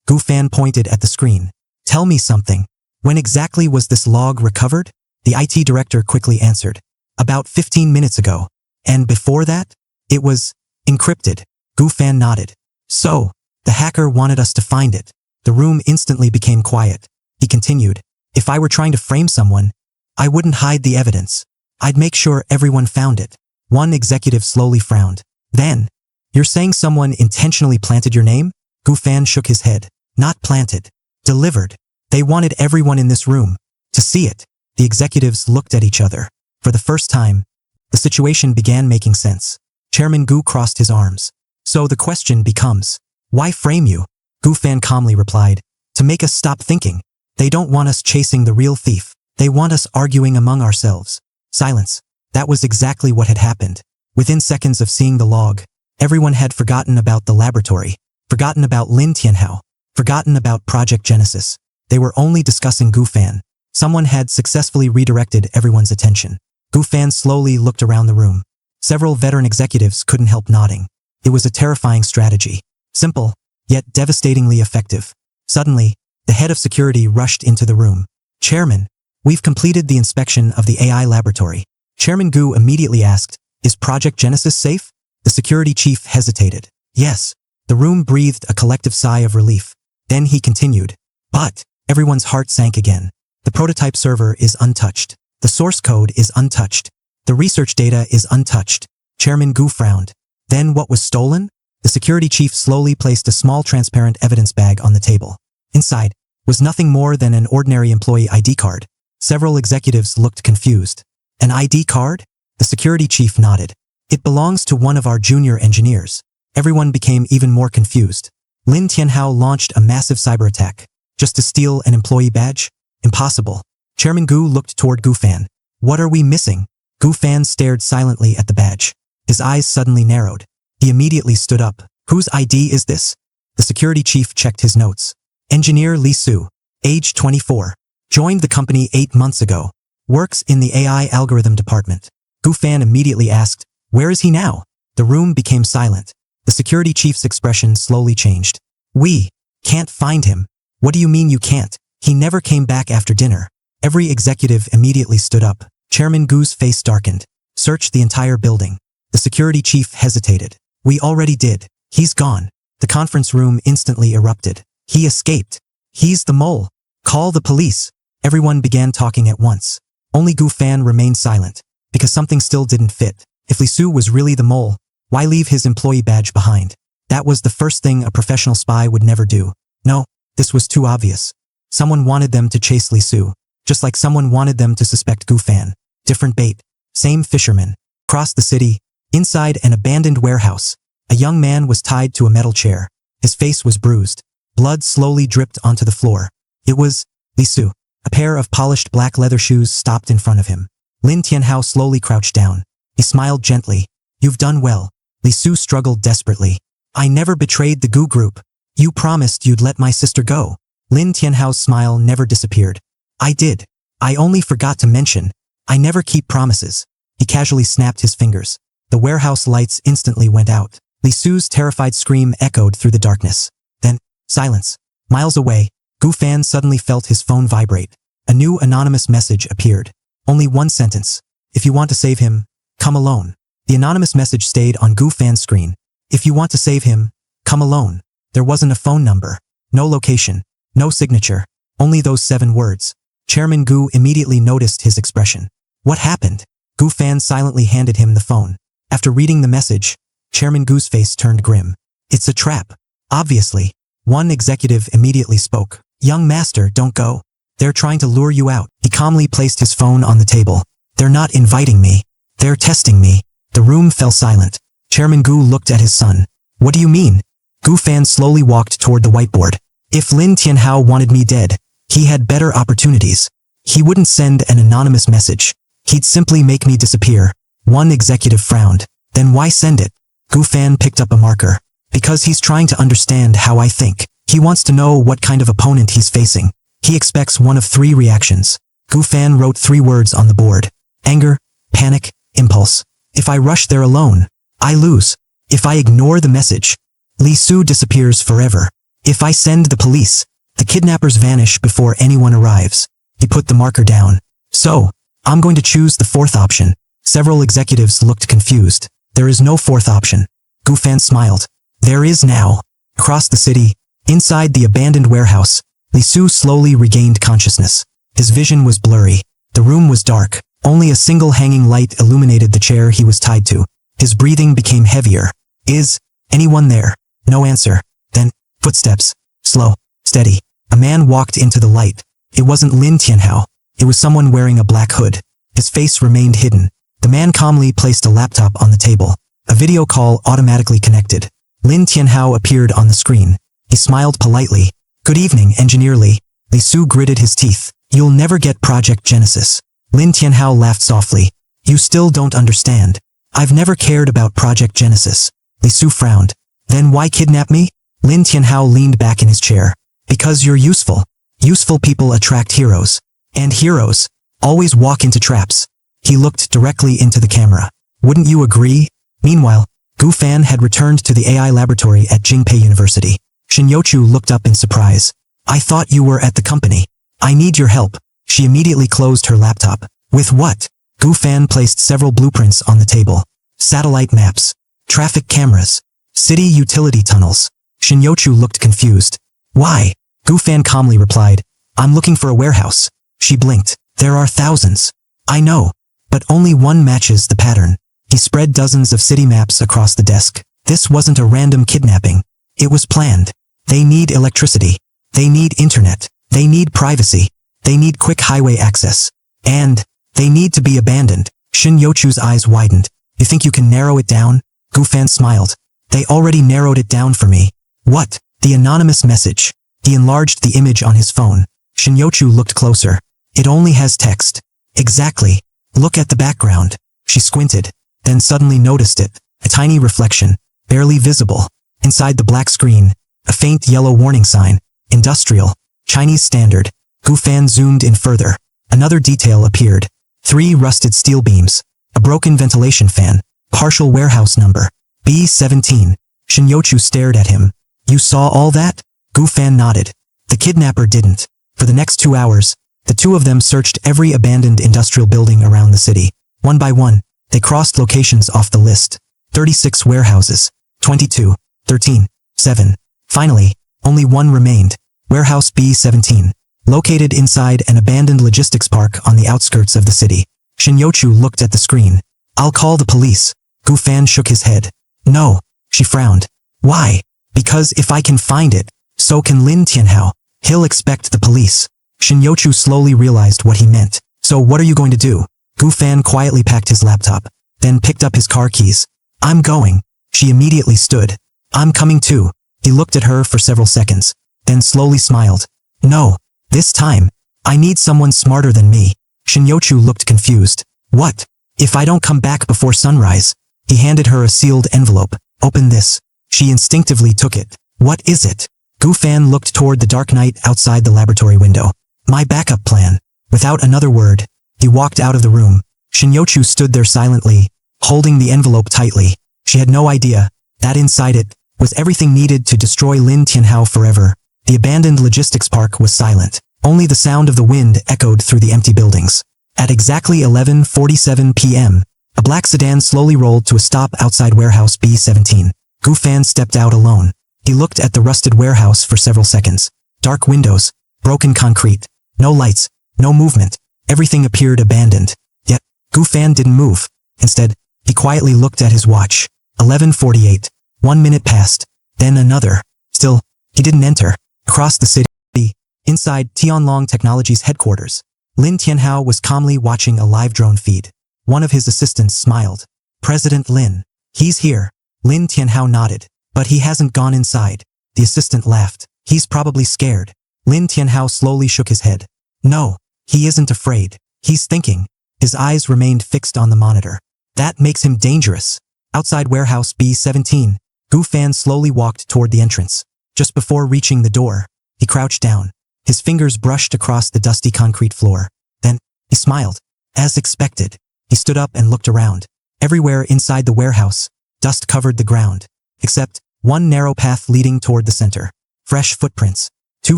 Gu Fan pointed at the screen. Tell me something. When exactly was this log recovered? The IT director quickly answered. About 15 minutes ago. And before that? It was encrypted. Gu Fan nodded. So, the hacker wanted us to find it. The room instantly became quiet. He continued. If I were trying to frame someone, I wouldn't hide the evidence. I'd make sure everyone found it. One executive slowly frowned. Then, you're saying someone intentionally planted your name? Gu Fan shook his head. Not planted. Delivered. They wanted everyone in this room to see it. The executives looked at each other. For the first time, the situation began making sense. Chairman Gu crossed his arms. So the question becomes, why frame you? Gu Fan calmly replied, to make us stop thinking. They don't want us chasing the real thief. They want us arguing among ourselves. Silence. That was exactly what had happened. Within seconds of seeing the log, everyone had forgotten about the laboratory, forgotten about Lin Tianhao, forgotten about Project Genesis. They were only discussing Gu Fan. Someone had successfully redirected everyone's attention. Gu Fan slowly looked around the room. Several veteran executives couldn't help nodding. It was a terrifying strategy. Simple, yet devastatingly effective. Suddenly, the head of security rushed into the room. Chairman, we've completed the inspection of the AI laboratory. Chairman Gu immediately asked, is Project Genesis safe? The security chief hesitated. Yes. The room breathed a collective sigh of relief. Then he continued. But, everyone's heart sank again. The prototype server is untouched. The source code is untouched. The research data is untouched. Chairman Gu frowned. Then what was stolen? The security chief slowly placed a small transparent evidence bag on the table. Inside was nothing more than an ordinary employee ID card. Several executives looked confused. An ID card? The security chief nodded. It belongs to one of our junior engineers. Everyone became even more confused. Lin Tianhao launched a massive cyber attack. Just to steal an employee badge? Impossible. Chairman Gu looked toward Gu Fan. What are we missing? Gu Fan stared silently at the badge. His eyes suddenly narrowed. He immediately stood up. Whose ID is this? The security chief checked his notes. Engineer Li Su, age 24. Joined the company 8 months ago. Works in the AI algorithm department. Gu Fan immediately asked, where is he now? The room became silent. The security chief's expression slowly changed. We can't find him. What do you mean you can't? He never came back after dinner. Every executive immediately stood up. Chairman Gu's face darkened. Search the entire building. The security chief hesitated. We already did. He's gone. The conference room instantly erupted. He escaped. He's the mole. Call the police. Everyone began talking at once. Only Gu Fan remained silent, because something still didn't fit. If Li Su was really the mole, why leave his employee badge behind? That was the first thing a professional spy would never do. No, this was too obvious. Someone wanted them to chase Li Su, just like someone wanted them to suspect Gu Fan. Different bait. Same fisherman. Across the city, inside an abandoned warehouse, a young man was tied to a metal chair. His face was bruised. Blood slowly dripped onto the floor. It was Li Su. A pair of polished black leather shoes stopped in front of him. Lin Tianhao slowly crouched down. He smiled gently. You've done well. Li Su struggled desperately. I never betrayed the Gu group. You promised you'd let my sister go. Lin Tianhao's smile never disappeared. I did. I only forgot to mention. I never keep promises. He casually snapped his fingers. The warehouse lights instantly went out. Li Su's terrified scream echoed through the darkness. Then, silence. Miles away, Gu Fan suddenly felt his phone vibrate. A new anonymous message appeared. Only one sentence. If you want to save him, come alone. The anonymous message stayed on Gu Fan's screen. If you want to save him, come alone. There wasn't a phone number. No location. No signature. Only those 7 words. Chairman Gu immediately noticed his expression. What happened? Gu Fan silently handed him the phone. After reading the message, Chairman Gu's face turned grim. It's a trap. Obviously. One executive immediately spoke. Young master, don't go. They're trying to lure you out. He calmly placed his phone on the table. They're not inviting me. They're testing me. The room fell silent. Chairman Gu looked at his son. What do you mean? Gu Fan slowly walked toward the whiteboard. If Lin Tianhao wanted me dead, he had better opportunities. He wouldn't send an anonymous message. He'd simply make me disappear. One executive frowned. Then why send it? Gu Fan picked up a marker. Because he's trying to understand how I think. He wants to know what kind of opponent he's facing. He expects one of 3 reactions. Gu Fan wrote 3 words on the board. Anger, panic, impulse. If I rush there alone, I lose. If I ignore the message, Li Su disappears forever. If I send the police, the kidnappers vanish before anyone arrives. He put the marker down. So, I'm going to choose the 4th option. Several executives looked confused. There is no 4th option. Gu Fan smiled. There is now. Across the city, inside the abandoned warehouse, Li Su slowly regained consciousness. His vision was blurry. The room was dark. Only a single hanging light illuminated the chair he was tied to. His breathing became heavier. Is anyone there? No answer. Then, footsteps. Slow, steady. A man walked into the light. It wasn't Lin Tianhao. It was someone wearing a black hood. His face remained hidden. The man calmly placed a laptop on the table. A video call automatically connected. Lin Tianhao appeared on the screen. He smiled politely. Good evening, Engineer Li. Li Su gritted his teeth. You'll never get Project Genesis. Lin Tianhao laughed softly. You still don't understand. I've never cared about Project Genesis. Li Su frowned. Then why kidnap me? Lin Tianhao leaned back in his chair. Because you're useful. Useful people attract heroes. And heroes always walk into traps. He looked directly into the camera. Wouldn't you agree? Meanwhile, Gu Fan had returned to the AI laboratory at Jingpei University. Shinyochu looked up in surprise. I thought you were at the company. I need your help. She immediately closed her laptop. With what? Gu Fan placed several blueprints on the table. Satellite maps. Traffic cameras. City utility tunnels. Shinyochu looked confused. Why? Gu Fan calmly replied. I'm looking for a warehouse. She blinked. There are thousands. I know. But only one matches the pattern. He spread dozens of city maps across the desk. This wasn't a random kidnapping. It was planned. They need electricity. They need internet. They need privacy. They need quick highway access. And they need to be abandoned. Shinyochu's eyes widened. You think you can narrow it down? Gu Fan smiled. They already narrowed it down for me. What? The anonymous message. He enlarged the image on his phone. Shinyochu looked closer. It only has text. Exactly. Look at the background. She squinted, then suddenly noticed it. A tiny reflection, barely visible. Inside the black screen, a faint yellow warning sign. Industrial. Chinese standard. Gu Fan zoomed in further. Another detail appeared. 3 rusted steel beams. A broken ventilation fan. Partial warehouse number. B17. Shinyochu stared at him. You saw all that? Gu Fan nodded. The kidnapper didn't. For the next 2 hours, the two of them searched every abandoned industrial building around the city. One by one, they crossed locations off the list. 36 warehouses. 22. 13. 7. Finally, only one remained. Warehouse B17. Located inside an abandoned logistics park on the outskirts of the city. Shinyochu looked at the screen. I'll call the police. Gu Fan shook his head. No. She frowned. Why? Because if I can find it, so can Lin Tianhao. He'll expect the police. Shinyochu slowly realized what he meant. So what are you going to do? Gu Fan quietly packed his laptop, then picked up his car keys. I'm going. She immediately stood. I'm coming too. He looked at her for several seconds, then slowly smiled. No. This time, I need someone smarter than me. Shinyochu looked confused. What? If I don't come back before sunrise? He handed her a sealed envelope. Open this. She instinctively took it. What is it? Gu Fan looked toward the dark night outside the laboratory window. My backup plan. Without another word, he walked out of the room. Shinyochu stood there silently, holding the envelope tightly. She had no idea that inside it was everything needed to destroy Lin Tianhao forever. The abandoned logistics park was silent. Only the sound of the wind echoed through the empty buildings. At exactly 11:47 p.m., a black sedan slowly rolled to a stop outside warehouse B17. Gu Fan stepped out alone. He looked at the rusted warehouse for several seconds. Dark windows, broken concrete, no lights, no movement. Everything appeared abandoned. Yet, Gu Fan didn't move. Instead, he quietly looked at his watch. 11:48. 1 minute passed. Then another. Still, he didn't enter. Across the city, inside Tianlong Technologies headquarters, Lin Tianhao was calmly watching a live drone feed. One of his assistants smiled. President Lin. He's here. Lin Tianhao nodded. But he hasn't gone inside. The assistant laughed. He's probably scared. Lin Tianhao slowly shook his head. No, he isn't afraid. He's thinking. His eyes remained fixed on the monitor. That makes him dangerous. Outside warehouse B17, Gu Fan slowly walked toward the entrance. Just before reaching the door, he crouched down. His fingers brushed across the dusty concrete floor. Then, he smiled. As expected, he stood up and looked around. Everywhere inside the warehouse, dust covered the ground, except one narrow path leading toward the center. Fresh footprints. Too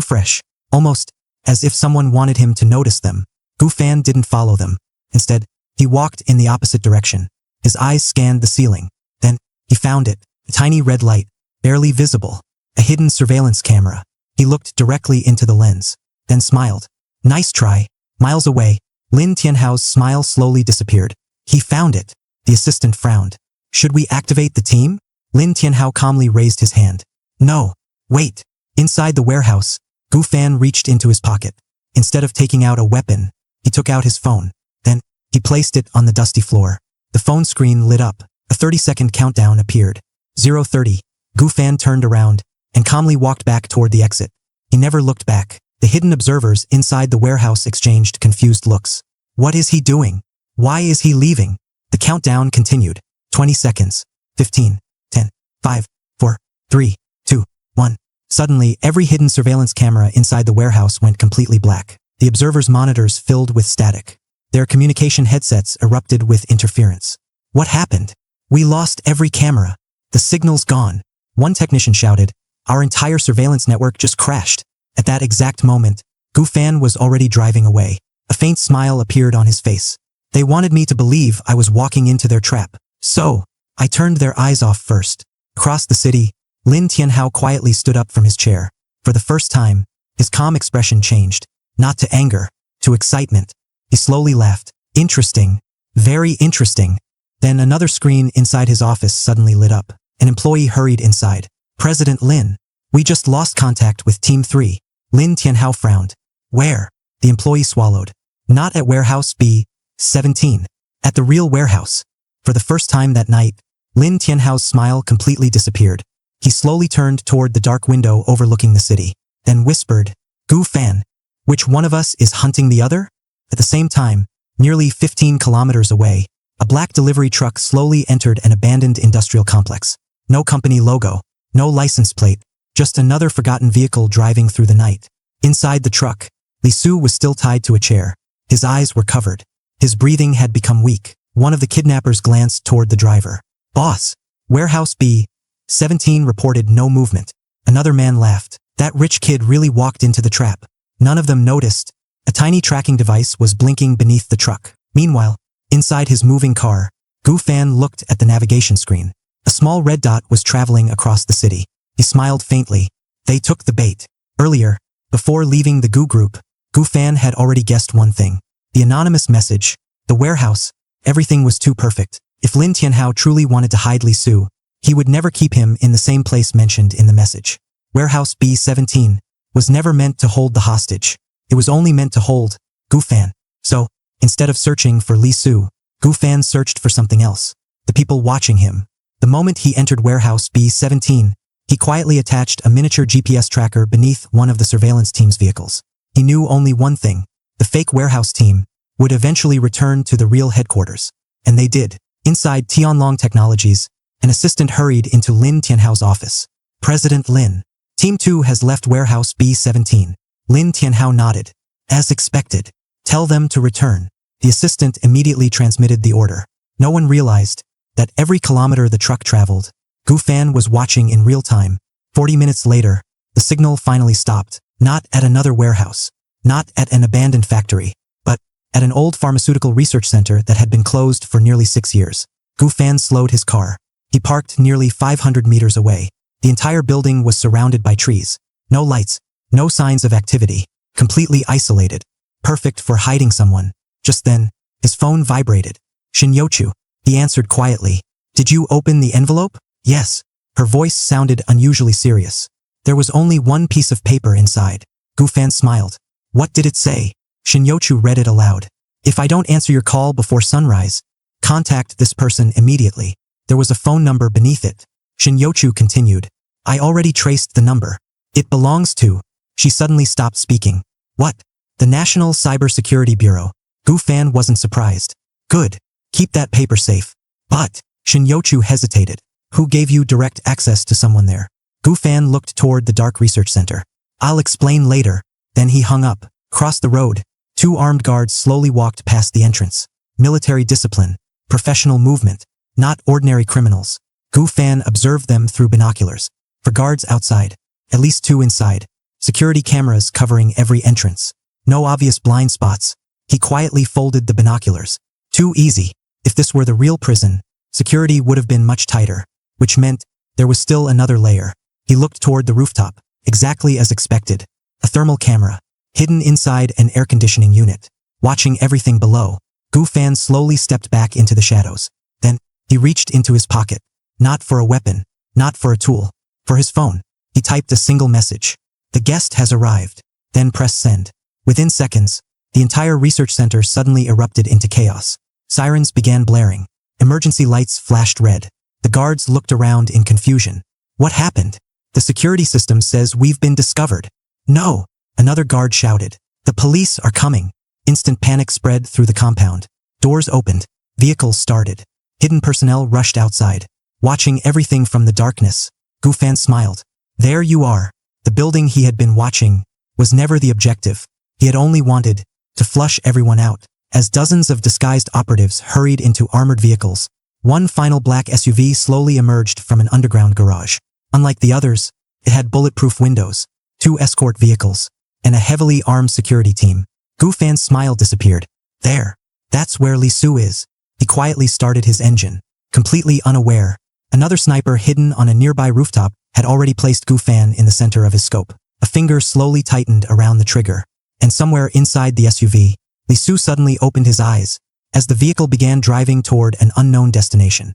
fresh. Almost as if someone wanted him to notice them. Gu Fan didn't follow them. Instead, he walked in the opposite direction. His eyes scanned the ceiling. Then, he found it. A tiny red light, barely visible. A hidden surveillance camera. He looked directly into the lens, then smiled. Nice try. Miles away, Lin Tianhao's smile slowly disappeared. He found it. The assistant frowned. Should we activate the team? Lin Tianhao calmly raised his hand. No. Wait. Inside the warehouse, Gu Fan reached into his pocket. Instead of taking out a weapon, he took out his phone. Then, he placed it on the dusty floor. The phone screen lit up. A 30-second countdown appeared. 0:30. Gu Fan turned around and calmly walked back toward the exit. He never looked back. The hidden observers inside the warehouse exchanged confused looks. What is he doing? Why is he leaving? The countdown continued. 20 seconds. 15. 10. 5. 4. 3. 2. 1. Suddenly, every hidden surveillance camera inside the warehouse went completely black. The observers' monitors filled with static. Their communication headsets erupted with interference. What happened? We lost every camera. The signal's gone. One technician shouted. Our entire surveillance network just crashed. At that exact moment, Gu Fan was already driving away. A faint smile appeared on his face. They wanted me to believe I was walking into their trap. So, I turned their eyes off first. Across the city, Lin Tianhao quietly stood up from his chair. For the first time, his calm expression changed. Not to anger, to excitement. He slowly laughed. Interesting. Very interesting. Then another screen inside his office suddenly lit up. An employee hurried inside. President Lin, we just lost contact with Team 3. Lin Tianhao frowned. Where? The employee swallowed. Not at warehouse B-17. At the real warehouse. For the first time that night, Lin Tianhao's smile completely disappeared. He slowly turned toward the dark window overlooking the city, then whispered, Gu Fan, which one of us is hunting the other? At the same time, nearly 15 kilometers away, a black delivery truck slowly entered an abandoned industrial complex. No company logo, no license plate, just another forgotten vehicle driving through the night. Inside the truck, Li Su was still tied to a chair. His eyes were covered. His breathing had become weak. One of the kidnappers glanced toward the driver. Boss, warehouse B-17 reported no movement. Another man laughed. That rich kid really walked into the trap. None of them noticed. A tiny tracking device was blinking beneath the truck. Meanwhile, inside his moving car, Gu Fan looked at the navigation screen. A small red dot was traveling across the city. He smiled faintly. They took the bait. Earlier, before leaving the Gu group, Gu Fan had already guessed one thing. The anonymous message, the warehouse, everything was too perfect. If Lin Tianhao truly wanted to hide Li Su, he would never keep him in the same place mentioned in the message. Warehouse B-17 was never meant to hold the hostage. It was only meant to hold Gu Fan. So, instead of searching for Li Su, Gu Fan searched for something else. The people watching him. The moment he entered warehouse B-17, he quietly attached a miniature GPS tracker beneath one of the surveillance team's vehicles. He knew only one thing. The fake warehouse team would eventually return to the real headquarters. And they did. Inside Tianlong Technologies, an assistant hurried into Lin Tianhao's office. President Lin. Team 2 has left warehouse B-17. Lin Tianhao nodded. As expected. Tell them to return. The assistant immediately transmitted the order. No one realized that every kilometer the truck traveled, Gu Fan was watching in real time. 40 minutes later, the signal finally stopped. Not at another warehouse. Not at an abandoned factory. But at an old pharmaceutical research center that had been closed for nearly 6 years. Gu Fan slowed his car. He parked nearly 500 meters away. The entire building was surrounded by trees. No lights. No signs of activity. Completely isolated. Perfect for hiding someone. Just then, his phone vibrated. Shinyochu. He answered quietly. Did you open the envelope? Yes. Her voice sounded unusually serious. There was only one piece of paper inside. Gu Fan smiled. What did it say? Shinyochu read it aloud. If I don't answer your call before sunrise, contact this person immediately. There was a phone number beneath it. Shinyochu continued. I already traced the number. It belongs to... She suddenly stopped speaking. What? The National Cybersecurity Bureau. Gu Fan wasn't surprised. Good. Keep that paper safe. But... Shinyochu hesitated. Who gave you direct access to someone there? Gu Fan looked toward the dark research center. I'll explain later. Then he hung up. Crossed the road. 2 armed guards slowly walked past the entrance. Military discipline. Professional movement. Not ordinary criminals. Gu Fan observed them through binoculars. For guards outside. At least 2 inside. Security cameras covering every entrance. No obvious blind spots. He quietly folded the binoculars. Too easy. If this were the real prison, security would have been much tighter. Which meant there was still another layer. He looked toward the rooftop. Exactly as expected. A thermal camera. Hidden inside an air conditioning unit. watching everything below. Gu Fan slowly stepped back into the shadows. Then, he reached into his pocket. Not for a weapon, not for a tool, for his phone. He typed a single message. The guest has arrived. Then press send. Within seconds, the entire research center suddenly erupted into chaos. Sirens began blaring. Emergency lights flashed red. The guards looked around in confusion. What happened? The security system says we've been discovered. No! Another guard shouted. The police are coming. Instant panic spread through the compound. Doors opened. Vehicles started. Hidden personnel rushed outside. Watching everything from the darkness, Gu Fan smiled. There you are. The building he had been watching was never the objective. He had only wanted to flush everyone out. As dozens of disguised operatives hurried into armored vehicles, one final black SUV slowly emerged from an underground garage. Unlike the others, it had bulletproof windows, 2 escort vehicles, and a heavily armed security team. Gu Fan's smile disappeared. There. That's where Li Su is. He quietly started his engine. Completely unaware, another sniper hidden on a nearby rooftop had already placed Gu Fan in the center of his scope. A finger slowly tightened around the trigger, and somewhere inside the SUV, Li Su suddenly opened his eyes as the vehicle began driving toward an unknown destination.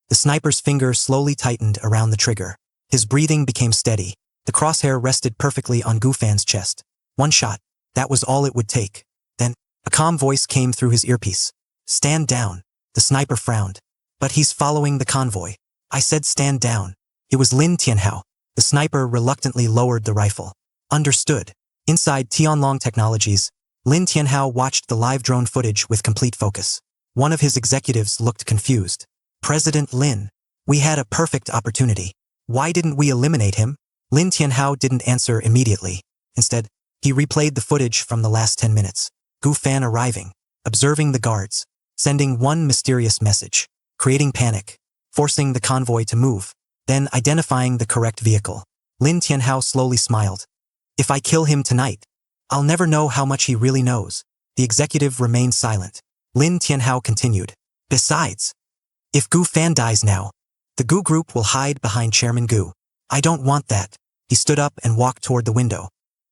The sniper's finger slowly tightened around the trigger. His breathing became steady. The crosshair rested perfectly on Gu Fan's chest. One shot. That was all it would take. Then, a calm voice came through his earpiece. Stand down. The sniper frowned. But he's following the convoy. I said stand down. It was Lin Tianhao. The sniper reluctantly lowered the rifle. Understood. Inside Tianlong Technologies, Lin Tianhao watched the live drone footage with complete focus. One of his executives looked confused. President Lin, we had a perfect opportunity. Why didn't we eliminate him? Lin Tianhao didn't answer immediately. Instead, he replayed the footage from the last 10 minutes. Gu Fan arriving, observing the guards, sending one mysterious message, creating panic, forcing the convoy to move, then identifying the correct vehicle. Lin Tianhao slowly smiled. If I kill him tonight, I'll never know how much he really knows. The executive remained silent. Lin Tianhao continued. Besides, if Gu Fan dies now, the Gu group will hide behind Chairman Gu. I don't want that. He stood up and walked toward the window.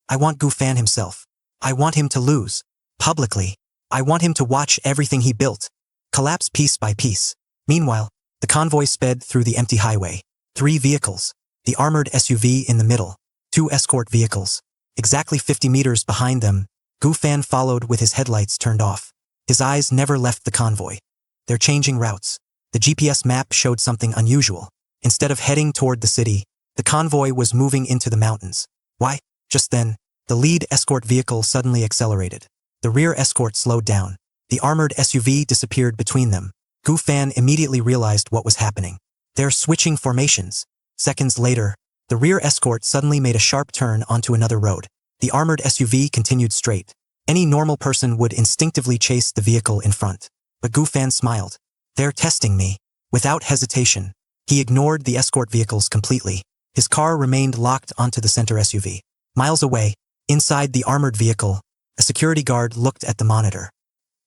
I want Gu Fan himself. I want him to lose. Publicly. I want him to watch everything he built collapse piece by piece. Meanwhile, the convoy sped through the empty highway. 3 vehicles. The armored SUV in the middle. 2 escort vehicles. Exactly 50 meters behind them, Gu Fan followed with his headlights turned off. His eyes never left the convoy. They're changing routes. The GPS map showed something unusual. Instead of heading toward the city, the convoy was moving into the mountains. Why? Just then, the lead escort vehicle suddenly accelerated. The rear escort slowed down. The armored SUV disappeared between them. Gu Fan immediately realized what was happening. They're switching formations. Seconds later, the rear escort suddenly made a sharp turn onto another road. The armored SUV continued straight. Any normal person would instinctively chase the vehicle in front. But Gu Fan smiled. They're testing me. Without hesitation, he ignored the escort vehicles completely. His car remained locked onto the center SUV. Miles away, inside the armored vehicle, a security guard looked at the monitor.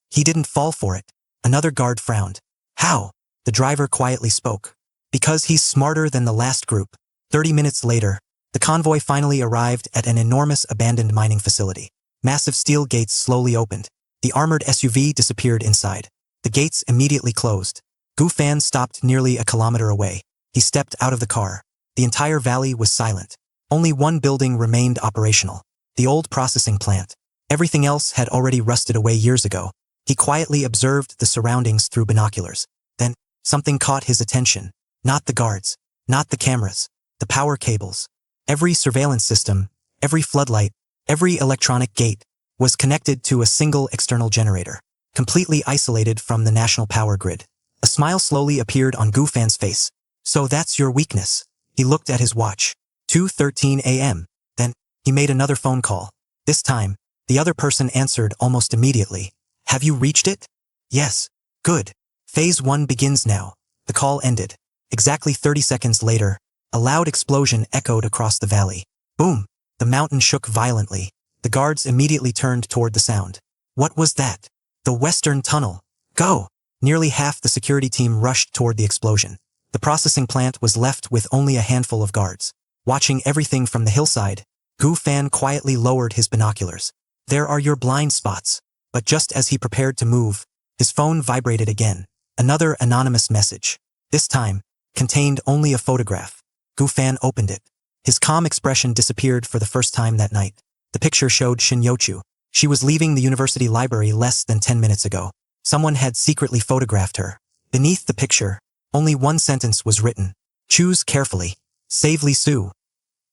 He didn't fall for it. Another guard frowned. How? The driver quietly spoke. Because he's smarter than the last group. 30 minutes later, the convoy finally arrived at an enormous abandoned mining facility. Massive steel gates slowly opened. The armored SUV disappeared inside. The gates immediately closed. Gu Fan stopped nearly a kilometer away. He stepped out of the car. The entire valley was silent. Only one building remained operational. The old processing plant. Everything else had already rusted away years ago. He quietly observed the surroundings through binoculars. Then, something caught his attention. Not the guards. Not the cameras. The power cables. Every surveillance system, every floodlight, every electronic gate was connected to a single external generator, completely isolated from the national power grid. A smile slowly appeared on Gu Fan's face. So that's your weakness. He looked at his watch. 2:13 a.m. Then, he made another phone call. This time, the other person answered almost immediately. Have you reached it? Yes. Good. Phase 1 begins now. The call ended. Exactly 30 seconds later, a loud explosion echoed across the valley. Boom! The mountain shook violently. The guards immediately turned toward the sound. What was that? The Western Tunnel. Go! Nearly half the security team rushed toward the explosion. The processing plant was left with only a handful of guards. Watching everything from the hillside, Gu Fan quietly lowered his binoculars. There are your blind spots. But just as he prepared to move, his phone vibrated again. Another anonymous message. This time, contained only a photograph. Gu Fan opened it. His calm expression disappeared for the first time that night. The picture showed Shin Yochu. She was leaving the university library less than 10 minutes ago. Someone had secretly photographed her. Beneath the picture, only one sentence was written. Choose carefully. Save Li Su.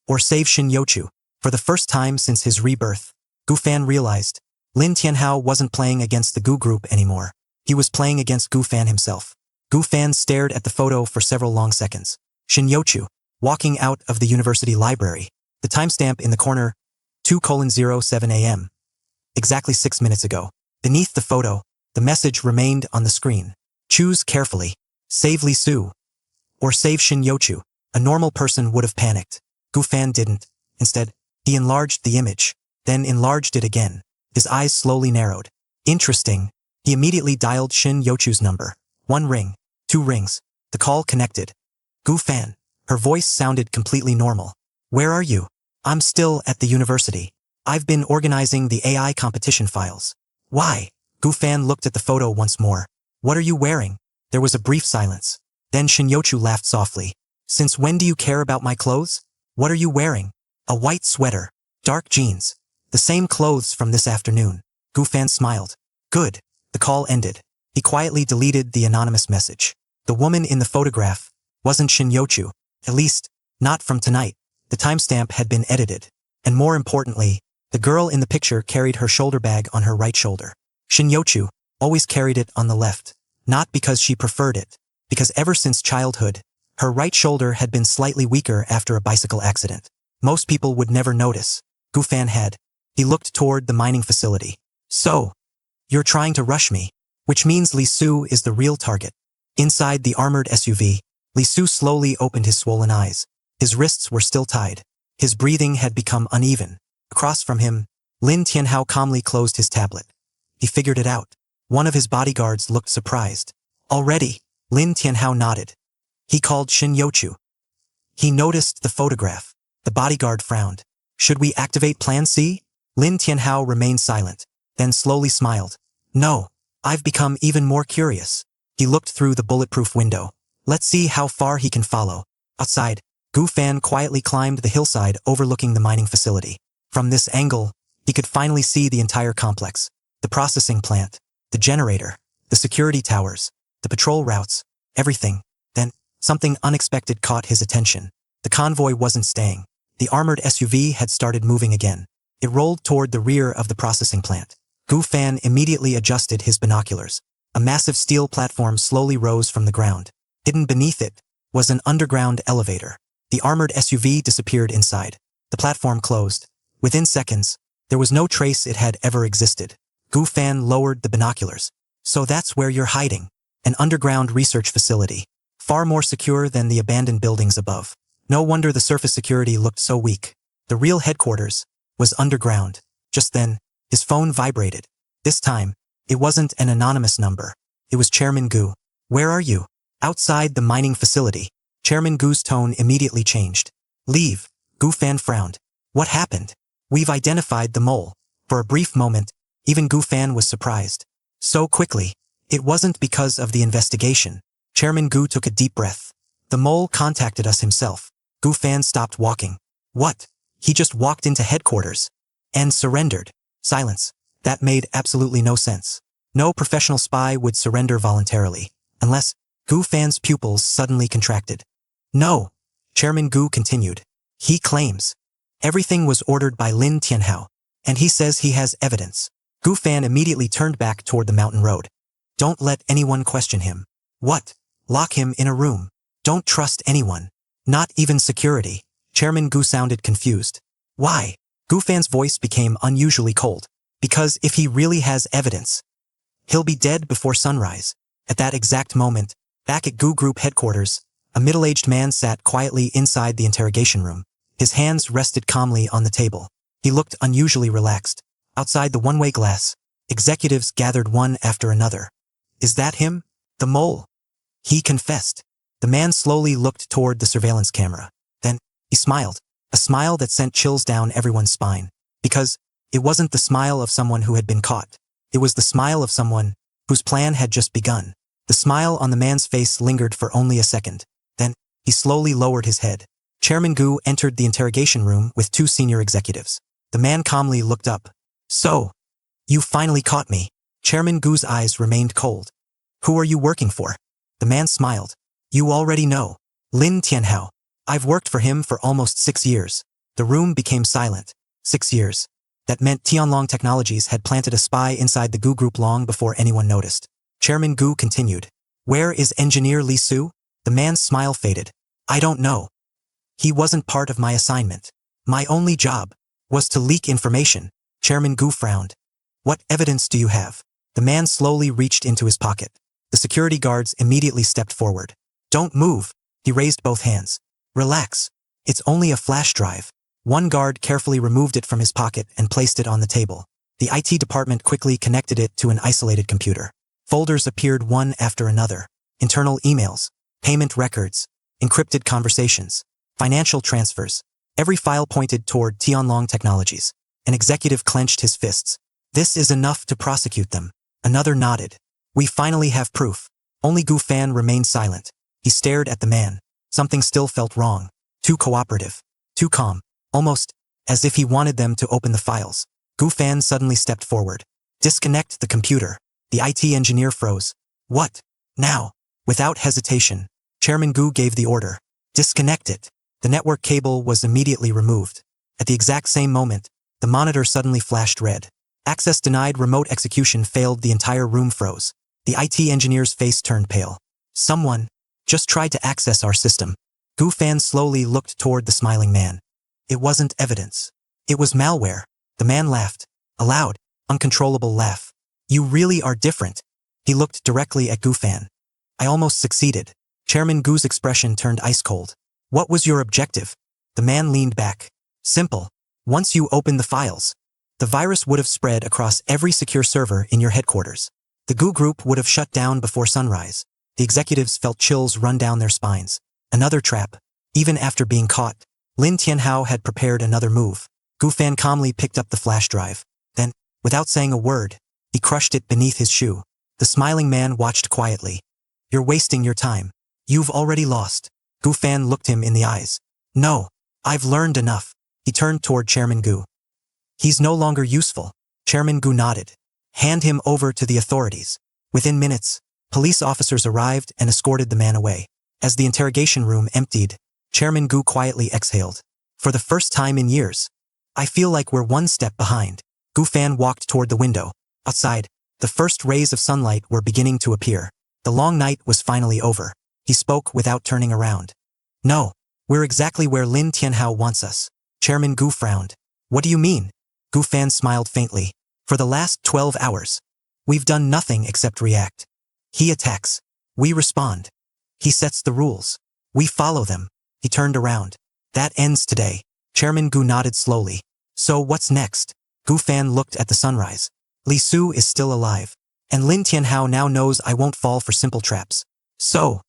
Or save Shin Yochu. For the first time since his rebirth, Gu Fan realized Lin Tianhao wasn't playing against the Gu group anymore. He was playing against Gu Fan himself. Gu Fan stared at the photo for several long seconds. Shin Yochu, walking out of the university library. The timestamp in the corner, 2:07 a.m. Exactly 6 minutes ago. Beneath the photo, the message remained on the screen. Choose carefully. Save Li Su. Or save Shin Yochu. A normal person would have panicked. Gu Fan didn't. Instead, he enlarged the image, then enlarged it again. His eyes slowly narrowed. Interesting. He immediately dialed Shin Yochu's number. 1 ring, 2 rings. The call connected. Gu Fan. Her voice sounded completely normal. Where are you? I'm still at the university. I've been organizing the AI competition files. Why? Gu Fan looked at the photo once more. What are you wearing? There was a brief silence. Then Shin Yochu laughed softly. Since when do you care about my clothes? What are you wearing? A white sweater, dark jeans. The same clothes from this afternoon. Gu Fan smiled. Good. The call ended. He quietly deleted the anonymous message. The woman in the photograph wasn't Shin Yochu. At least, not from tonight. The timestamp had been edited. And more importantly, the girl in the picture carried her shoulder bag on her right shoulder. Shin Yochu always carried it on the left. Not because she preferred it. Because ever since childhood, her right shoulder had been slightly weaker after a bicycle accident. Most people would never notice. Gu Fan had. He looked toward the mining facility. So, you're trying to rush me, which means Li Su is the real target. Inside the armored SUV, Li Su slowly opened his swollen eyes. His wrists were still tied. His breathing had become uneven. Across from him, Lin Tianhao calmly closed his tablet. He figured it out. One of his bodyguards looked surprised. Already, Lin Tianhao nodded. He called Shin Yochu. He noticed the photograph. The bodyguard frowned. Should we activate Plan C? Lin Tianhao remained silent, then slowly smiled. No, I've become even more curious. He looked through the bulletproof window. Let's see how far he can follow. Outside, Gu Fan quietly climbed the hillside overlooking the mining facility. From this angle, he could finally see the entire complex. The processing plant, the generator, the security towers, the patrol routes, everything. Then, something unexpected caught his attention. The convoy wasn't staying. The armored SUV had started moving again. It rolled toward the rear of the processing plant. Gu Fan immediately adjusted his binoculars. A massive steel platform slowly rose from the ground. Hidden beneath it was an underground elevator. The armored SUV disappeared inside. The platform closed. Within seconds, there was no trace it had ever existed. Gu Fan lowered the binoculars. So that's where you're hiding. An underground research facility. Far more secure than the abandoned buildings above. No wonder the surface security looked so weak. The real headquarters was underground. Just then, his phone vibrated. This time, it wasn't an anonymous number. It was Chairman Gu. Where are you? Outside the mining facility. Chairman Gu's tone immediately changed. Leave. Gu Fan frowned. What happened? We've identified the mole. For a brief moment, even Gu Fan was surprised. So quickly. It wasn't because of the investigation. Chairman Gu took a deep breath. The mole contacted us himself. Gu Fan stopped walking. What? He just walked into headquarters. And surrendered. Silence. That made absolutely no sense. No professional spy would surrender voluntarily. Unless Gu Fan's pupils suddenly contracted. No. Chairman Gu continued. He claims. Everything was ordered by Lin Tianhao. And he says he has evidence. Gu Fan immediately turned back toward the mountain road. Don't let anyone question him. What? Lock him in a room. Don't trust anyone. Not even security. Chairman Gu sounded confused. Why? Gu Fan's voice became unusually cold. Because if he really has evidence, he'll be dead before sunrise. At that exact moment, back at Gu Group headquarters, a middle-aged man sat quietly inside the interrogation room. His hands rested calmly on the table. He looked unusually relaxed. Outside the one-way glass, executives gathered one after another. Is that him? The mole? He confessed. The man slowly looked toward the surveillance camera. Then, he smiled. A smile that sent chills down everyone's spine. Because it wasn't the smile of someone who had been caught. It was the smile of someone whose plan had just begun. The smile on the man's face lingered for only a second. Then, he slowly lowered his head. Chairman Gu entered the interrogation room with 2 senior executives. The man calmly looked up. "So, you finally caught me." Chairman Gu's eyes remained cold. "Who are you working for?" The man smiled. "You already know. Lin Tianhao. I've worked for him for almost 6 years." The room became silent. 6 years. That meant Tianlong Technologies had planted a spy inside the Gu group long before anyone noticed. Chairman Gu continued. "Where is Engineer Li Su?" The man's smile faded. "I don't know. He wasn't part of my assignment. My only job was to leak information." Chairman Gu frowned. "What evidence do you have?" The man slowly reached into his pocket. The security guards immediately stepped forward. "Don't move." He raised both hands. "Relax. It's only a flash drive." One guard carefully removed it from his pocket and placed it on the table. The IT department quickly connected it to an isolated computer. Folders appeared one after another. Internal emails, payment records, encrypted conversations, financial transfers. Every file pointed toward Tianlong Technologies. An executive clenched his fists. "This is enough to prosecute them." Another nodded. "We finally have proof." Only Gu Fan remained silent. He stared at the man. Something still felt wrong. Too cooperative. Too calm. Almost as if he wanted them to open the files. Gu Fan suddenly stepped forward. "Disconnect the computer." The IT engineer froze. "What? Now?" Without hesitation, Chairman Gu gave the order. "Disconnect it." The network cable was immediately removed. At the exact same moment, the monitor suddenly flashed red. "Access denied." Remote execution failed. The entire room froze. The IT engineer's face turned pale. "Someone just tried to access our system." Gu Fan slowly looked toward the smiling man. "It wasn't evidence. It was malware." The man laughed. A loud, uncontrollable laugh. "You really are different." He looked directly at Gu Fan. "I almost succeeded." Chairman Gu's expression turned ice cold. "What was your objective?" The man leaned back. "Simple. Once you open the files, the virus would have spread across every secure server in your headquarters. The Gu group would have shut down before sunrise." The executives felt chills run down their spines. Another trap. Even after being caught, Lin Tianhao had prepared another move. Gu Fan calmly picked up the flash drive. Then, without saying a word, he crushed it beneath his shoe. The smiling man watched quietly. "You're wasting your time. You've already lost." Gu Fan looked him in the eyes. "No, I've learned enough." He turned toward Chairman Gu. "He's no longer useful." Chairman Gu nodded. "Hand him over to the authorities." Within minutes, police officers arrived and escorted the man away. As the interrogation room emptied, Chairman Gu quietly exhaled. "For the first time in years, I feel like we're one step behind." Gu Fan walked toward the window. Outside, the first rays of sunlight were beginning to appear. The long night was finally over. He spoke without turning around. "No, we're exactly where Lin Tianhao wants us." Chairman Gu frowned. "What do you mean?" Gu Fan smiled faintly. "For the last 12 hours, we've done nothing except react. He attacks. We respond. He sets the rules. We follow them." He turned around. "That ends today." Chairman Gu nodded slowly. "So what's next?" Gu Fan looked at the sunrise. "Li Su is still alive. And Lin Tianhao now knows I won't fall for simple traps. So,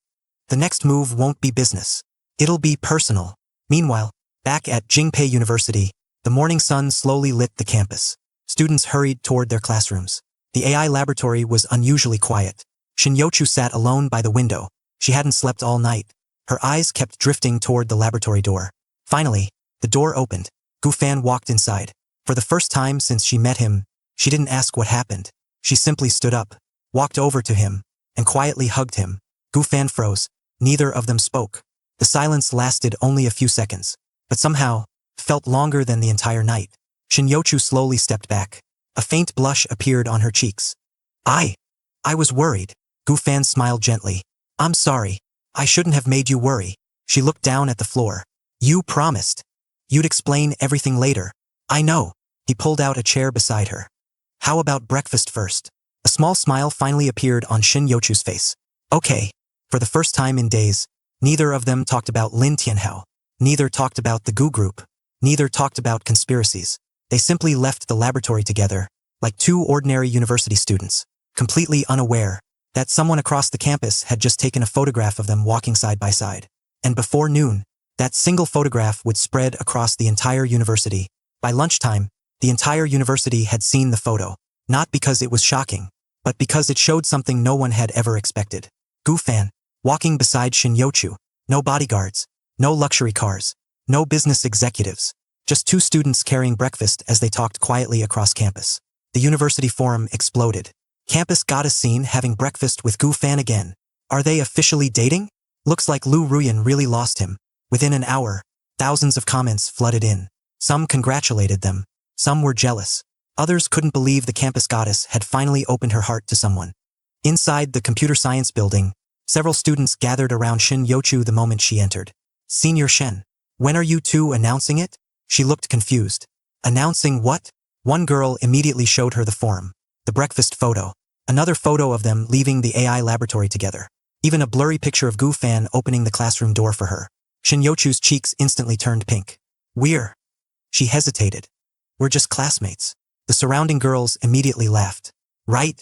the next move won't be business. It'll be personal." Meanwhile, back at Jingpei University, the morning sun slowly lit the campus. Students hurried toward their classrooms. The AI laboratory was unusually quiet. Shin Yochu sat alone by the window. She hadn't slept all night. Her eyes kept drifting toward the laboratory door. Finally, the door opened. Gu Fan walked inside. For the first time since she met him, she didn't ask what happened. She simply stood up, walked over to him, and quietly hugged him. Gu Fan froze. Neither of them spoke. The silence lasted only a few seconds, but somehow felt longer than the entire night. Shin Yochu slowly stepped back. A faint blush appeared on her cheeks. I was worried." Gu Fan smiled gently. "I'm sorry. I shouldn't have made you worry." She looked down at the floor. "You promised you'd explain everything later." "I know." He pulled out a chair beside her. "How about breakfast first?" A small smile finally appeared on Shin Yochu's face. "Okay." For the first time in days, neither of them talked about Lin Tianhao. Neither talked about the Gu group. Neither talked about conspiracies. They simply left the laboratory together, like 2 ordinary university students, completely unaware that someone across the campus had just taken a photograph of them walking side by side. And before noon, that single photograph would spread across the entire university. By lunchtime, the entire university had seen the photo. Not because it was shocking, but because it showed something no one had ever expected. Gu Fan, walking beside Shin Yochu. No bodyguards, no luxury cars, no business executives. Just two students carrying breakfast as they talked quietly across campus. The university forum exploded. Campus goddess seen having breakfast with Gu Fan again. Are they officially dating? Looks like Lu Ruyan really lost him. Within an hour, thousands of comments flooded in. Some congratulated them. Some were jealous. Others couldn't believe the campus goddess had finally opened her heart to someone. Inside the computer science building, several students gathered around Shin Yochu the moment she entered. Senior Shen, when are you two announcing it? She looked confused. Announcing what? One girl immediately showed her the forum. The breakfast photo. Another photo of them leaving the AI laboratory together. Even a blurry picture of Gu Fan opening the classroom door for her. Shin Yochu's cheeks instantly turned pink. We're. She hesitated. We're just classmates. The surrounding girls immediately laughed. Right?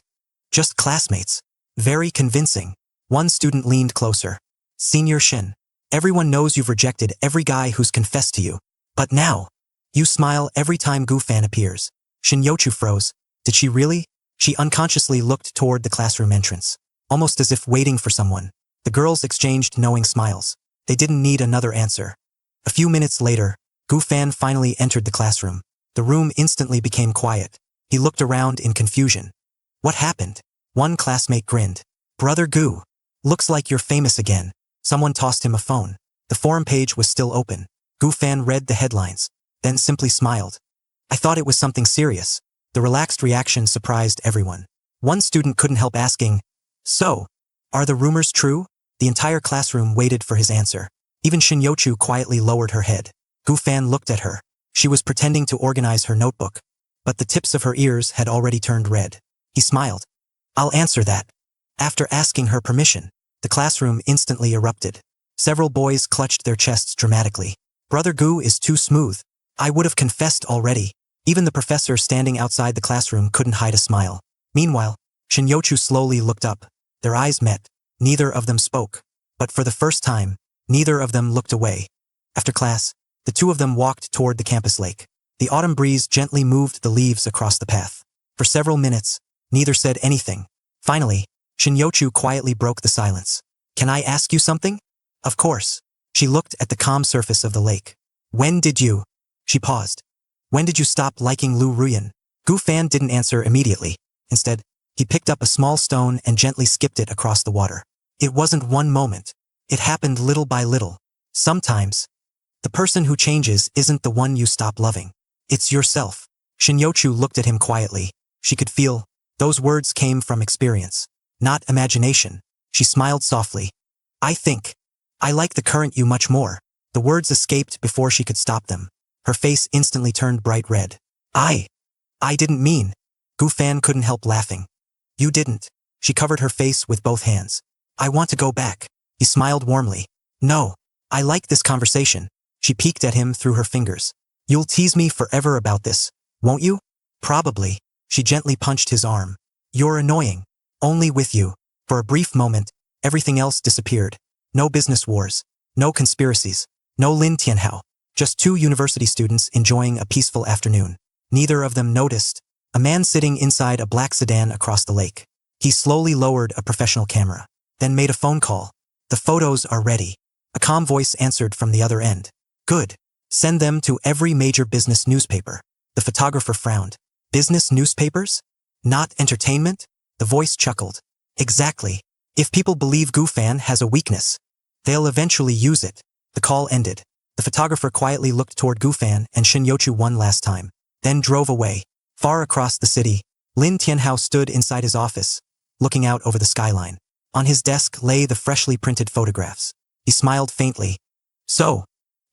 Just classmates. Very convincing. One student leaned closer. Senior Shin, everyone knows you've rejected every guy who's confessed to you. But now, you smile every time Gu Fan appears. Shin Yochu froze. Did she really? She unconsciously looked toward the classroom entrance, almost as if waiting for someone. The girls exchanged knowing smiles. They didn't need another answer. A few minutes later, Gu Fan finally entered the classroom. The room instantly became quiet. He looked around in confusion. What happened? One classmate grinned. Brother Gu, looks like you're famous again. Someone tossed him a phone. The forum page was still open. Gu Fan read the headlines, then simply smiled. I thought it was something serious. The relaxed reaction surprised everyone. One student couldn't help asking, so, are the rumors true? The entire classroom waited for his answer. Even Shin Yochu quietly lowered her head. Gu Fan looked at her. She was pretending to organize her notebook, but the tips of her ears had already turned red. He smiled. I'll answer that. After asking her permission, the classroom instantly erupted. Several boys clutched their chests dramatically. Brother Gu is too smooth. I would have confessed already. Even the professor standing outside the classroom couldn't hide a smile. Meanwhile, Shin Yochu slowly looked up. Their eyes met. Neither of them spoke. But for the first time, neither of them looked away. After class, the two of them walked toward the campus lake. The autumn breeze gently moved the leaves across the path. For several minutes, neither said anything. Finally, Shin Yochu quietly broke the silence. Can I ask you something? Of course. She looked at the calm surface of the lake. When did you? She paused. When did you stop liking Lu Ruyan? Gu Fan didn't answer immediately. Instead, he picked up a small stone and gently skipped it across the water. It wasn't one moment. It happened little by little. Sometimes, the person who changes isn't the one you stop loving. It's yourself. Shin Yochu looked at him quietly. She could feel. Those words came from experience, not imagination. She smiled softly. I think. I like the current you much more. The words escaped before she could stop them. Her face instantly turned bright red. I didn't mean. Gu Fan couldn't help laughing. You didn't. She covered her face with both hands. I want to go back. He smiled warmly. No. I like this conversation. She peeked at him through her fingers. You'll tease me forever about this, won't you? Probably. She gently punched his arm. You're annoying. Only with you. For a brief moment, everything else disappeared. No business wars. No conspiracies. No Lin Tianhao. Just two university students enjoying a peaceful afternoon. Neither of them noticed. A man sitting inside a black sedan across the lake. He slowly lowered a professional camera, then made a phone call. The photos are ready. A calm voice answered from the other end. Good. Send them to every major business newspaper. The photographer frowned. Business newspapers? Not entertainment? The voice chuckled. Exactly. If people believe Gu Fan has a weakness, they'll eventually use it. The call ended. The photographer quietly looked toward Gu Fan and Shin Yochu one last time, then drove away. Far across the city, Lin Tianhao stood inside his office, looking out over the skyline. On his desk lay the freshly printed photographs. He smiled faintly. So,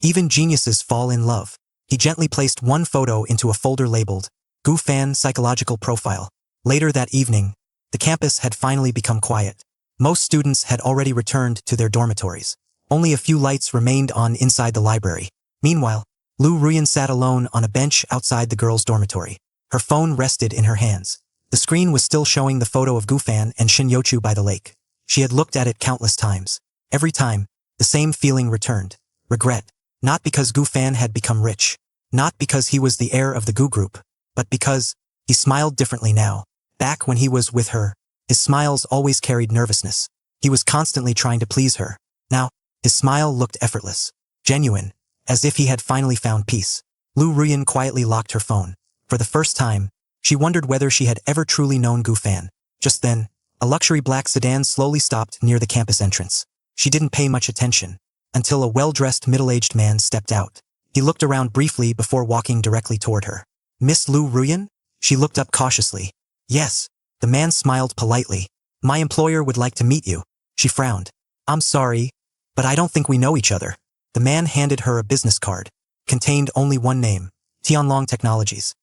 even geniuses fall in love. He gently placed one photo into a folder labeled Gu Fan Psychological Profile. Later that evening, the campus had finally become quiet. Most students had already returned to their dormitories. Only a few lights remained on inside the library. Meanwhile, Lu Ruyan sat alone on a bench outside the girls' dormitory. Her phone rested in her hands. The screen was still showing the photo of Gu Fan and Shin Yochu by the lake. She had looked at it countless times. Every time, the same feeling returned. Regret. Not because Gu Fan had become rich. Not because he was the heir of the Gu group. But because He smiled differently now. Back when he was with her, his smiles always carried nervousness. He was constantly trying to please her. Now, his smile looked effortless, genuine, as if he had finally found peace. Lu Ruyan quietly locked her phone. For the first time, she wondered whether she had ever truly known Gu Fan. Just then, a luxury black sedan slowly stopped near the campus entrance. She didn't pay much attention, until a well-dressed middle-aged man stepped out. He looked around briefly before walking directly toward her. "Miss Lu Ruyan?" She looked up cautiously. "Yes." The man smiled politely. "My employer would like to meet you." She frowned. "I'm sorry, but I don't think we know each other." The man handed her a business card. Contained only one name, Tianlong Technologies.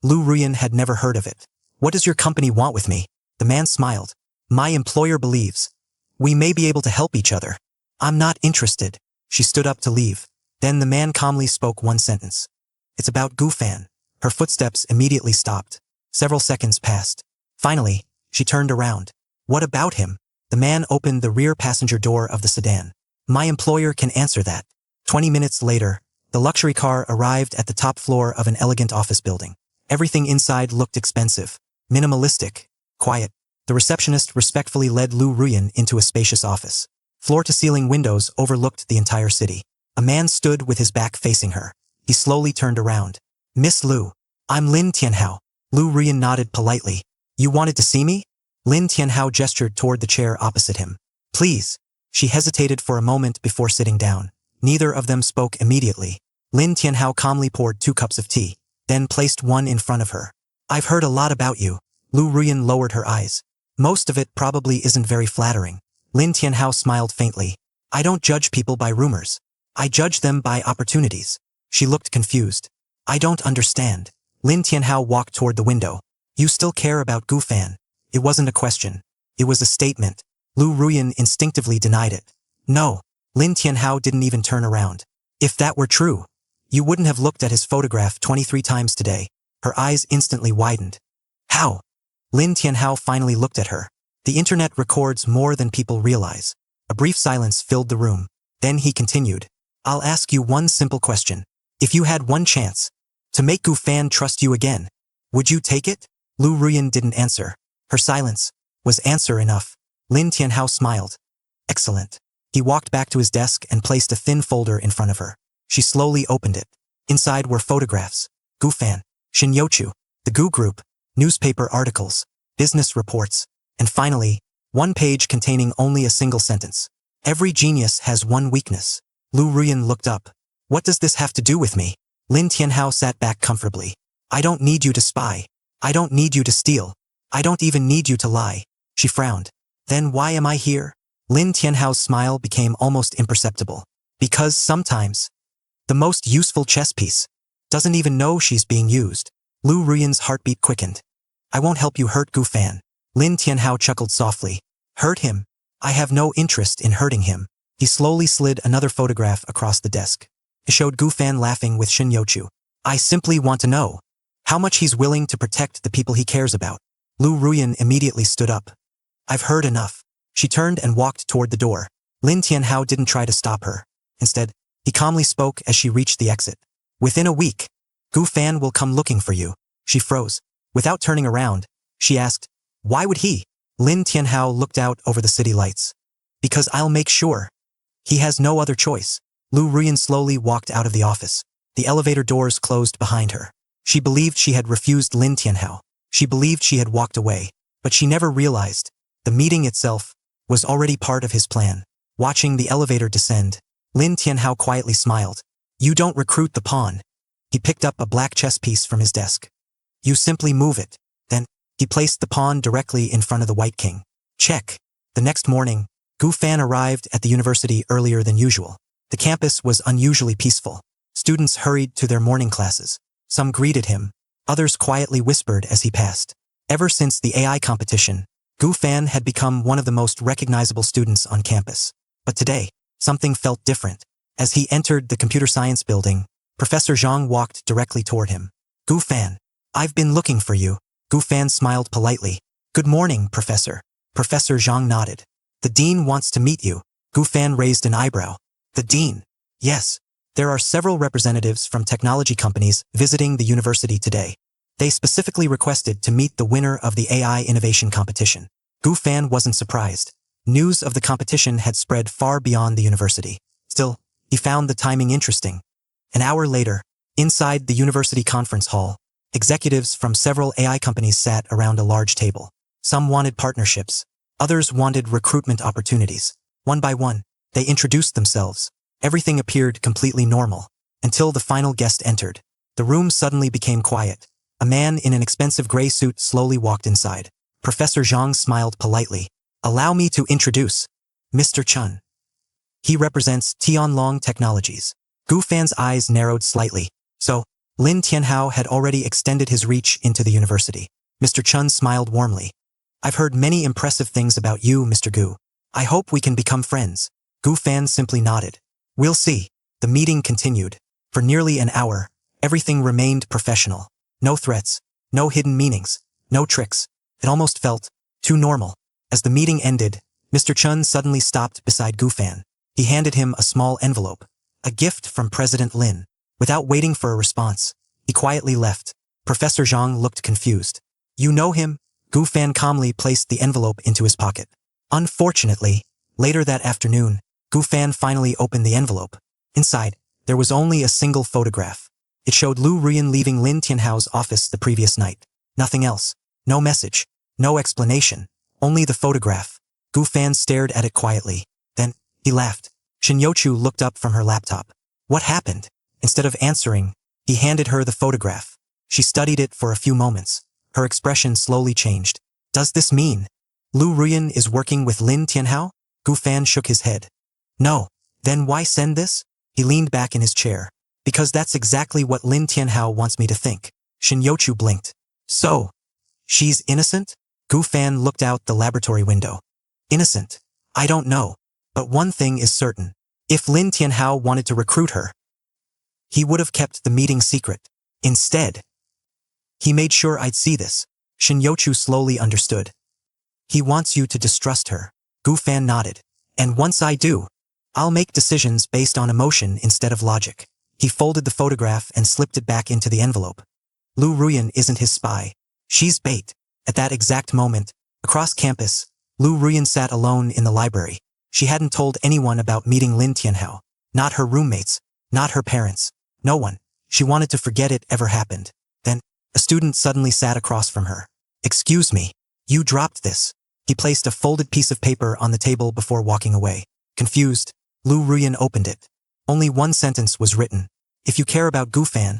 Lu Ruyan had never heard of it. "What does your company want with me?" The man smiled. "My employer believes we may be able to help each other." "I'm not interested." She stood up to leave. Then the man calmly spoke one sentence. "It's about Gu Fan." Her footsteps immediately stopped. Several seconds passed. Finally, she turned around. "What about him?" The man opened the rear passenger door of the sedan. "My employer can answer that." 20 minutes later, the luxury car arrived at the top floor of an elegant office building. Everything inside looked expensive, minimalistic, quiet. The receptionist respectfully led Lu Ruyan into a spacious office. Floor-to-ceiling windows overlooked the entire city. A man stood with his back facing her. He slowly turned around. "Miss Lu, I'm Lin Tianhao." Lu Ruyan nodded politely. "You wanted to see me?" Lin Tianhao gestured toward the chair opposite him. "Please." She hesitated for a moment before sitting down. Neither of them spoke immediately. Lin Tianhao calmly poured 2 cups of tea, then placed one in front of her. "I've heard a lot about you." Lu Ruyan lowered her eyes. "Most of it probably isn't very flattering." Lin Tianhao smiled faintly. "I don't judge people by rumors. I judge them by opportunities." She looked confused. "I don't understand." Lin Tianhao walked toward the window. "You still care about Gu Fan?" It wasn't a question. It was a statement. Lu Ruyan instinctively denied it. "No." Lin Tianhao didn't even turn around. "If that were true, you wouldn't have looked at his photograph 23 times today." Her eyes instantly widened. "How?" Lin Tianhao finally looked at her. "The internet records more than people realize." A brief silence filled the room. Then he continued. "I'll ask you one simple question. If you had one chance to make Gu Fan trust you again, would you take it?" Lu Ruyan didn't answer. Her silence was answer enough. Lin Tianhao smiled. "Excellent." He walked back to his desk and placed a thin folder in front of her. She slowly opened it. Inside were photographs. Gu Fan, Shin Yochu, the Gu Group, newspaper articles, business reports, and finally, one page containing only a single sentence. "Every genius has one weakness." Lu Ruyan looked up. "What does this have to do with me?" Lin Tianhao sat back comfortably. "I don't need you to spy. I don't need you to steal. I don't even need you to lie." She frowned. "Then why am I here?" Lin Tianhao's smile became almost imperceptible. "Because sometimes, the most useful chess piece doesn't even know she's being used." Lu Ruyan's heartbeat quickened. "I won't help you hurt Gu Fan." Lin Tianhao chuckled softly. "Hurt him? I have no interest in hurting him." He slowly slid another photograph across the desk. It showed Gu Fan laughing with Shin Yochu. "I simply want to know how much he's willing to protect the people he cares about." Lu Ruyan immediately stood up. "I've heard enough." She turned and walked toward the door. Lin Tianhao didn't try to stop her. Instead, he calmly spoke as she reached the exit. "Within a week, Gu Fan will come looking for you." She froze. Without turning around, she asked, "Why would he?" Lin Tianhao looked out over the city lights. "Because I'll make sure. He has no other choice." Lu Ruyan slowly walked out of the office. The elevator doors closed behind her. She believed she had refused Lin Tianhao. She believed she had walked away. But she never realized the meeting itself was already part of his plan. Watching the elevator descend, Lin Tianhao quietly smiled. "You don't recruit the pawn." He picked up a black chess piece from his desk. "You simply move it." Then, he placed the pawn directly in front of the white king. Check. The next morning, Gu Fan arrived at the university earlier than usual. The campus was unusually peaceful. Students hurried to their morning classes. Some greeted him. Others quietly whispered as he passed. Ever since the AI competition, Gu Fan had become one of the most recognizable students on campus. But today, something felt different. As he entered the computer science building, Professor Zhang walked directly toward him. "Gu Fan, I've been looking for you." Gu Fan smiled politely. "Good morning, Professor." Professor Zhang nodded. "The dean wants to meet you." Gu Fan raised an eyebrow. "The dean?" "Yes. There are several representatives from technology companies visiting the university today. They specifically requested to meet the winner of the AI innovation competition. Gu Fan wasn't surprised. News of the competition had spread far beyond the university. Still, he found the timing interesting. An hour later, inside the university conference hall, executives from several AI companies sat around a large table. Some wanted partnerships. Others wanted recruitment opportunities. One by one, they introduced themselves. Everything appeared completely normal, until the final guest entered. The room suddenly became quiet. A man in an expensive gray suit slowly walked inside. Professor Zhang smiled politely. "Allow me to introduce Mr. Chun. He represents Tianlong Technologies." Gu Fan's eyes narrowed slightly. So, Lin Tianhao had already extended his reach into the university. Mr. Chun smiled warmly. "I've heard many impressive things about you, Mr. Gu. I hope we can become friends." Gu Fan simply nodded. "We'll see." The meeting continued. For nearly an hour, everything remained professional. No threats, no hidden meanings, no tricks. It almost felt too normal. As the meeting ended, Mr. Chun suddenly stopped beside Gu Fan. He handed him a small envelope, a gift from President Lin. Without waiting for a response, he quietly left. Professor Zhang looked confused. "You know him?" Gu Fan calmly placed the envelope into his pocket. Unfortunately, later that afternoon, Gu Fan finally opened the envelope. Inside, there was only a single photograph. It showed Lu Ruyan leaving Lin Tianhao's office the previous night. Nothing else. No message. No explanation. Only the photograph. Gu Fan stared at it quietly. Then, he laughed. Shin Yochu looked up from her laptop. "What happened?" Instead of answering, he handed her the photograph. She studied it for a few moments. Her expression slowly changed. "Does this mean Lu Ruyan is working with Lin Tianhao?" Gu Fan shook his head. "No. Then why send this?" He leaned back in his chair. "Because that's exactly what Lin Tianhao wants me to think." Shin Yochu blinked. "So, she's innocent?" Gu Fan looked out the laboratory window. "Innocent? I don't know. But one thing is certain. If Lin Tianhao wanted to recruit her, he would have kept the meeting secret. Instead, he made sure I'd see this." Shin Yochu slowly understood. "He wants you to distrust her." Gu Fan nodded. "And once I do, I'll make decisions based on emotion instead of logic." He folded the photograph and slipped it back into the envelope. Lu Ruyan isn't his spy. She's bait. At that exact moment, across campus, Lu Ruyan sat alone in the library. She hadn't told anyone about meeting Lin Tianhao. Not her roommates. Not her parents. No one. She wanted to forget it ever happened. Then, a student suddenly sat across from her. "Excuse me. You dropped this." He placed a folded piece of paper on the table before walking away. Confused, Lu Ruyan opened it. Only one sentence was written. "If you care about Gu Fan,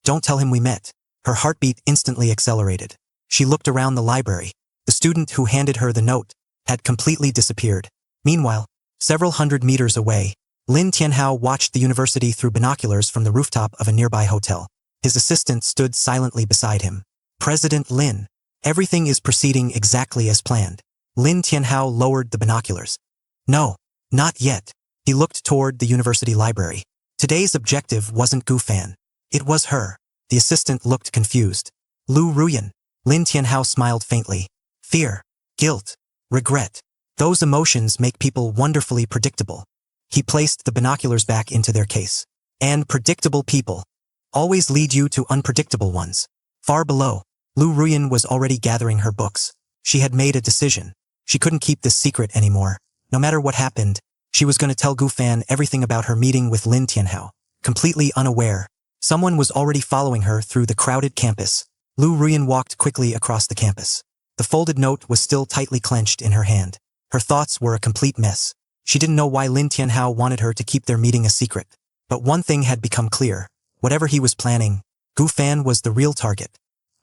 don't tell him we met." Her heartbeat instantly accelerated. She looked around the library. The student who handed her the note had completely disappeared. Meanwhile, several hundred meters away, Lin Tianhao watched the university through binoculars from the rooftop of a nearby hotel. His assistant stood silently beside him. "President Lin, everything is proceeding exactly as planned." Lin Tianhao lowered the binoculars. "No, not yet." He looked toward the university library. Today's objective wasn't Gu Fan. It was her. The assistant looked confused. "Lu Ruyan." Lin Tianhao smiled faintly. "Fear, guilt, regret. Those emotions make people wonderfully predictable." He placed the binoculars back into their case. "And predictable people always lead you to unpredictable ones." Far below, Lu Ruyan was already gathering her books. She had made a decision. She couldn't keep this secret anymore. No matter what happened, she was going to tell Gu Fan everything about her meeting with Lin Tianhao. Completely unaware, someone was already following her through the crowded campus. Lu Ruyan walked quickly across the campus. The folded note was still tightly clenched in her hand. Her thoughts were a complete mess. She didn't know why Lin Tianhao wanted her to keep their meeting a secret. But one thing had become clear. Whatever he was planning, Gu Fan was the real target.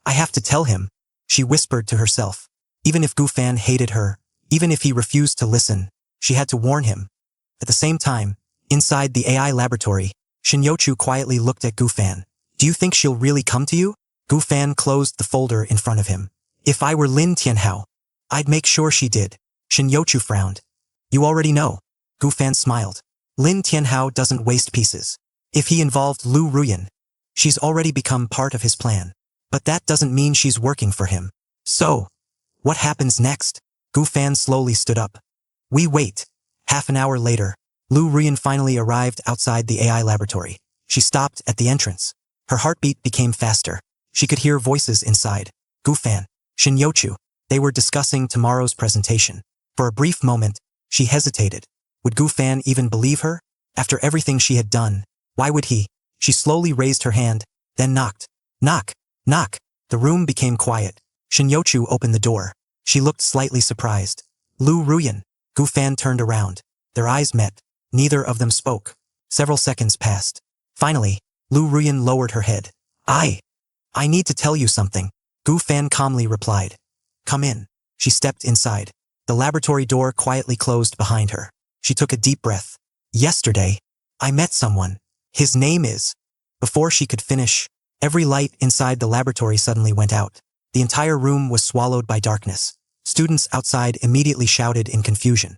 "I have to tell him," she whispered to herself. Even if Gu Fan hated her, even if he refused to listen, she had to warn him. At the same time, inside the AI laboratory, Shin Yochu quietly looked at Gu Fan. "Do you think she'll really come to you?" Gu Fan closed the folder in front of him. "If I were Lin Tianhao, I'd make sure she did." Shin Yochu frowned. "You already know." Gu Fan smiled. "Lin Tianhao doesn't waste pieces. If he involved Lu Ruyan, she's already become part of his plan. But that doesn't mean she's working for him. So, what happens next?" Gu Fan slowly stood up. "We wait." Half an hour later, Lu Ruyan finally arrived outside the AI laboratory. She stopped at the entrance. Her heartbeat became faster. She could hear voices inside. Gu Fan, Shin Yochu. They were discussing tomorrow's presentation. For a brief moment, she hesitated. Would Gu Fan even believe her? After everything she had done, why would he? She slowly raised her hand, then knocked. Knock, knock. The room became quiet. Shin Yochu opened the door. She looked slightly surprised. Lu Ruyan. Gu Fan turned around. Their eyes met. Neither of them spoke. Several seconds passed. Finally, Lu Ruyan lowered her head. I need to tell you something. Gu Fan calmly replied. Come in. She stepped inside. The laboratory door quietly closed behind her. She took a deep breath. Yesterday, I met someone. His name is... Before she could finish, every light inside the laboratory suddenly went out. The entire room was swallowed by darkness. Students outside immediately shouted in confusion.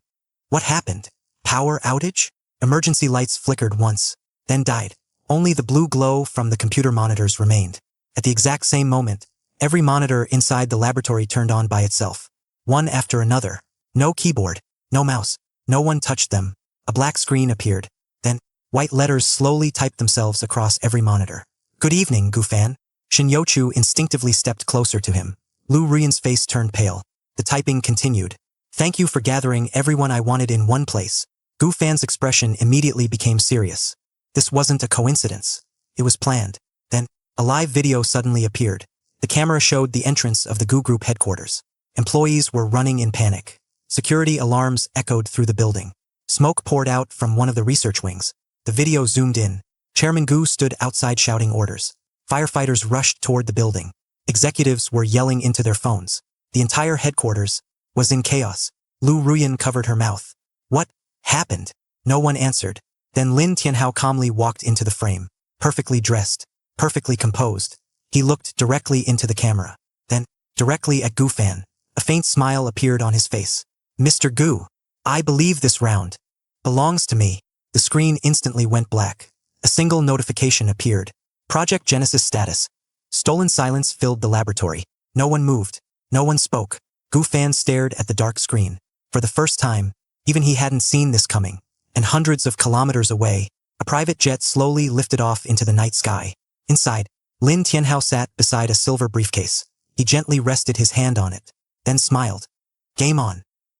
What happened? Power outage? Emergency lights flickered once, then died. Only the blue glow from the computer monitors remained. At the exact same moment, every monitor inside the laboratory turned on by itself. One after another. No keyboard, no mouse, no one touched them. A black screen appeared. Then, white letters slowly typed themselves across every monitor. Good evening, Gu Fan. Shin Yochu instinctively stepped closer to him. Lu Ruyan's face turned pale. The typing continued. Thank you for gathering everyone I wanted in one place. Gu Fan's expression immediately became serious. This wasn't a coincidence. It was planned. Then, a live video suddenly appeared. The camera showed the entrance of the Gu Group headquarters. Employees were running in panic. Security alarms echoed through the building. Smoke poured out from one of the research wings. The video zoomed in. Chairman Gu stood outside shouting orders. Firefighters rushed toward the building. Executives were yelling into their phones. The entire headquarters was in chaos. Lu Ruyan covered her mouth. What happened? No one answered. Then Lin Tianhao calmly walked into the frame. Perfectly dressed. Perfectly composed. He looked directly into the camera. Then, directly at Gu Fan. A faint smile appeared on his face. Mr. Gu, I believe this round belongs to me. The screen instantly went black. A single notification appeared. Project Genesis status. Stolen silence filled the laboratory. No one moved. No one spoke. Gu Fan stared at the dark screen. For the first time, even he hadn't seen this coming. And hundreds of kilometers away, a private jet slowly lifted off into the night sky. Inside, Lin Tianhao sat beside a silver briefcase. He gently rested his hand on it, then smiled. Game on.